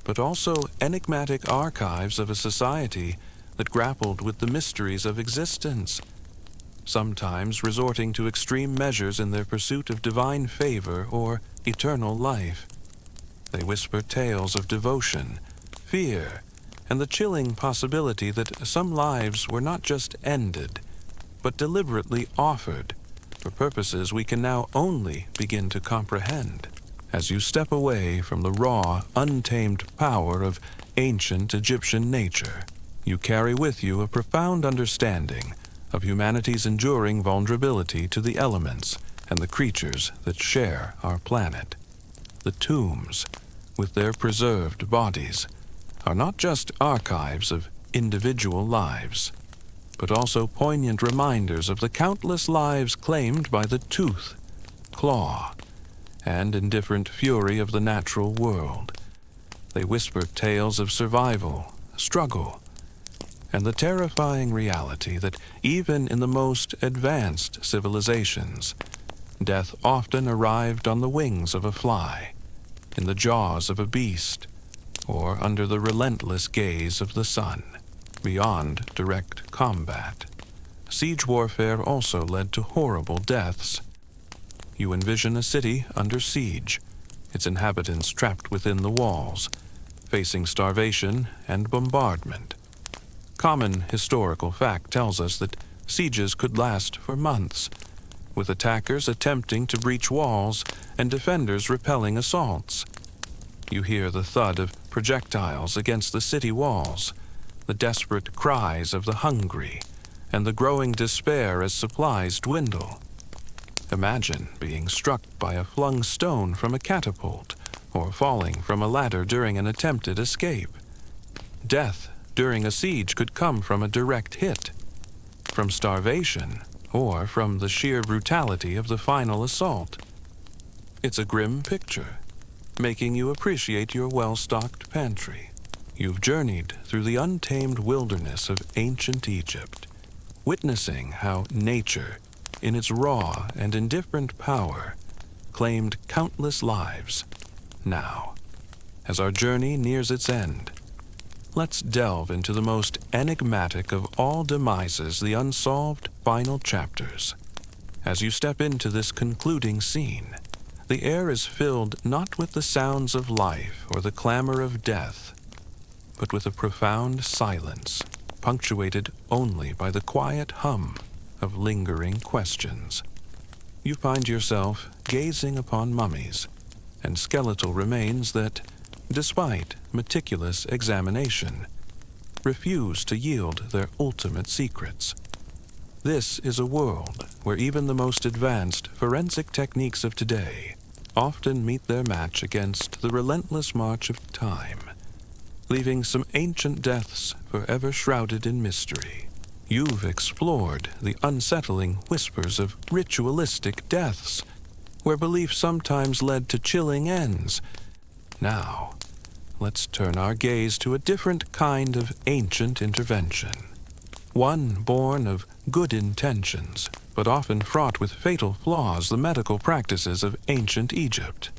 but also enigmatic archives of a society that grappled with the mysteries of existence, sometimes resorting to extreme measures in their pursuit of divine favor or eternal life. They whisper tales of devotion, fear, and the chilling possibility that some lives were not just ended, but deliberately offered for purposes we can now only begin to comprehend. As you step away from the raw, untamed power of ancient Egyptian nature, you carry with you a profound understanding of humanity's enduring vulnerability to the elements and the creatures that share our planet. The tombs, with their preserved bodies, are not just archives of individual lives, but also poignant reminders of the countless lives claimed by the tooth, claw, and indifferent fury of the natural world. They whisper tales of survival, struggle, and the terrifying reality that even in the most advanced civilizations, death often arrived on the wings of a fly, in the jaws of a beast, or under the relentless gaze of the sun. Beyond direct combat, siege warfare also led to horrible deaths. You envision a city under siege, its inhabitants trapped within the walls, facing starvation and bombardment. Common historical fact tells us that sieges could last for months, with attackers attempting to breach walls and defenders repelling assaults. You hear the thud of projectiles against the city walls, the desperate cries of the hungry, and the growing despair as supplies dwindle. Imagine being struck by a flung stone from a catapult, or falling from a ladder during an attempted escape. Death during a siege could come from a direct hit, from starvation, or from the sheer brutality of the final assault. It's a grim picture, making you appreciate your well-stocked pantry. You've journeyed through the untamed wilderness of ancient Egypt, witnessing how nature, in its raw and indifferent power, claimed countless lives. Now, as our journey nears its end, let's delve into the most enigmatic of all demises, the unsolved final chapters. As you step into this concluding scene, the air is filled not with the sounds of life or the clamor of death, but with a profound silence, punctuated only by the quiet hum of lingering questions. You find yourself gazing upon mummies and skeletal remains that, despite meticulous examination, refuse to yield their ultimate secrets. This is a world where even the most advanced forensic techniques of today often meet their match against the relentless march of time, leaving some ancient deaths forever shrouded in mystery. You've explored the unsettling whispers of ritualistic deaths, where belief sometimes led to chilling ends. Now, let's turn our gaze to a different kind of ancient intervention, one born of good intentions, but often fraught with fatal flaws, the medical practices of ancient Egypt.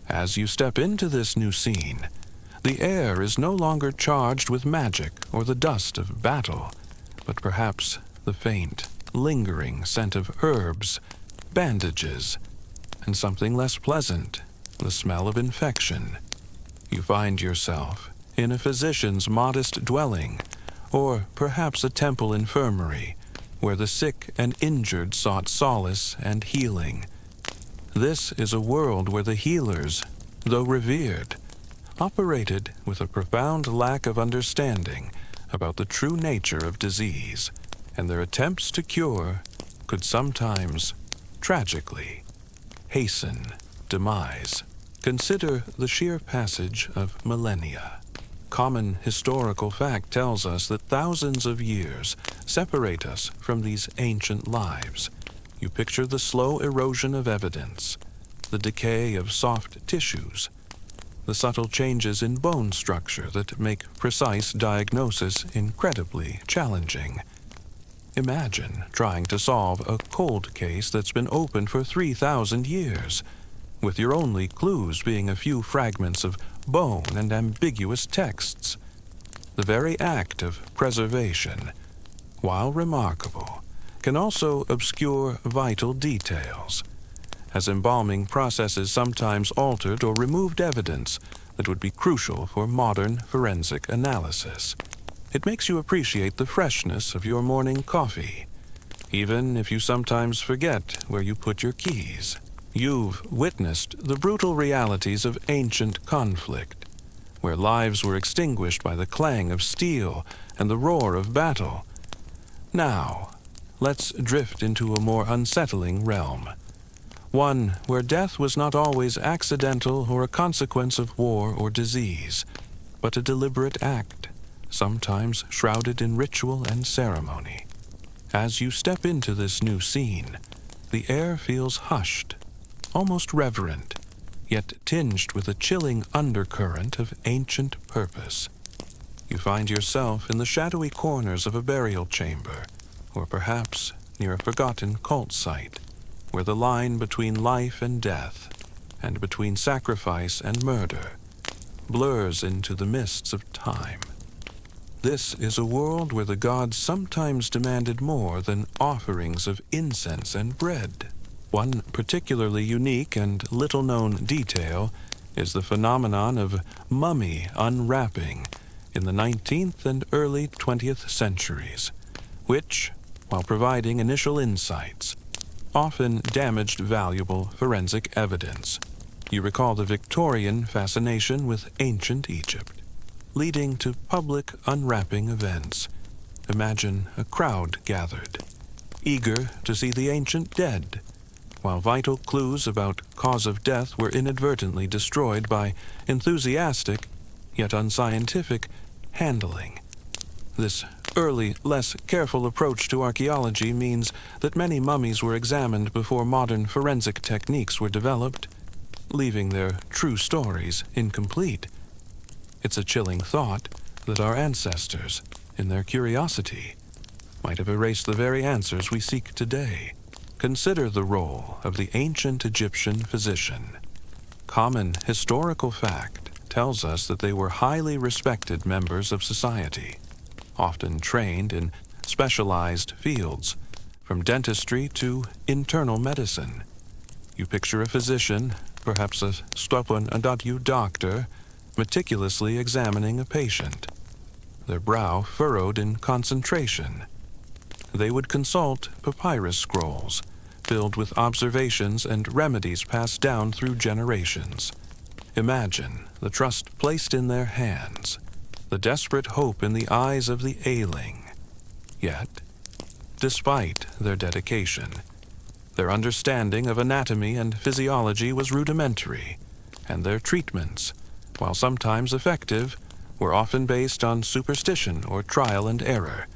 As you step into this new scene, the air is no longer charged with magic or the dust of battle, but perhaps the faint, lingering scent of herbs, bandages, and something less pleasant, the smell of infection. You find yourself in a physician's modest dwelling, or perhaps a temple infirmary, where the sick and injured sought solace and healing. This is a world where the healers, though revered, operated with a profound lack of understanding about the true nature of disease, and their attempts to cure could sometimes, tragically, hasten demise. Consider the sheer passage of millennia. Common historical fact tells us that thousands of years separate us from these ancient lives. You picture the slow erosion of evidence, the decay of soft tissues, the subtle changes in bone structure that make precise diagnosis incredibly challenging. Imagine trying to solve a cold case that's been open for 3,000 years, with your only clues being a few fragments of bone and ambiguous texts. The very act of preservation, while remarkable, can also obscure vital details, as embalming processes sometimes altered or removed evidence that would be crucial for modern forensic analysis. It makes you appreciate the freshness of your morning coffee, even if you sometimes forget where you put your keys. You've witnessed the brutal realities of ancient conflict, where lives were extinguished by the clang of steel and the roar of battle. Now, let's drift into a more unsettling realm, one where death was not always accidental or a consequence of war or disease, but a deliberate act, sometimes shrouded in ritual and ceremony. As you step into this new scene, the air feels hushed, almost reverent, yet tinged with a chilling undercurrent of ancient purpose. You find yourself in the shadowy corners of a burial chamber, or perhaps near a forgotten cult site, where the line between life and death, and between sacrifice and murder, blurs into the mists of time. This is a world where the gods sometimes demanded more than offerings of incense and bread. One particularly unique and little-known detail is the phenomenon of mummy unwrapping in the 19th and early 20th centuries, which, while providing initial insights, often damaged valuable forensic evidence. You recall the Victorian fascination with ancient Egypt, leading to public unwrapping events. Imagine a crowd gathered, eager to see the ancient dead, while vital clues about cause of death were inadvertently destroyed by enthusiastic, yet unscientific, handling. This early, less careful approach to archaeology means that many mummies were examined before modern forensic techniques were developed, leaving their true stories incomplete. It's a chilling thought that our ancestors, in their curiosity, might have erased the very answers we seek today. Consider the role of the ancient Egyptian physician. Common historical fact tells us that they were highly respected members of society, often trained in specialized fields, from dentistry to internal medicine. You picture a physician, perhaps a stopon-adatu doctor, meticulously examining a patient, their brow furrowed in concentration. They would consult papyrus scrolls, filled with observations and remedies passed down through generations. Imagine the trust placed in their hands, the desperate hope in the eyes of the ailing. Yet, despite their dedication, their understanding of anatomy and physiology was rudimentary, and their treatments, while sometimes effective, were often based on superstition or trial and error.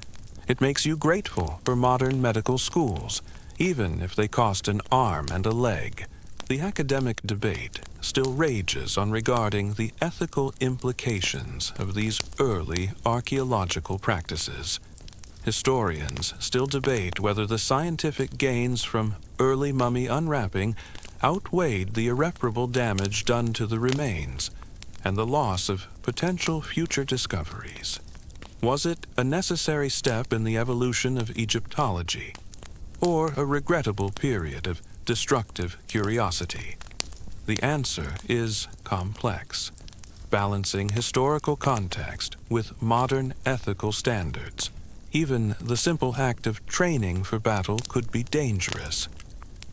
It makes you grateful for modern medical schools, even if they cost an arm and a leg. The academic debate still rages on regarding the ethical implications of these early archaeological practices. Historians still debate whether the scientific gains from early mummy unwrapping outweighed the irreparable damage done to the remains and the loss of potential future discoveries. Was it a necessary step in the evolution of Egyptology, or a regrettable period of destructive curiosity? The answer is complex, balancing historical context with modern ethical standards. Even the simple act of training for battle could be dangerous.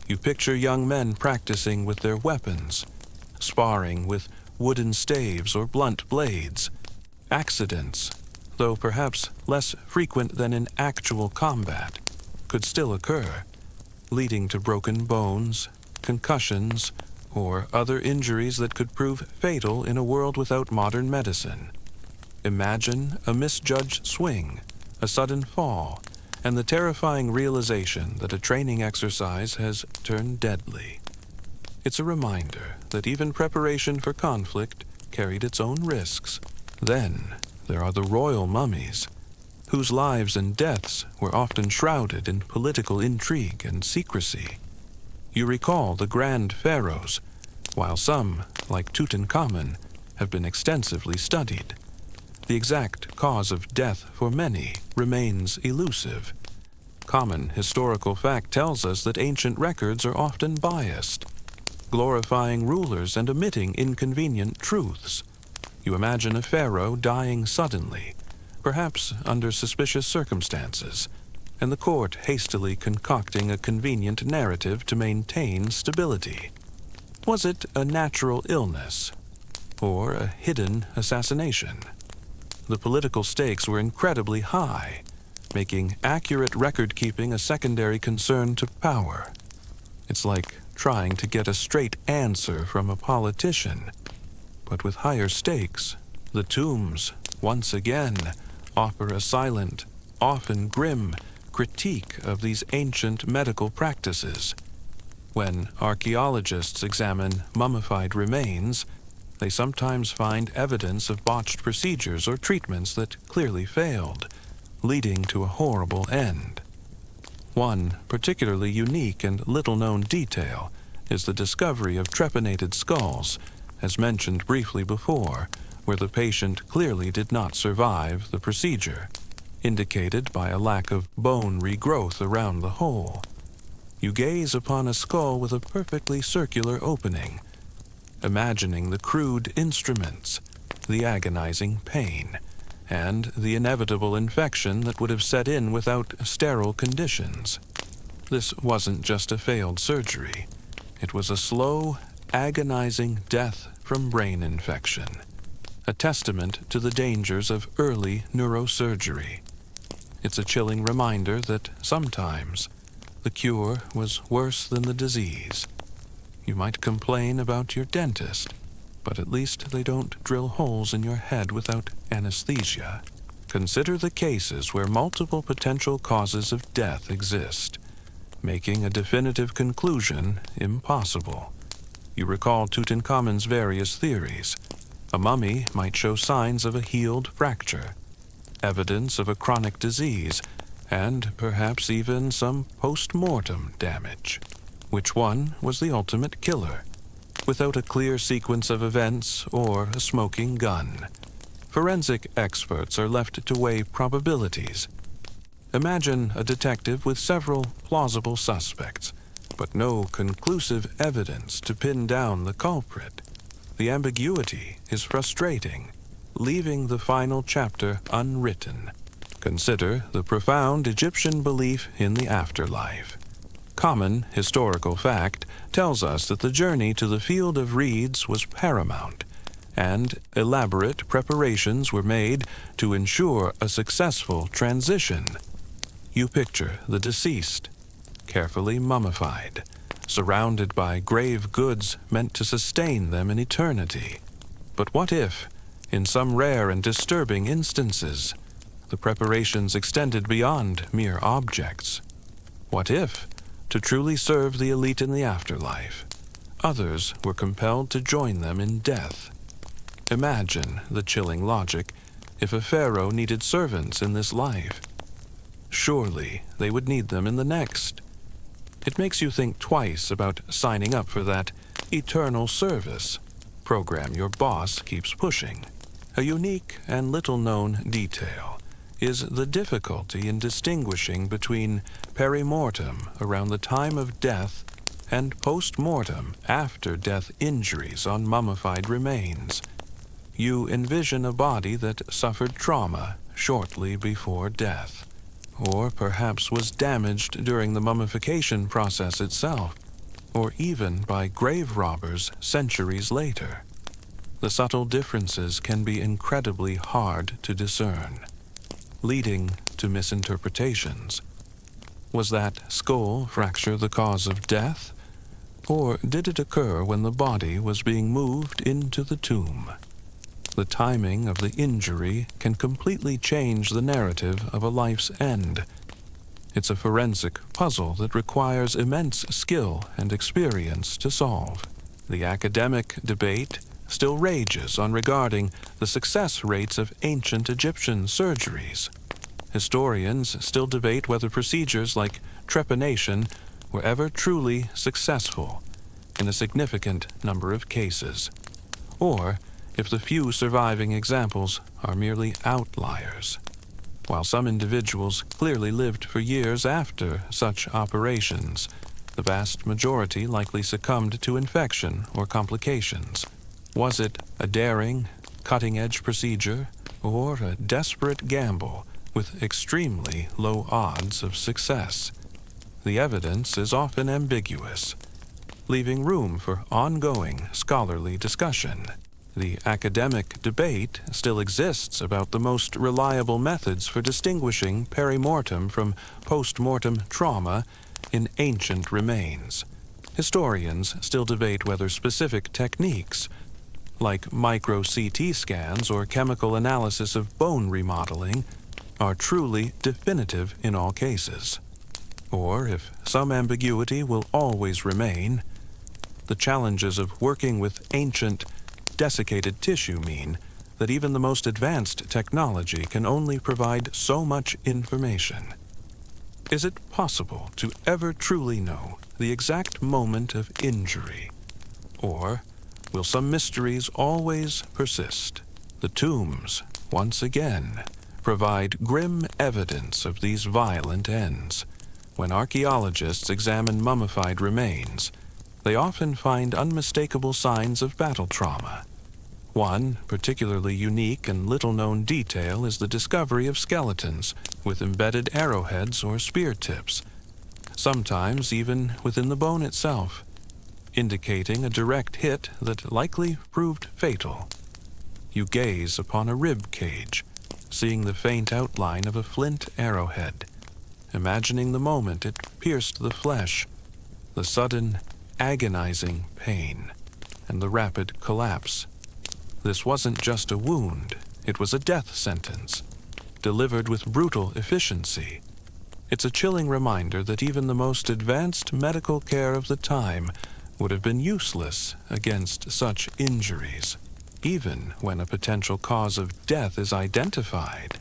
You picture young men practicing with their weapons, sparring with wooden staves or blunt blades. Accidents, though perhaps less frequent than in actual combat, could still occur, leading to broken bones, concussions, or other injuries that could prove fatal in a world without modern medicine. Imagine a misjudged swing, a sudden fall, and the terrifying realization that a training exercise has turned deadly. It's a reminder that even preparation for conflict carried its own risks. Then there are the royal mummies, whose lives and deaths were often shrouded in political intrigue and secrecy. You recall the grand pharaohs, while some, like Tutankhamun, have been extensively studied. The exact cause of death for many remains elusive. Common historical fact tells us that ancient records are often biased, glorifying rulers and omitting inconvenient truths. You imagine a pharaoh dying suddenly, perhaps under suspicious circumstances, and the court hastily concocting a convenient narrative to maintain stability. Was it a natural illness, or a hidden assassination? The political stakes were incredibly high, making accurate record-keeping a secondary concern to power. It's like trying to get a straight answer from a politician. But with higher stakes, the tombs, once again, offer a silent, often grim, critique of these ancient medical practices. When archaeologists examine mummified remains, they sometimes find evidence of botched procedures or treatments that clearly failed, leading to a horrible end. One particularly unique and little-known detail is the discovery of trepanated skulls, as mentioned briefly before, where the patient clearly did not survive the procedure, indicated by a lack of bone regrowth around the hole. You gaze upon a skull with a perfectly circular opening, imagining the crude instruments, the agonizing pain, and the inevitable infection that would have set in without sterile conditions. This wasn't just a failed surgery. It was a slow, agonizing death from brain infection, a testament to the dangers of early neurosurgery. It's a chilling reminder that sometimes the cure was worse than the disease. You might complain about your dentist, but at least they don't drill holes in your head without anesthesia. Consider the cases where multiple potential causes of death exist, making a definitive conclusion impossible. You recall Tutankhamun's various theories. A mummy might show signs of a healed fracture, evidence of a chronic disease, and perhaps even some post-mortem damage. Which one was the ultimate killer? Without a clear sequence of events or a smoking gun, forensic experts are left to weigh probabilities. Imagine a detective with several plausible suspects, but no conclusive evidence to pin down the culprit. The ambiguity is frustrating, leaving the final chapter unwritten. Consider the profound Egyptian belief in the afterlife. Common historical fact tells us that the journey to the field of reeds was paramount, and elaborate preparations were made to ensure a successful transition. You picture the deceased, carefully mummified, surrounded by grave goods meant to sustain them in eternity. But what if, in some rare and disturbing instances, the preparations extended beyond mere objects? What if, to truly serve the elite in the afterlife, others were compelled to join them in death? Imagine the chilling logic if a pharaoh needed servants in this life. Surely they would need them in the next. It makes you think twice about signing up for that eternal service program your boss keeps pushing. A unique and little-known detail is the difficulty in distinguishing between perimortem around the time of death and post-mortem after-death injuries on mummified remains. You envision a body that suffered trauma shortly before death, or perhaps was damaged during the mummification process itself, or even by grave robbers centuries later. The subtle differences can be incredibly hard to discern, leading to misinterpretations. Was that skull fracture the cause of death, or did it occur when the body was being moved into the tomb? The timing of the injury can completely change the narrative of a life's end. It's a forensic puzzle that requires immense skill and experience to solve. The academic debate still rages on regarding the success rates of ancient Egyptian surgeries. Historians still debate whether procedures like trepanation were ever truly successful in a significant number of cases, or if the few surviving examples are merely outliers. While some individuals clearly lived for years after such operations, the vast majority likely succumbed to infection or complications. Was it a daring, cutting-edge procedure, or a desperate gamble with extremely low odds of success? The evidence is often ambiguous, leaving room for ongoing scholarly discussion. The academic debate still exists about the most reliable methods for distinguishing perimortem from post-mortem trauma in ancient remains. Historians still debate whether specific techniques, like micro-CT scans or chemical analysis of bone remodeling, are truly definitive in all cases, or if some ambiguity will always remain. The challenges of working with ancient, desiccated tissue mean that even the most advanced technology can only provide so much information. Is it possible to ever truly know the exact moment of injury? Or will some mysteries always persist? The tombs, once again, provide grim evidence of these violent ends. When archaeologists examine mummified remains, they often find unmistakable signs of battle trauma. One particularly unique and little-known detail is the discovery of skeletons with embedded arrowheads or spear tips, sometimes even within the bone itself, indicating a direct hit that likely proved fatal. You gaze upon a rib cage, seeing the faint outline of a flint arrowhead, imagining the moment it pierced the flesh, the sudden, agonizing pain, and the rapid collapse. This wasn't just a wound, it was a death sentence, delivered with brutal efficiency. It's a chilling reminder that even the most advanced medical care of the time would have been useless against such injuries. Even when a potential cause of death is identified,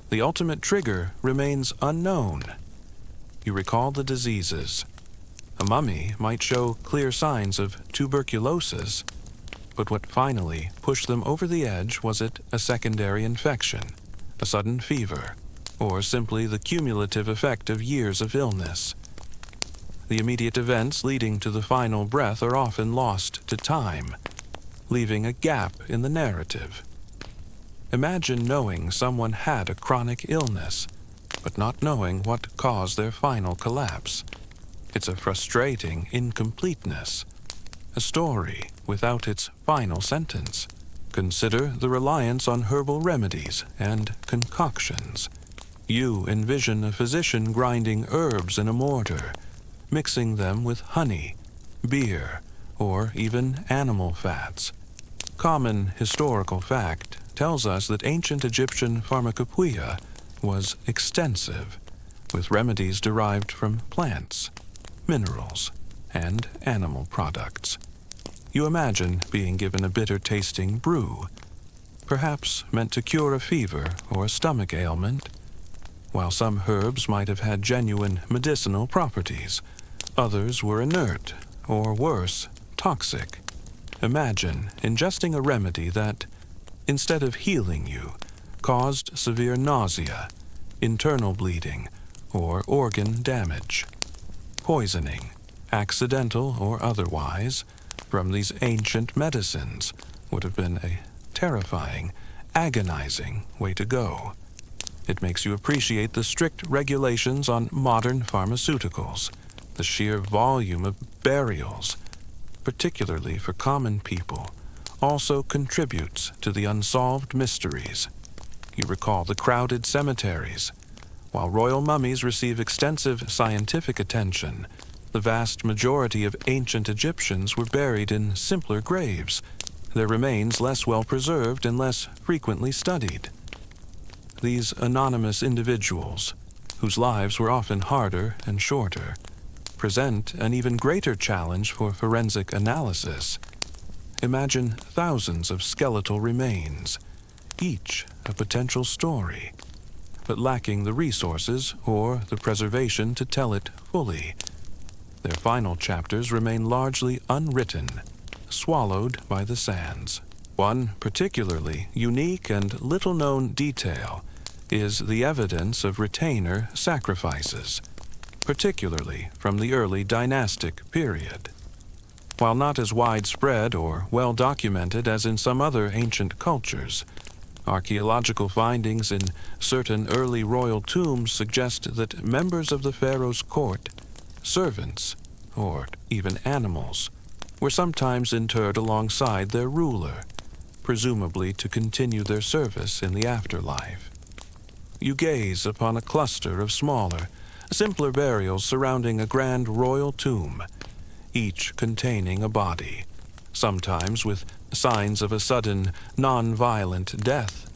the ultimate trigger remains unknown. You recall the diseases. A mummy might show clear signs of tuberculosis, but what finally pushed them over the edge, was it a secondary infection, a sudden fever, or simply the cumulative effect of years of illness? The immediate events leading to the final breath are often lost to time, leaving a gap in the narrative. Imagine knowing someone had a chronic illness, but not knowing what caused their final collapse. It's a frustrating incompleteness, a story without its final sentence. Consider the reliance on herbal remedies and concoctions. You envision a physician grinding herbs in a mortar, mixing them with honey, beer, or even animal fats. Common historical fact tells us that ancient Egyptian pharmacopoeia was extensive, with remedies derived from plants, minerals, and animal products. You imagine being given a bitter-tasting brew, perhaps meant to cure a fever or a stomach ailment. While some herbs might have had genuine medicinal properties, others were inert, or worse, toxic. Imagine ingesting a remedy that, instead of healing you, caused severe nausea, internal bleeding, or organ damage. Poisoning, accidental or otherwise, from these ancient medicines would have been a terrifying, agonizing way to go. It makes you appreciate the strict regulations on modern pharmaceuticals, the sheer volume of burials, particularly for common people, also contributes to the unsolved mysteries. You recall the crowded cemeteries. While royal mummies receive extensive scientific attention, the vast majority of ancient Egyptians were buried in simpler graves, their remains less well preserved and less frequently studied. These anonymous individuals, whose lives were often harder and shorter, present an even greater challenge for forensic analysis. Imagine thousands of skeletal remains, each a potential story. but lacking the resources or the preservation to tell it fully. Their final chapters remain largely unwritten, swallowed by the sands. One particularly unique and little-known detail is the evidence of retainer sacrifices, particularly from the early dynastic period. While not as widespread or well-documented as in some other ancient cultures, archaeological findings in certain early royal tombs suggest that members of the pharaoh's court, servants, or even animals, were sometimes interred alongside their ruler, presumably to continue their service in the afterlife. You gaze upon a cluster of smaller, simpler burials surrounding a grand royal tomb, each containing a body, sometimes with signs of a sudden, non-violent death.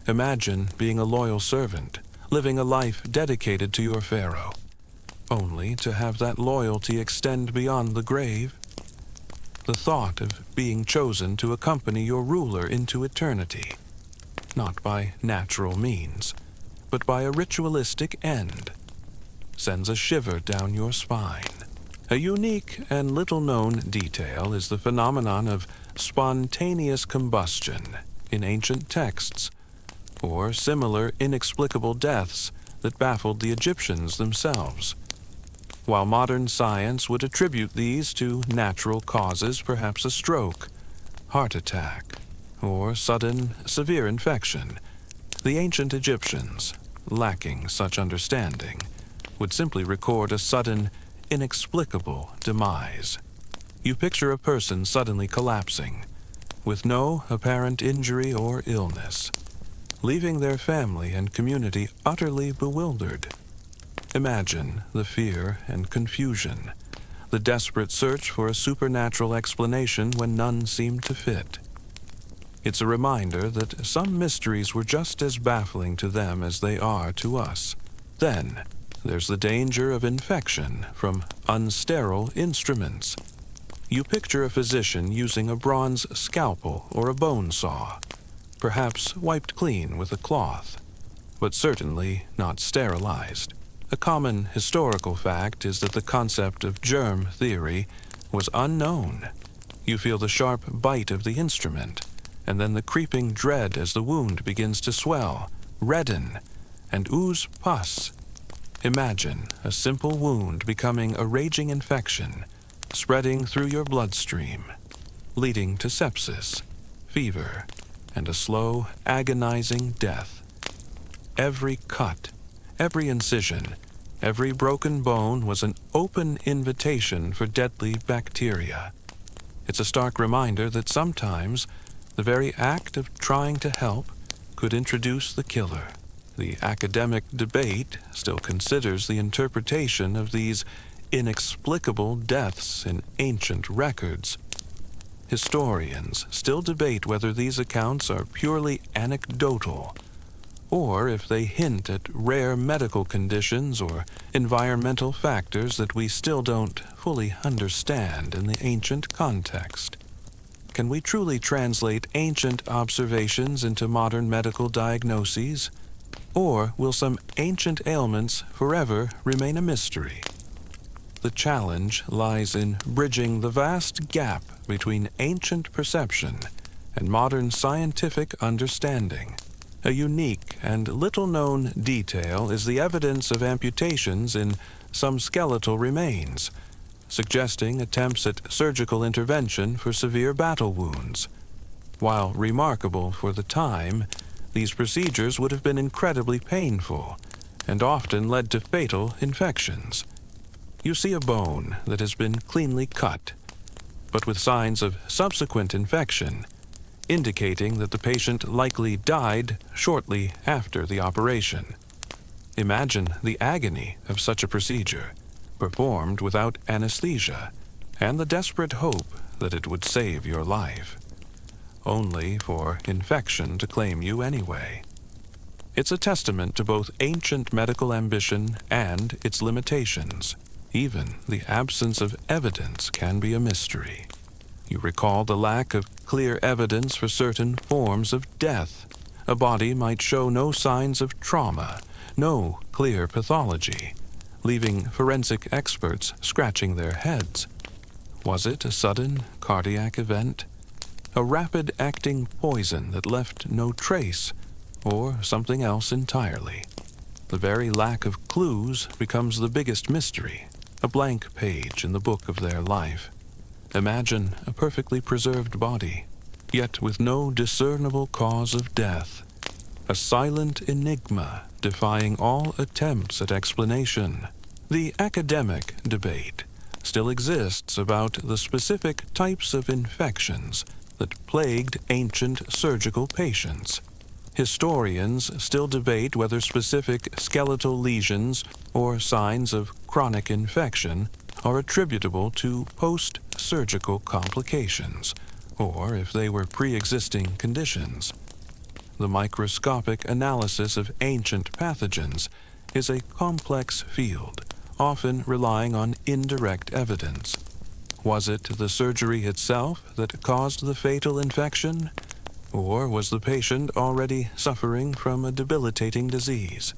Imagine being a loyal servant, living a life dedicated to your pharaoh, only to have that loyalty extend beyond the grave. The thought of being chosen to accompany your ruler into eternity, not by natural means, but by a ritualistic end, sends a shiver down your spine. A unique and little-known detail is the phenomenon of spontaneous combustion in ancient texts, or similar inexplicable deaths that baffled the Egyptians themselves. While modern science would attribute these to natural causes, perhaps a stroke, heart attack, or sudden, severe infection, the ancient Egyptians, lacking such understanding, would simply record a sudden, inexplicable demise. You picture a person suddenly collapsing, with no apparent injury or illness, leaving their family and community utterly bewildered. Imagine the fear and confusion, the desperate search for a supernatural explanation when none seemed to fit. It's a reminder that some mysteries were just as baffling to them as they are to us. Then, there's the danger of infection from unsterile instruments. You picture a physician using a bronze scalpel or a bone saw, perhaps wiped clean with a cloth, but certainly not sterilized. A common historical fact is that the concept of germ theory was unknown. You feel the sharp bite of the instrument, and then the creeping dread as the wound begins to swell, redden, and ooze pus. Imagine a simple wound becoming a raging infection, spreading through your bloodstream, leading to sepsis, fever, and a slow, agonizing death. Every cut, every incision, every broken bone was an open invitation for deadly bacteria. It's a stark reminder that sometimes the very act of trying to help could introduce the killer. The academic debate still considers the interpretation of these inexplicable deaths in ancient records. Historians still debate whether these accounts are purely anecdotal, or if they hint at rare medical conditions or environmental factors that we still don't fully understand in the ancient context. Can we truly translate ancient observations into modern medical diagnoses? Or will some ancient ailments forever remain a mystery? The challenge lies in bridging the vast gap between ancient perception and modern scientific understanding. A unique and little-known detail is the evidence of amputations in some skeletal remains, suggesting attempts at surgical intervention for severe battle wounds. While remarkable for the time, these procedures would have been incredibly painful and often led to fatal infections. You see a bone that has been cleanly cut, but with signs of subsequent infection, indicating that the patient likely died shortly after the operation. Imagine the agony of such a procedure, performed without anesthesia, and the desperate hope that it would save your life, only for infection to claim you anyway. It's a testament to both ancient medical ambition and its limitations. Even the absence of evidence can be a mystery. You recall the lack of clear evidence for certain forms of death. A body might show no signs of trauma, no clear pathology, leaving forensic experts scratching their heads. Was it a sudden cardiac event? A rapid-acting poison that left no trace, or something else entirely? The very lack of clues becomes the biggest mystery, a blank page in the book of their life. Imagine a perfectly preserved body, yet with no discernible cause of death. A silent enigma defying all attempts at explanation. The academic debate still exists about the specific types of infections that plagued ancient surgical patients. Historians still debate whether specific skeletal lesions or signs of chronic infection are attributable to post-surgical complications, or if they were pre-existing conditions. The microscopic analysis of ancient pathogens is a complex field, often relying on indirect evidence. Was it the surgery itself that caused the fatal infection? Or was the patient already suffering from a debilitating disease?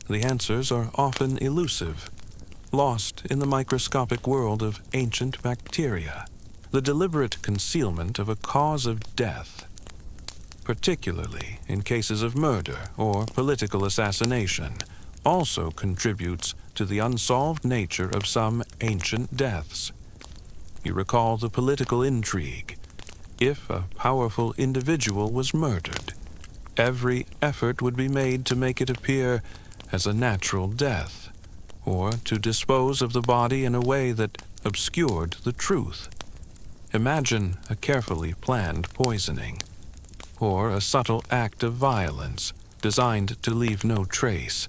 The answers are often elusive, lost in the microscopic world of ancient bacteria. The deliberate concealment of a cause of death, particularly in cases of murder or political assassination, also contributes to the unsolved nature of some ancient deaths. You recall the political intrigue. If a powerful individual was murdered, every effort would be made to make it appear as a natural death, or to dispose of the body in a way that obscured the truth. Imagine a carefully planned poisoning, or a subtle act of violence designed to leave no trace.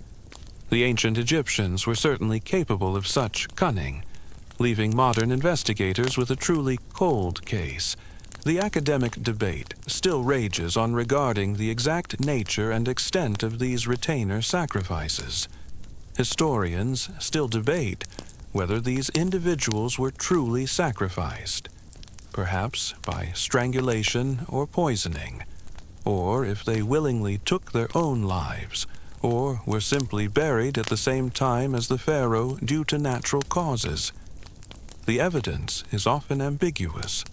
The ancient Egyptians were certainly capable of such cunning, leaving modern investigators with a truly cold case. The academic debate still rages on regarding the exact nature and extent of these retainer sacrifices. Historians still debate whether these individuals were truly sacrificed, perhaps by strangulation or poisoning, or if they willingly took their own lives, or were simply buried at the same time as the pharaoh due to natural causes. The evidence is often ambiguous,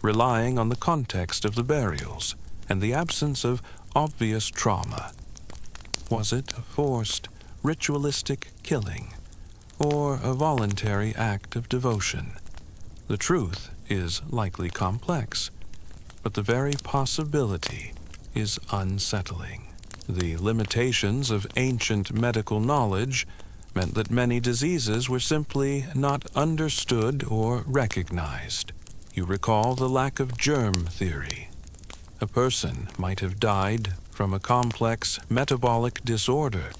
relying on the context of the burials and the absence of obvious trauma. Was it a forced, ritualistic killing, or a voluntary act of devotion? The truth is likely complex, but the very possibility is unsettling. The limitations of ancient medical knowledge meant that many diseases were simply not understood or recognized. You recall the lack of germ theory. A person might have died from a complex metabolic disorder,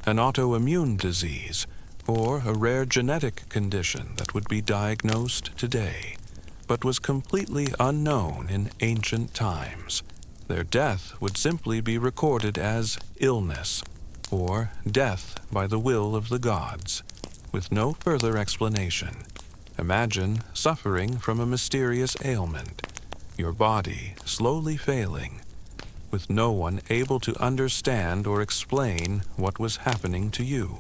an autoimmune disease, or a rare genetic condition that would be diagnosed today, but was completely unknown in ancient times. Their death would simply be recorded as illness, or death by the will of the gods, with no further explanation. Imagine suffering from a mysterious ailment, your body slowly failing, with no one able to understand or explain what was happening to you.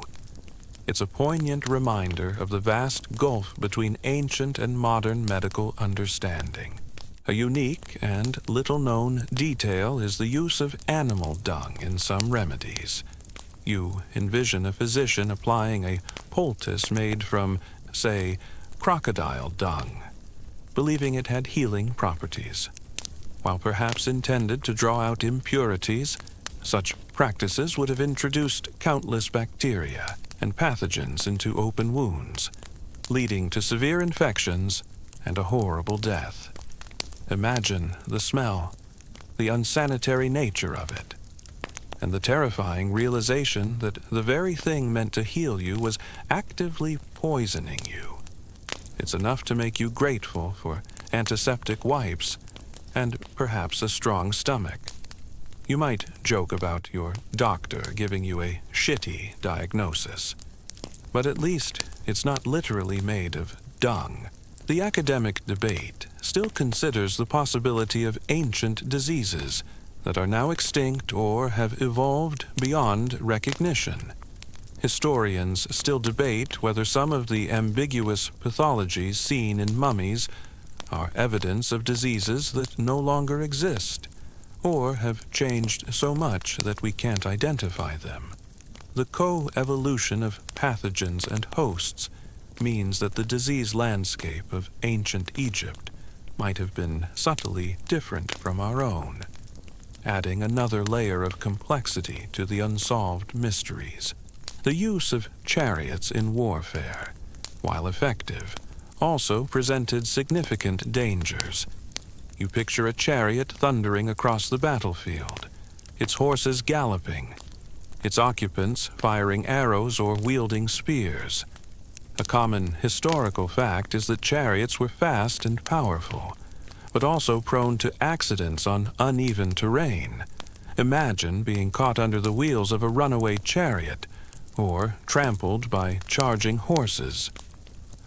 It's a poignant reminder of the vast gulf between ancient and modern medical understanding. A unique and little-known detail is the use of animal dung in some remedies. You envision a physician applying a poultice made from, say, crocodile dung, believing it had healing properties. While perhaps intended to draw out impurities, such practices would have introduced countless bacteria and pathogens into open wounds, leading to severe infections and a horrible death. Imagine the smell, the unsanitary nature of it, and the terrifying realization that the very thing meant to heal you was actively poisoning you. It's enough to make you grateful for antiseptic wipes and perhaps a strong stomach. You might joke about your doctor giving you a shitty diagnosis, but at least it's not literally made of dung. The academic debate still considers the possibility of ancient diseases that are now extinct or have evolved beyond recognition. Historians still debate whether some of the ambiguous pathologies seen in mummies are evidence of diseases that no longer exist, or have changed so much that we can't identify them. The co-evolution of pathogens and hosts means that the disease landscape of ancient Egypt might have been subtly different from our own, adding another layer of complexity to the unsolved mysteries. The use of chariots in warfare, while effective, also presented significant dangers. You picture a chariot thundering across the battlefield, its horses galloping, its occupants firing arrows or wielding spears. A common historical fact is that chariots were fast and powerful, but also prone to accidents on uneven terrain. Imagine being caught under the wheels of a runaway chariot, or trampled by charging horses.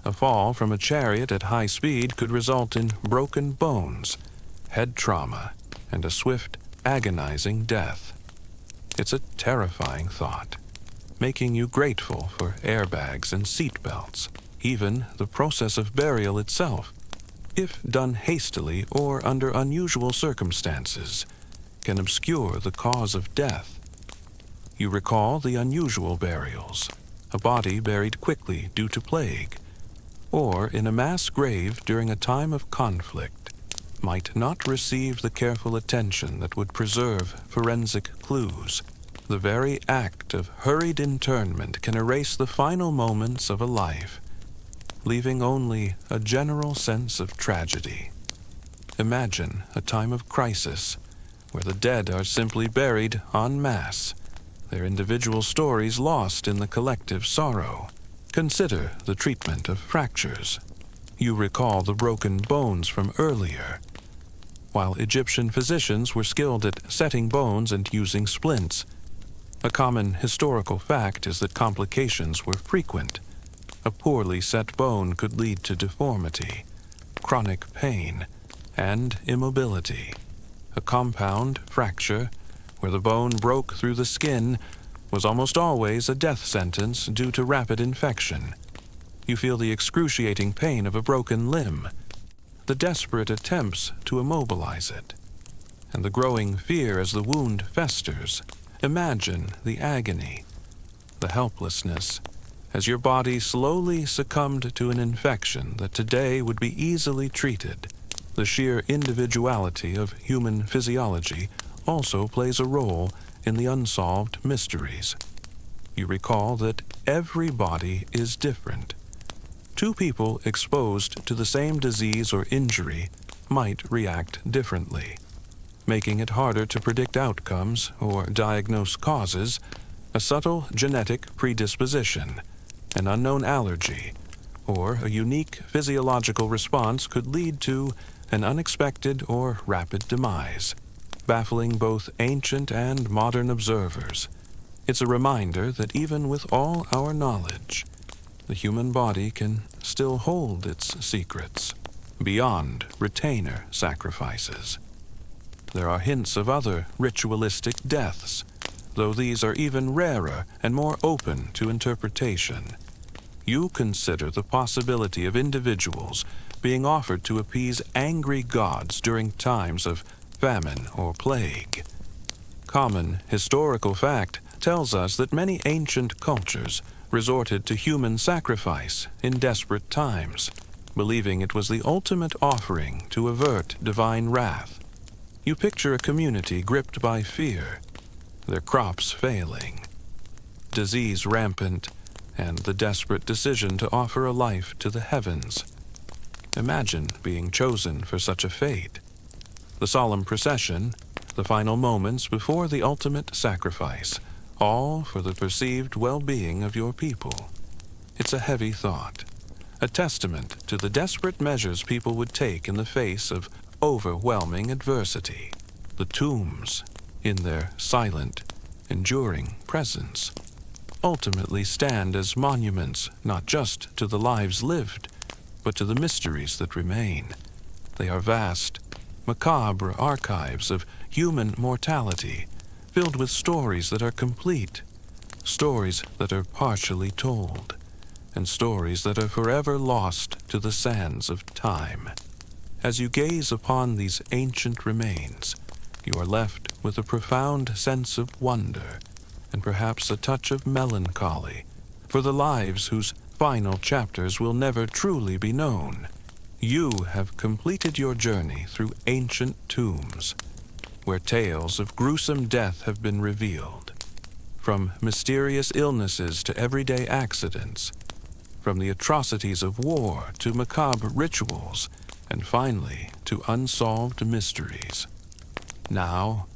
A fall from a chariot at high speed could result in broken bones, head trauma, and a swift, agonizing death. It's a terrifying thought, making you grateful for airbags and seatbelts. Even the process of burial itself, if done hastily or under unusual circumstances, can obscure the cause of death. You recall the unusual burials, a body buried quickly due to plague, or in a mass grave during a time of conflict, might not receive the careful attention that would preserve forensic clues. The very act of hurried interment can erase the final moments of a life, leaving only a general sense of tragedy. Imagine a time of crisis where the dead are simply buried en masse, their individual stories lost in the collective sorrow. Consider the treatment of fractures. You recall the broken bones from earlier. While Egyptian physicians were skilled at setting bones and using splints, a common historical fact is that complications were frequent. A poorly set bone could lead to deformity, chronic pain, and immobility. A compound fracture, where the bone broke through the skin, was almost always a death sentence due to rapid infection. You feel the excruciating pain of a broken limb, the desperate attempts to immobilize it, and the growing fear as the wound festers. Imagine the agony, the helplessness, as your body slowly succumbed to an infection that today would be easily treated. The sheer individuality of human physiology also plays a role in the unsolved mysteries. You recall that every body is different. Two people exposed to the same disease or injury might react differently, making it harder to predict outcomes or diagnose causes. A subtle genetic predisposition, an unknown allergy, or a unique physiological response could lead to an unexpected or rapid demise, baffling both ancient and modern observers. It's a reminder that even with all our knowledge, the human body can still hold its secrets beyond retainer sacrifices. There are hints of other ritualistic deaths, though these are even rarer and more open to interpretation. You consider the possibility of individuals being offered to appease angry gods during times of famine or plague. Common historical fact tells us that many ancient cultures resorted to human sacrifice in desperate times, believing it was the ultimate offering to avert divine wrath. You picture a community gripped by fear, their crops failing, disease rampant, and the desperate decision to offer a life to the heavens. Imagine being chosen for such a fate. The solemn procession, the final moments before the ultimate sacrifice, all for the perceived well-being of your people. It's a heavy thought, a testament to the desperate measures people would take in the face of overwhelming adversity. The tombs, in their silent, enduring presence, ultimately stand as monuments not just to the lives lived, but to the mysteries that remain. They are vast, macabre archives of human mortality, filled with stories that are complete, stories that are partially told, and stories that are forever lost to the sands of time. As you gaze upon these ancient remains, you are left with a profound sense of wonder and perhaps a touch of melancholy for the lives whose final chapters will never truly be known. You have completed your journey through ancient tombs, where tales of gruesome death have been revealed, from mysterious illnesses to everyday accidents, from the atrocities of war to macabre rituals, and finally to unsolved mysteries. Now,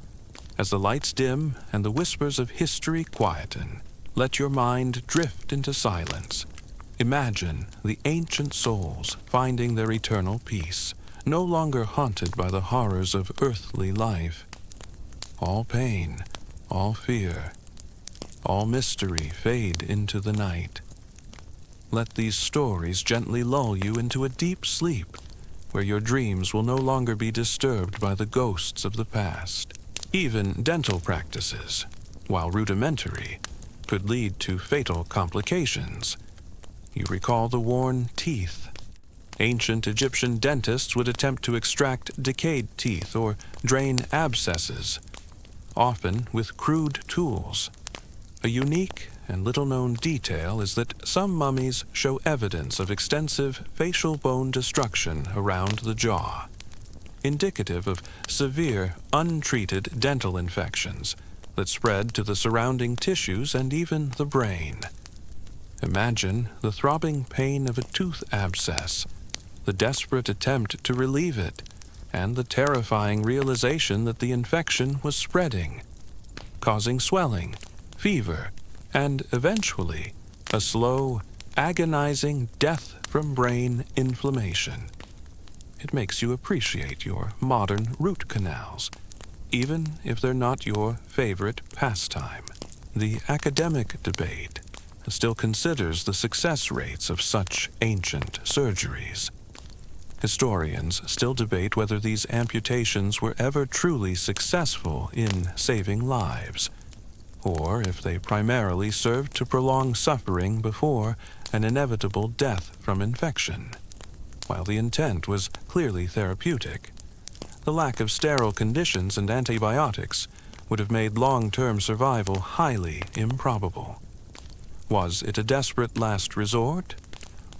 as the lights dim and the whispers of history quieten, let your mind drift into silence. Imagine the ancient souls finding their eternal peace, no longer haunted by the horrors of earthly life. All pain, all fear, all mystery fade into the night. Let these stories gently lull you into a deep sleep, where your dreams will no longer be disturbed by the ghosts of the past. Even dental practices, while rudimentary, could lead to fatal complications. You recall the worn teeth. Ancient Egyptian dentists would attempt to extract decayed teeth or drain abscesses, often with crude tools. A unique and little-known detail is that some mummies show evidence of extensive facial bone destruction around the jaw, indicative of severe, untreated dental infections that spread to the surrounding tissues and even the brain. Imagine the throbbing pain of a tooth abscess, the desperate attempt to relieve it, and the terrifying realization that the infection was spreading, causing swelling, fever, and eventually a slow, agonizing death from brain inflammation. It makes you appreciate your modern root canals, even if they're not your favorite pastime. The academic debate still considers the success rates of such ancient surgeries. Historians still debate whether these amputations were ever truly successful in saving lives, or if they primarily served to prolong suffering before an inevitable death from infection. While the intent was clearly therapeutic, the lack of sterile conditions and antibiotics would have made long-term survival highly improbable. Was it a desperate last resort,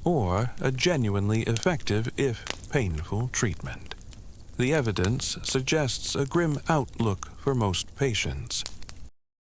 or a genuinely effective if painful treatment? The evidence suggests a grim outlook for most patients.